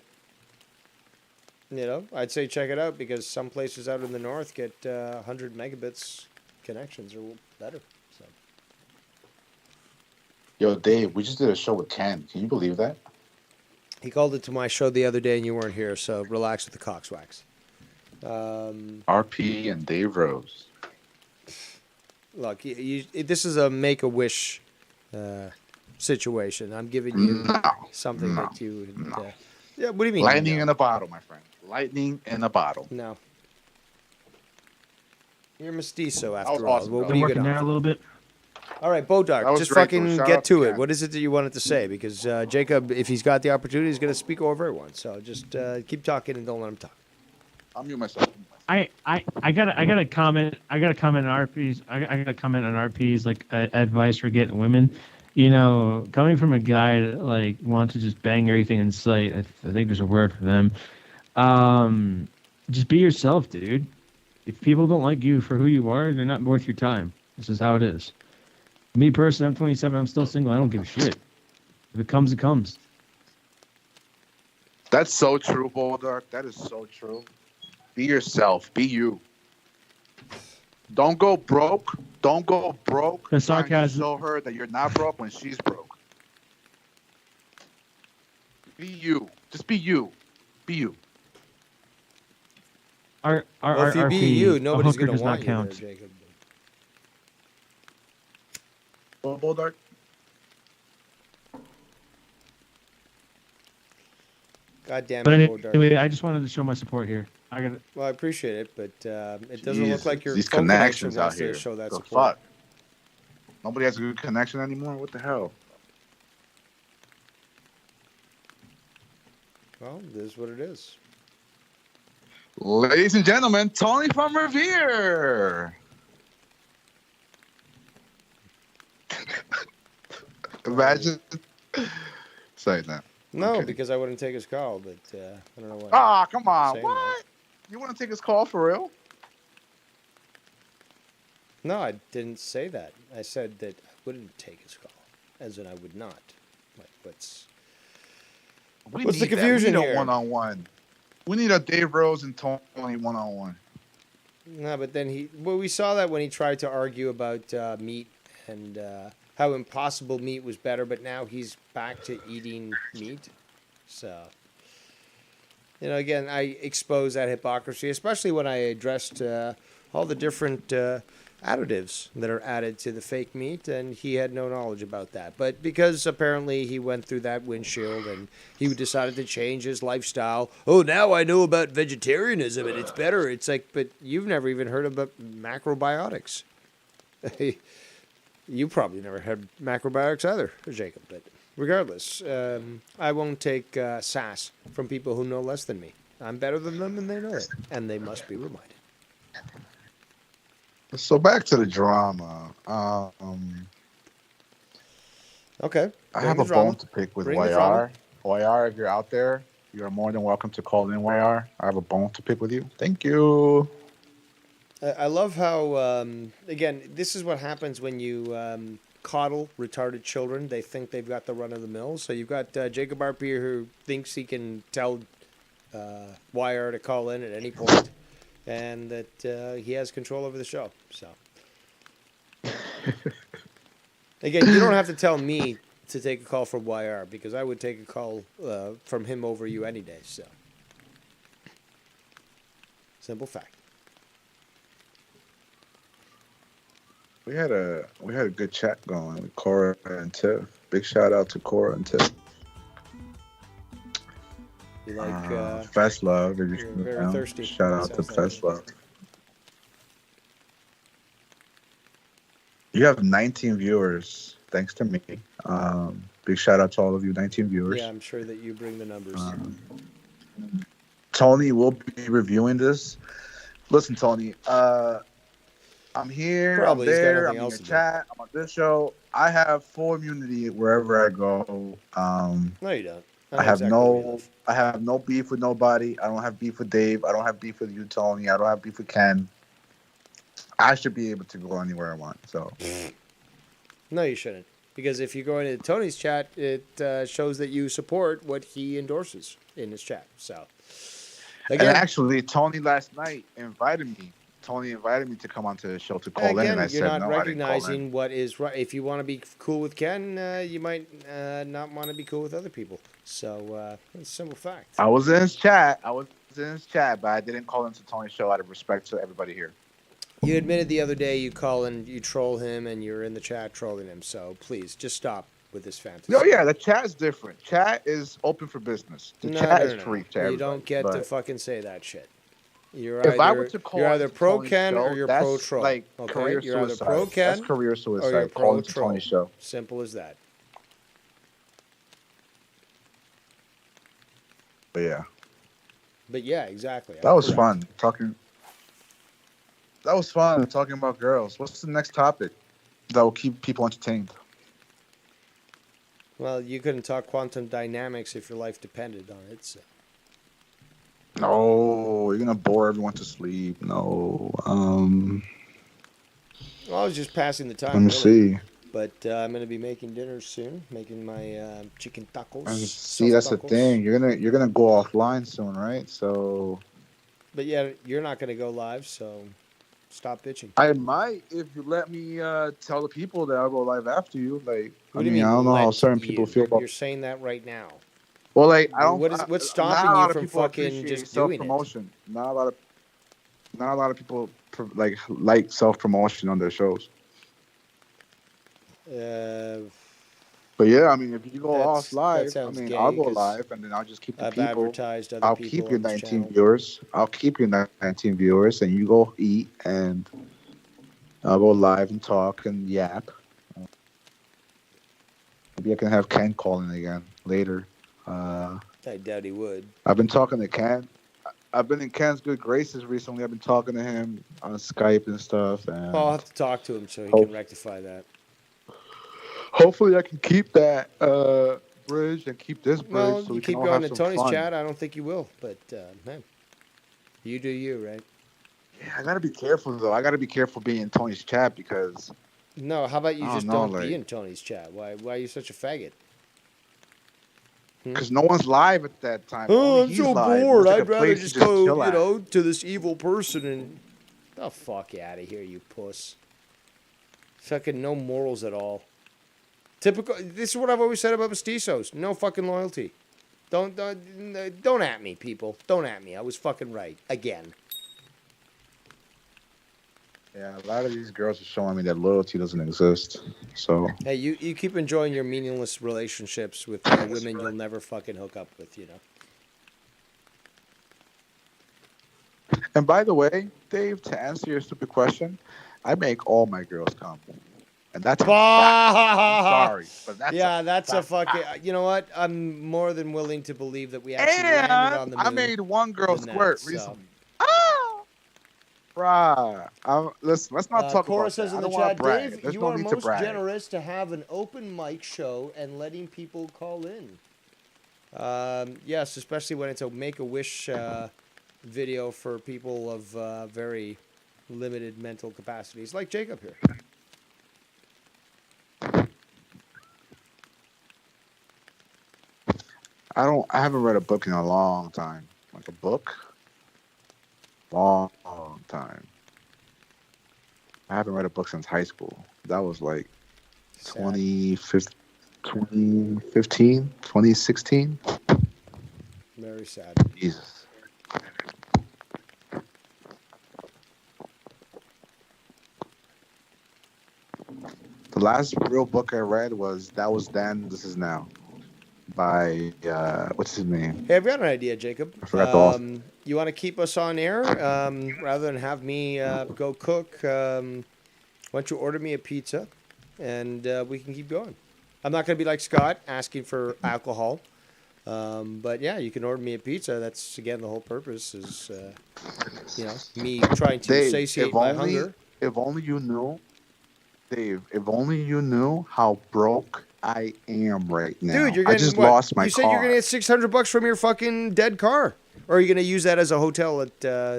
say check it out because some places out in the north get 100 megabits connections or better. So Yo, Dave, we just did a show with Ken. Can you believe that? he called it to my show the other day, and you weren't here. So relax with the cockswax. RP and Dave Rose. Look, this is a Make a Wish situation. I'm giving you No, something no, that you would. no. Yeah, what do you mean? Lightning no? in a bottle, my friend. Lightning in a bottle. No. You're mestizo was after all. awesome, What though. are Been you working gonna out a offer? little bit. All right, That Bodark, was just great, though. fucking Shout get out to to it. Ken. What is it that you wanted to say? Because Jacob, if he's got the opportunity, he's going to speak over everyone. So just keep talking and don't let him talk. I'll mute myself. I gotta comment. I gotta comment on RPs. I gotta comment on RPs like advice for getting women. You know, coming from a guy that like wants to just bang everything in sight. I think there's a word for them. Just be yourself, dude. If people don't like you for who you are, they're not worth your time. This is how it is. Me personally, I'm 27. I'm still single. I don't give a shit. If it comes, it comes. That's so true, Boldark. That is so true. Be yourself. Be you. Don't go broke. Don't go broke. The trying to sarcasm. show her that you're not broke when she's broke. Be you. Just be you. Be you. Our Well, if you be RP, you, a nobody's hooker going to does want not you count. there, Jacob. Boldark. God damn But it, Bodark. anyway, I just wanted to show my support here. I got Well, I appreciate it, but it doesn't look like your These phone connection connections out wants here. to show that The support. fuck? Nobody has a good connection anymore? What the hell? Well, this is what it is. Ladies and gentlemen, Tony from Revere. Imagine. Say that. No, kidding. because I wouldn't take his call, but I don't know why. Ah, come on. Saying What? You want to take his call for real? No, I didn't say that. I said that I wouldn't take his call, as in I would not. Like, what's the need that. confusion we need here? a one-on-one. We need a Dave Rose and Tony one-on-one. No, but then we saw that when he tried to argue about meat and how impossible meat was better, but now he's back to eating meat. So, again, I expose that hypocrisy, especially when I addressed all the different additives that are added to the fake meat, and he had no knowledge about that. But because apparently he went through that windshield and he decided to change his lifestyle, oh, now I know about vegetarianism and it's better. It's like, but you've never even heard about macrobiotics. You probably never had macrobiotics either, Jacob. But regardless, I won't take sass from people who know less than me. I'm better than them, and they know it, and they must be reminded. So back to the drama. Okay. I have a bone to pick with YR. YR, if you're out there, you're more than welcome to call in, YR. I have a bone to pick with you. Thank you. I love how, again, this is what happens when you coddle retarded children. They think they've got the run of the mill. So you've got Jacob Arpier who thinks he can tell YR to call in at any point, and that he has control over the show. So, again, you don't have to tell me to take a call from YR because I would take a call from him over you any day. So, simple fact. We had a good chat going with Cora and Tiff. Big shout out to Cora and Tiff. You like Fest Love. If you're very thirsty. Shout out to Sounds like Fest Love. You have 19 viewers, thanks to me. Big shout out to all of you, 19 viewers. Yeah, I'm sure that you bring the numbers. Tony will be reviewing this. Listen, Tony, I'm here, Probably. I'm He's got there, nothing I'm in else your to do. chat, I'm on this show. I have full immunity wherever I go. No, you don't. I have no beef with nobody. I don't have beef with Dave. I don't have beef with you, Tony. I don't have beef with Ken. I should be able to go anywhere I want. So No, you shouldn't. Because if you go into Tony's chat, it shows that you support what he endorses in his chat. So, again, and actually, Tony last night invited me. Tony invited me to come onto the show to call in, and I you're said not no. I didn't call in. recognizing what is right. If you want to be cool with Ken, you might not want to be cool with other people. So, it's a simple fact. I was in his chat. But I didn't call into Tony's show out of respect to everybody here. You admitted the other day you call and you troll him and you're in the chat trolling him. So, please, just stop with this fantasy. No, yeah, the chat is different. Chat is open for business. The chat is free to everybody. You don't get to but fucking say that shit. You're if I were to call you're either into pro Tony's Ken or show, you're that's pro troll. like Okay, career you're either suicide. pro Ken That's career or you're suicide. pro Calling to troll. Tony's show. Simple as that. But yeah, But yeah, exactly. that was fun talking. That was fun talking about girls. What's the next topic that will keep people entertained? Well, you couldn't talk quantum dynamics if your life depended on it. So. No, you're gonna bore everyone to sleep. No. Well, I was just passing the time. Let me see. But I'm gonna be making dinner soon. Making my chicken tacos. See, that's the thing. You're gonna go offline soon, right? So. But yeah, you're not gonna go live, so stop bitching. I might if you let me tell the people that I'll go live after you. Like, What do you mean? I don't know how let certain you? people feel about. You're saying that right now. Well, like I don't. What's not a stopping lot you of from people fucking appreciate just doing it? self-promotion. Not a lot of people like self-promotion on their shows. But yeah, I mean, if you go off live, I mean, I'll go live and then I'll just keep the people. Advertised other I'll people keep your on this 19 channel. viewers. I'll keep your 19 viewers, and you go eat, and I'll go live and talk and yap. Maybe I can have Ken calling again later. I doubt he would. I've been talking to Ken. I've been in Ken's good graces recently. I've been talking to him on Skype and stuff. And I'll have to talk to him so he can rectify that. hopefully, I can keep that bridge and keep this bridge. Well, so you we can keep all going have to some Tony's fun. chat. I don't think you will, but man, you do you, right? Yeah, I gotta be careful though. I gotta be careful being in Tony's chat because No, how about you I just don't know, don't be like- in Tony's chat? Why are you such a faggot? no one's live at that time. Oh, Only I'm he's so live. bored. It's like a I'd rather place to just go, chill at. to this evil person and the fuck out of here, you puss. Fucking no morals at all. Typical. This is what I've always said about mestizos. No fucking loyalty. Don't at me, people. Don't at me. I was fucking right again. Yeah, a lot of these girls are showing me that loyalty doesn't exist. So Hey, you keep enjoying your meaningless relationships with women you'll never fucking hook up with, you know. And by the way, Dave, to answer your stupid question, I make all my girls come. And that's a fact. I'm sorry, but that's a fucking. You know what? I'm more than willing to believe that we actually landed on the moon. I made one girl than that, squirt so. recently. Oh! Bruh. Listen, let's not talk Cora about says that. in I the don't want chat, to brag. Dave, There's you no are need to most brag. generous to have an open mic show and letting people call in. Yes, especially when it's a Make-A-Wish video for people of very limited mental capacities, like Jacob here. I haven't read a book in a long time. Like a book? Long time. I haven't read a book since high school. That was like 2015, 2016. Very sad. Jesus. The last real book I read was That Was Then, This Is Now by, what's his name? Hey, I've got an idea, Jacob. I forgot the author. You want to keep us on air rather than have me go cook? Why don't you order me a pizza and we can keep going? I'm not going to be like Scott asking for alcohol. But yeah, you can order me a pizza. That's, again, the whole purpose is, me trying to Dave, satiate my hunger. If only you knew, Dave, if only you knew how broke I am right now. Dude, you're getting, I just lost my You car. said you're going to get $600 from your fucking dead car. Or are you going to use that as a hotel at...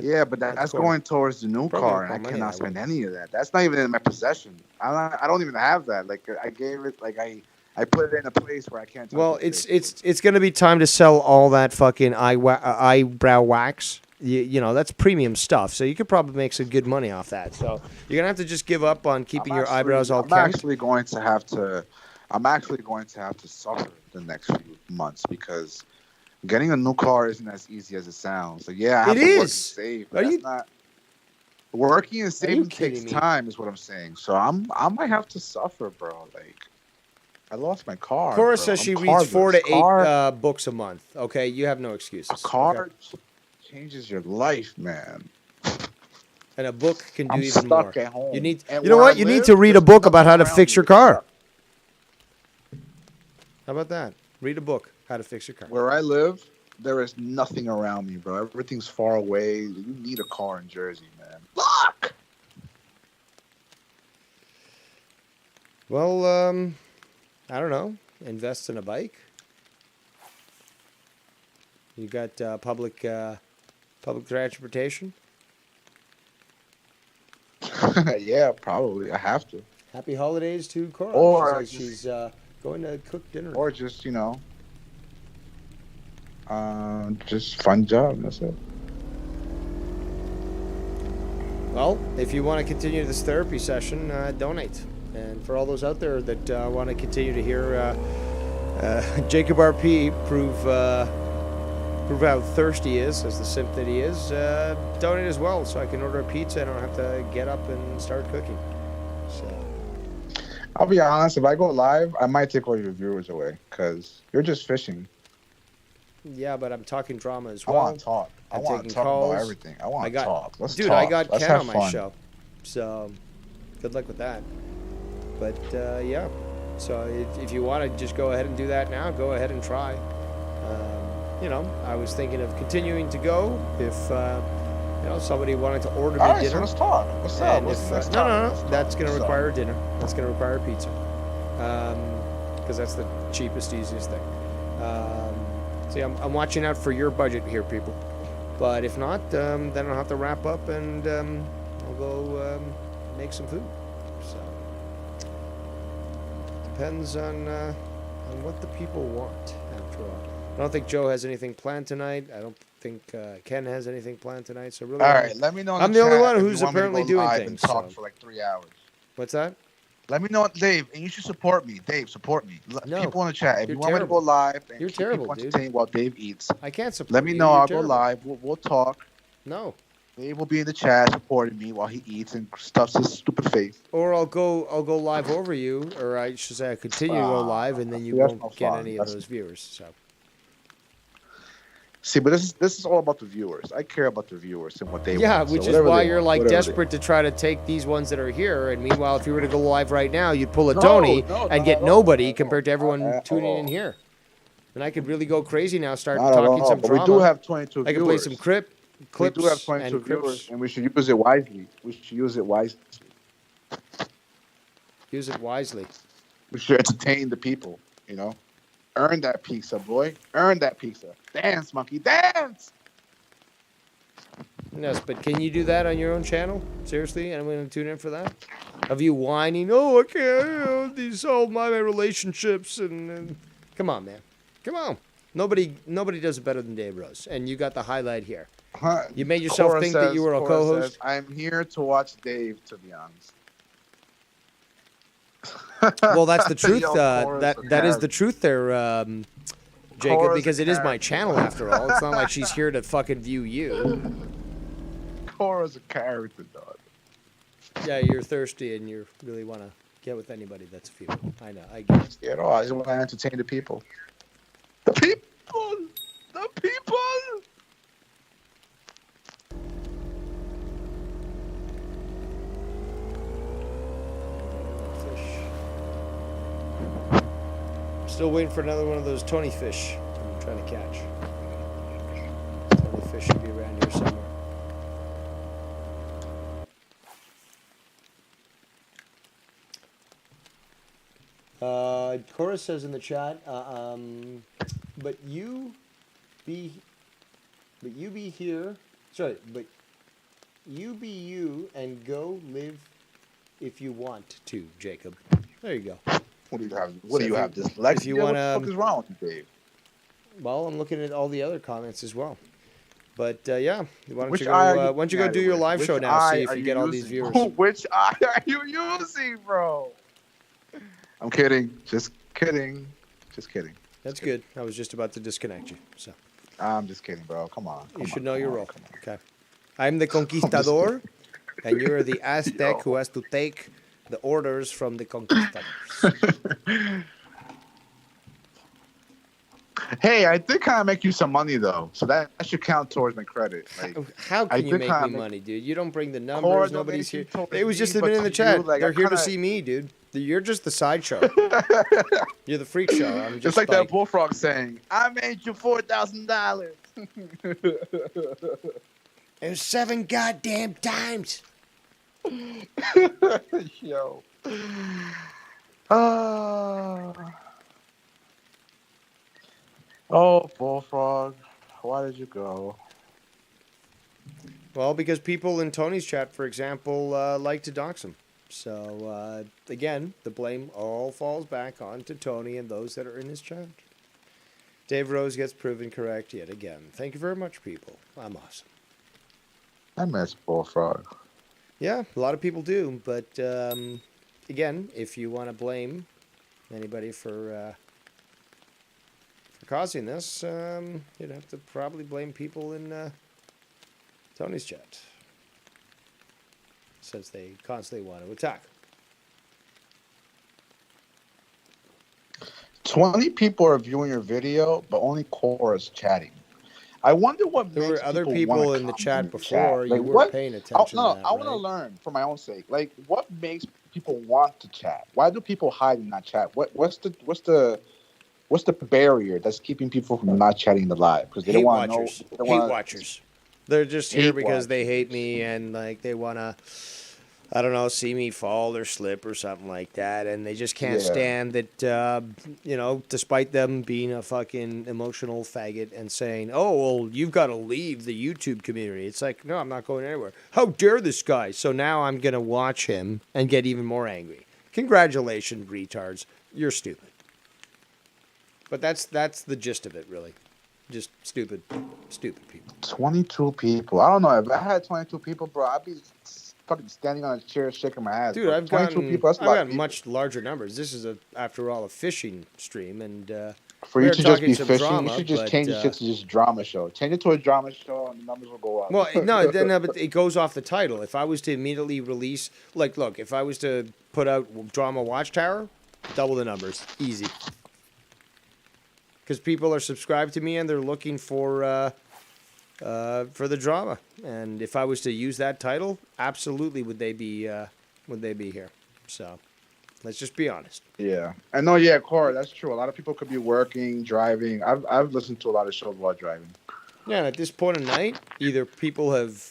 Yeah, but that's going towards the new Probably car, and I more money cannot that way. spend any of that. That's not even in my possession. I don't even have that. Like, I gave it, like, I put it in a place where I can't touch Well, it. it's going to be time to sell all that fucking eyebrow wax. You know, that's premium stuff. So you could probably make some good money off that. So you're going to have to just give up on keeping your eyebrows all I'm kept. actually going to have to suffer the next few months because getting a new car isn't as easy as it sounds. So yeah, I have It to work and is. save. Are But that's you- not working and saving kidding takes me? time, is what I'm saying. So I might have to suffer, bro. Like, I lost my car. Cora bro. says I'm she reads 4 to carless. 8 Car, books a month. Okay, you have no excuses. a car Okay? changes your life, man. And a book can do I'm even more. stuck at home. You need. And You know where I what? You need live, to read a there's book about nothing how to around fix me your car. except- How about that? Read a book, how to fix your car. Where I live, there is nothing around me, bro. Everything's far away. You need a car in Jersey, man. Fuck. Well, I don't know. Invest in a bike. You got public transportation. Yeah, probably. I have to. Happy holidays to Cora. Or she's going to cook dinner. Or just, just fun job. That's it. Well, if you want to continue this therapy session, donate. And for all those out there that want to continue to hear Jacob RP prove how thirsty he is, as the simp that he is, donate as well, so I can order a pizza and I don't have to get up and start cooking. So I'll be honest. If I go live, I might take all your viewers away because you're just fishing. yeah, but I'm talking drama as I well. want to talk. I I'm want to taking talk calls. about everything. I want to talk. Let's Dude, talk. I got Let's Ken have on my fun. show, so good luck with that. But yeah, so if you want to just go ahead and do that now, go ahead and try. I was thinking of continuing to go if somebody wanted to order me All right, so dinner. let's talk. What's up? And What's if, the next no, topic? Let's that's talk. going to What's up? require dinner. That's going to require pizza, because that's the cheapest, easiest thing. See, I'm watching out for your budget here, people. But if not, then I'll have to wrap up and I'll go make some food. So depends on what the people want. After all, I don't think Joe has anything planned tonight. I don't think Ken has anything planned tonight. So really, All right, let me know. In I'm the the only chat one if you who's want me to apparently go doing live things, and talk so. for like 3 hours. What's that? Let me know, Dave, and you should support me. Dave, support me. No, People in the chat, if you're you want me to terrible. go live and You're keep terrible, people dude. entertained while Dave eats, I can't support let me you. know. You're I'll terrible. go live. We'll talk. No. Dave will be in the chat supporting me while he eats and stuffs his stupid face. Or I'll go live over you, or I should say I continue to go live, and then you See, that's won't no get fun. any of That's- those viewers. So See, but this is all about the viewers. I care about the viewers and what they yeah, want. So which is whatever why they you're want, like whatever they desperate to try to take these ones that are here. And meanwhile, if you were to go live right now, you'd pull a No, Tony no, and not get at all, nobody not at compared to all, everyone not at tuning in all. here. And I could really go crazy now, start Not at talking all, some but drama. we do have 22 I could viewers. play some clips We do have 22 and viewers, crips. and we should use it wisely. We should use it wisely. Use it wisely. We should entertain the people. Earn that pizza, boy. Earn that pizza. Dance, monkey, dance. Yes, but can you do that on your own channel? Seriously? Anyone going to tune in for that? Of you whining, oh, I can't, these all my relationships, and come on, man. Come on. Nobody does it better than Dave Rose, and you got the highlight here. You made yourself Cora think that you were a Cora co-host? says, I'm here to watch Dave, to be honest. Well, that's the truth. Yo, Cora's a That is the character. truth there, Jacob, Cora's a because it is my character. channel after all. It's not like she's here to fucking view you. Cora's a character, dog. Yeah, you're thirsty and you really want to get with anybody that's female. I know, I get it. You know, I just want to entertain the people. The people! The people! Fish. Still waiting for another one of those Tony fish I'm trying to catch. Tony fish should be around here somewhere. Cora says in the chat, but you be here. Sorry, but you be you and go live if you want to, Jacob. There you go. What do you have? What So do you if have? you- Dyslexia? if you What wanna- the fuck is wrong with you, Dave? Well, I'm looking at all the other comments as well. But yeah, why don't Which you eye are go? you Why don't you go looking do at your it live with? show Which now? See eye if are you get all these using? viewers. Which eye are you using, bro? I'm kidding. Just kidding. Just kidding. That's good. I was just about to disconnect you. So I'm just kidding, bro. Come on. you should know your role. Come on. Okay. I'm the conquistador, and you're the Aztec who has to take the orders from the conquistadors. Hey, I did kind of make you some money though, so that should count towards my credit. Like, How I can you did make kinda me money, dude? You don't bring the Core numbers. Nobody's here. donation towards It was me, just a but minute in the to you, chat. like, They're I here to kinda- see me, dude. You're just the sideshow. You're the freak show. I'm It's just like that bullfrog saying, "I made you $4,000." It was 7 goddamn times. Yo. Ah. Oh, bullfrog, why did you go? Well, because people in Tony's chat, for example, like to dox him. So, again, the blame all falls back onto Tony and those that are in his chat. Dave Rose gets proven correct yet again. Thank you very much, people. I'm awesome. I miss bullfrog. Yeah, a lot of people do. But, again, if you want to blame anybody for causing this, you'd have to probably blame people in Tony's chat, since they constantly want to attack. 20 people are viewing your video, but only Core is chatting. I wonder what There makes were other wanna people in the comment chat your before. Like, You weren't what? paying Oh, attention no, to that, I want to right? learn for my own sake. Like, what makes people want to chat? Why do people hide and not chat? What's the barrier that's keeping people from not chatting the live? Because they don't Hate want to know. watchers. They don't Hate wanna, watchers. They're just here Hate because they hate watchers. me and like they wanna, I don't know, see me fall or slip or something like that, and they just can't Yeah. stand that. Despite them being a fucking emotional faggot and saying, "Oh, well, you've got to leave the YouTube community." It's like, no, I'm not going anywhere. How dare this guy? So now I'm gonna watch him and get even more angry. Congratulations, retards. You're stupid. But that's the gist of it, really. Just stupid people. 22 people. I don't know. If I had 22 people, bro, I'd be fucking standing on a chair shaking my ass. Dude, Bro. I've 22 gotten people. That's a lot of gotten people. much larger numbers. This is after all a fishing stream, and For we you are to just talking be some fishing, drama, you should just but, change the shit to just drama show. Change it to a drama show, and the numbers will go up. well, no, but it goes off the title. If I was to immediately release, like, look, if I was to put out Drama Watchtower, double the numbers, easy. Because people are subscribed to me and they're looking for the drama. And if I was to use that title, absolutely would they be here? So let's just be honest. Yeah, I know. Yeah, Cora, that's true. A lot of people could be working, driving. I've listened to a lot of shows while driving. Yeah, and at this point in night, either people have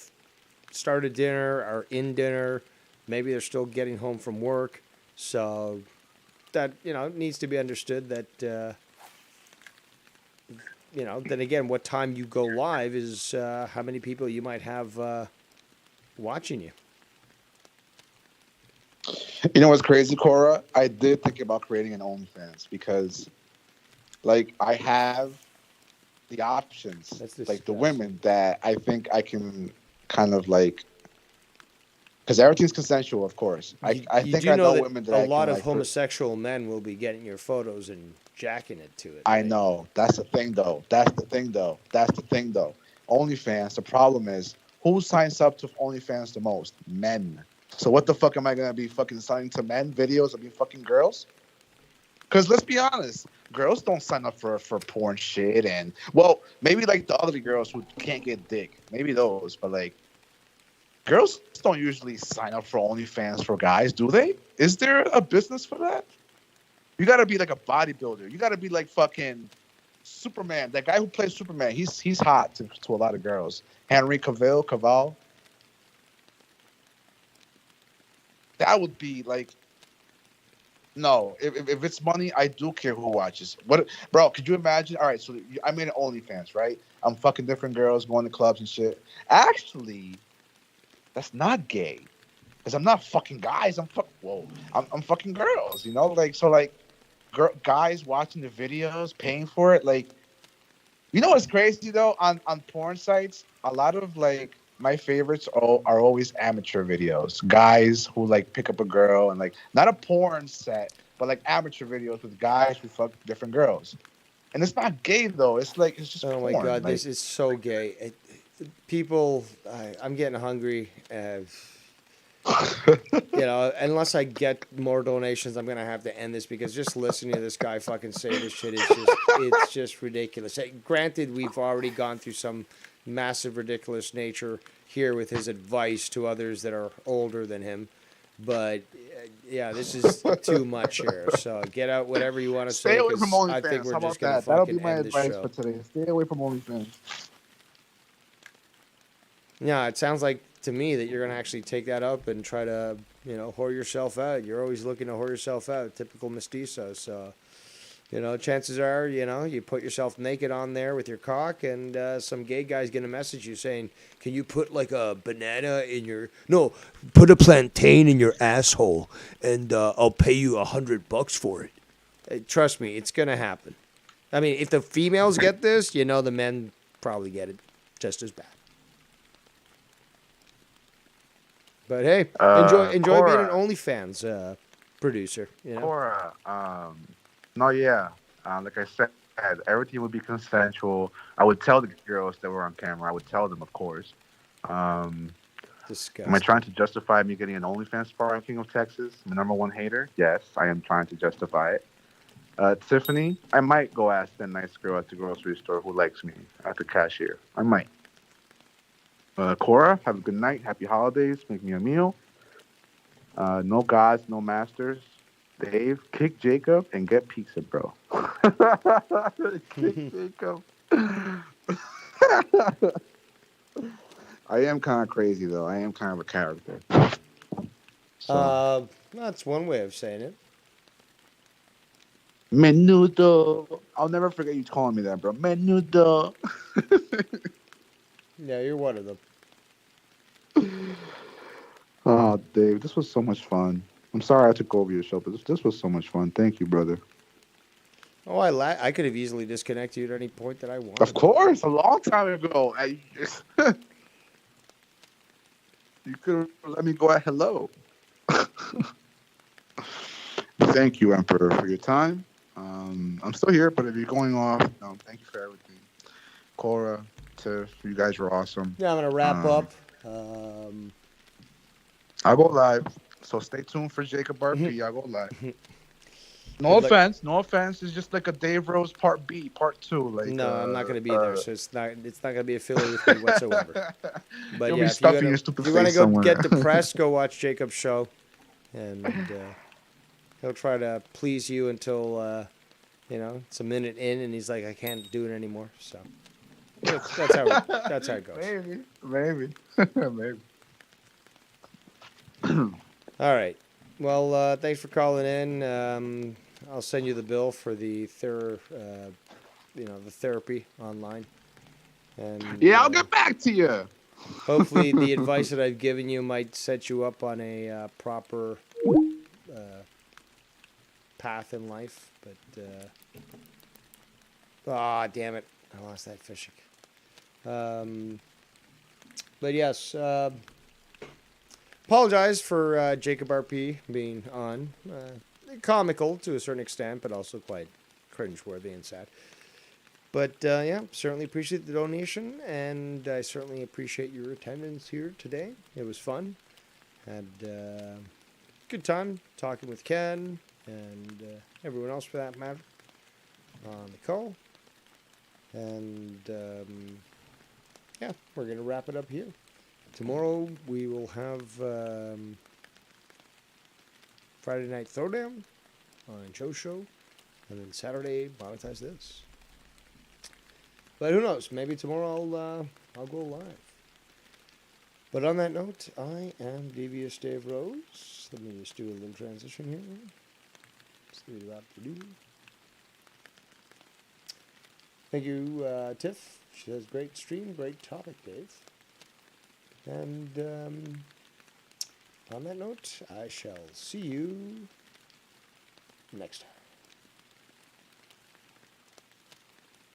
started dinner or in dinner, maybe they're still getting home from work. So that needs to be understood that. Then again, what time you go live is how many people you might have watching you. You know what's crazy, Cora? I did think about creating an OnlyFans because, like, I have the options, That's like the disgusting. women that I think I can kind of like, because everything's consensual, of course. I You think do I know know that women that a I lot can, of like, homosexual men will be getting your photos and jacking it to it. I right? know. That's the thing, though. OnlyFans. The problem is, who signs up to OnlyFans the most? Men. So what the fuck am I gonna be fucking signing to men videos of being fucking girls? Because let's be honest, girls don't sign up for porn shit, and well, maybe like the ugly girls who can't get dick, maybe those, but like, girls don't usually sign up for OnlyFans for guys, do they? Is there a business for that? You gotta be like a bodybuilder. You gotta be like fucking Superman. That guy who plays Superman, he's hot to a lot of girls. Henry Cavill. That would be like, no. If it's money, I do care who watches. What, bro? Could you imagine? All right, so I made an OnlyFans, right? I'm fucking different girls, going to clubs and shit. Actually, that's not gay, because I'm not fucking guys. I'm fucking girls. You know, like, so like. Guys watching the videos, paying for it, like, you know what's crazy though? On porn sites, a lot of like my favorites are always amateur videos. Guys who like pick up a girl and like not a porn set, but like amateur videos with guys who fuck different girls. And it's not gay though. It's like it's just Oh porn. my god, like, this is so gay. People, I'm getting hungry. You know, unless I get more donations, I'm gonna have to end this because just listening to this guy fucking say this shit is it's just ridiculous. Granted, we've already gone through some massive ridiculous nature here with his advice to others that are older than him, but yeah, this is too much here. So get out whatever you want to Stay say away from because I think OnlyFans. we're How just about gonna that? That'll be fucking my end the advice show. for today. Stay away from OnlyFans. Yeah, it sounds like to me that you're gonna actually take that up and try to, whore yourself out. You're always looking to whore yourself out, typical mestizo. So, chances are, you put yourself naked on there with your cock, and some gay guy's gonna message you saying, "Can you put like a banana in your no, put a plantain in your asshole, and I'll pay you $100 for it." Trust me, it's gonna happen. I mean, if the females get this, the men probably get it just as bad. But hey, enjoy being an Cora. OnlyFans producer. Cora, no, yeah. Like I said, everything would be consensual. I would tell the girls that were on camera. I would tell them, of course. Am Disgusting. I trying to justify me getting an OnlyFans star in King of Texas? My number one hater? Yes, I am trying to justify it. Tiffany, I might go ask that nice girl at the grocery store who likes me at the cashier. I might. Cora, have a good night. Happy holidays. Make me a meal. No gods, no masters. Dave, kick Jacob and get pizza, bro. Kick Jacob. I am kind of crazy, though. I am kind of a character. So. That's one way of saying it. Menudo. I'll never forget you calling me that, bro. Menudo. Yeah, you're one of them. Oh, Dave, this was so much fun. I'm sorry I took over your show, but this was so much fun. Thank you, brother. Oh, I could have easily disconnected you at any point that I wanted. Of course, a long time ago. You could let me go at hello. Thank you, Emperor, for your time. I'm still here, but if you're going off, thank you for everything. Cora, Tiff, you guys were awesome. Yeah, I'm gonna wrap up. I'll go live, so stay tuned for Jacob RP. I'll go live. No offense. It's just like a Dave Rose Part B, Part 2. Like no, I'm not gonna be there, so it's not gonna be affiliated with me whatsoever. But You'll yeah, be if you stuffing your stupid want to face go somewhere. get depressed, go watch Jacob's show, and he'll try to please you until it's a minute in, and he's like, I can't do it anymore. So that's how it goes. Maybe. All right. Well, thanks for calling in. I'll send you the bill for the the therapy online. And Yeah, I'll get back to you. hopefully, the advice that I've given you might set you up on a proper path in life. But damn it, I lost that fishing. But yes. Apologize for Jacob RP being on. Comical to a certain extent, but also quite cringeworthy and sad. But yeah, certainly appreciate the donation, and I certainly appreciate your attendance here today. It was fun. Had a good time talking with Ken and everyone else for that matter on the call. And yeah, we're going to wrap it up here. Tomorrow we will have Friday Night Throwdown on Joe's show, and then Saturday Monetize This. But who knows? Maybe tomorrow I'll go live. But on that note, I am Devious Dave Rose. Let me just do a little transition here. Thank you, Tiff. She has great stream, great topic, Dave. And on that note, I shall see you next time.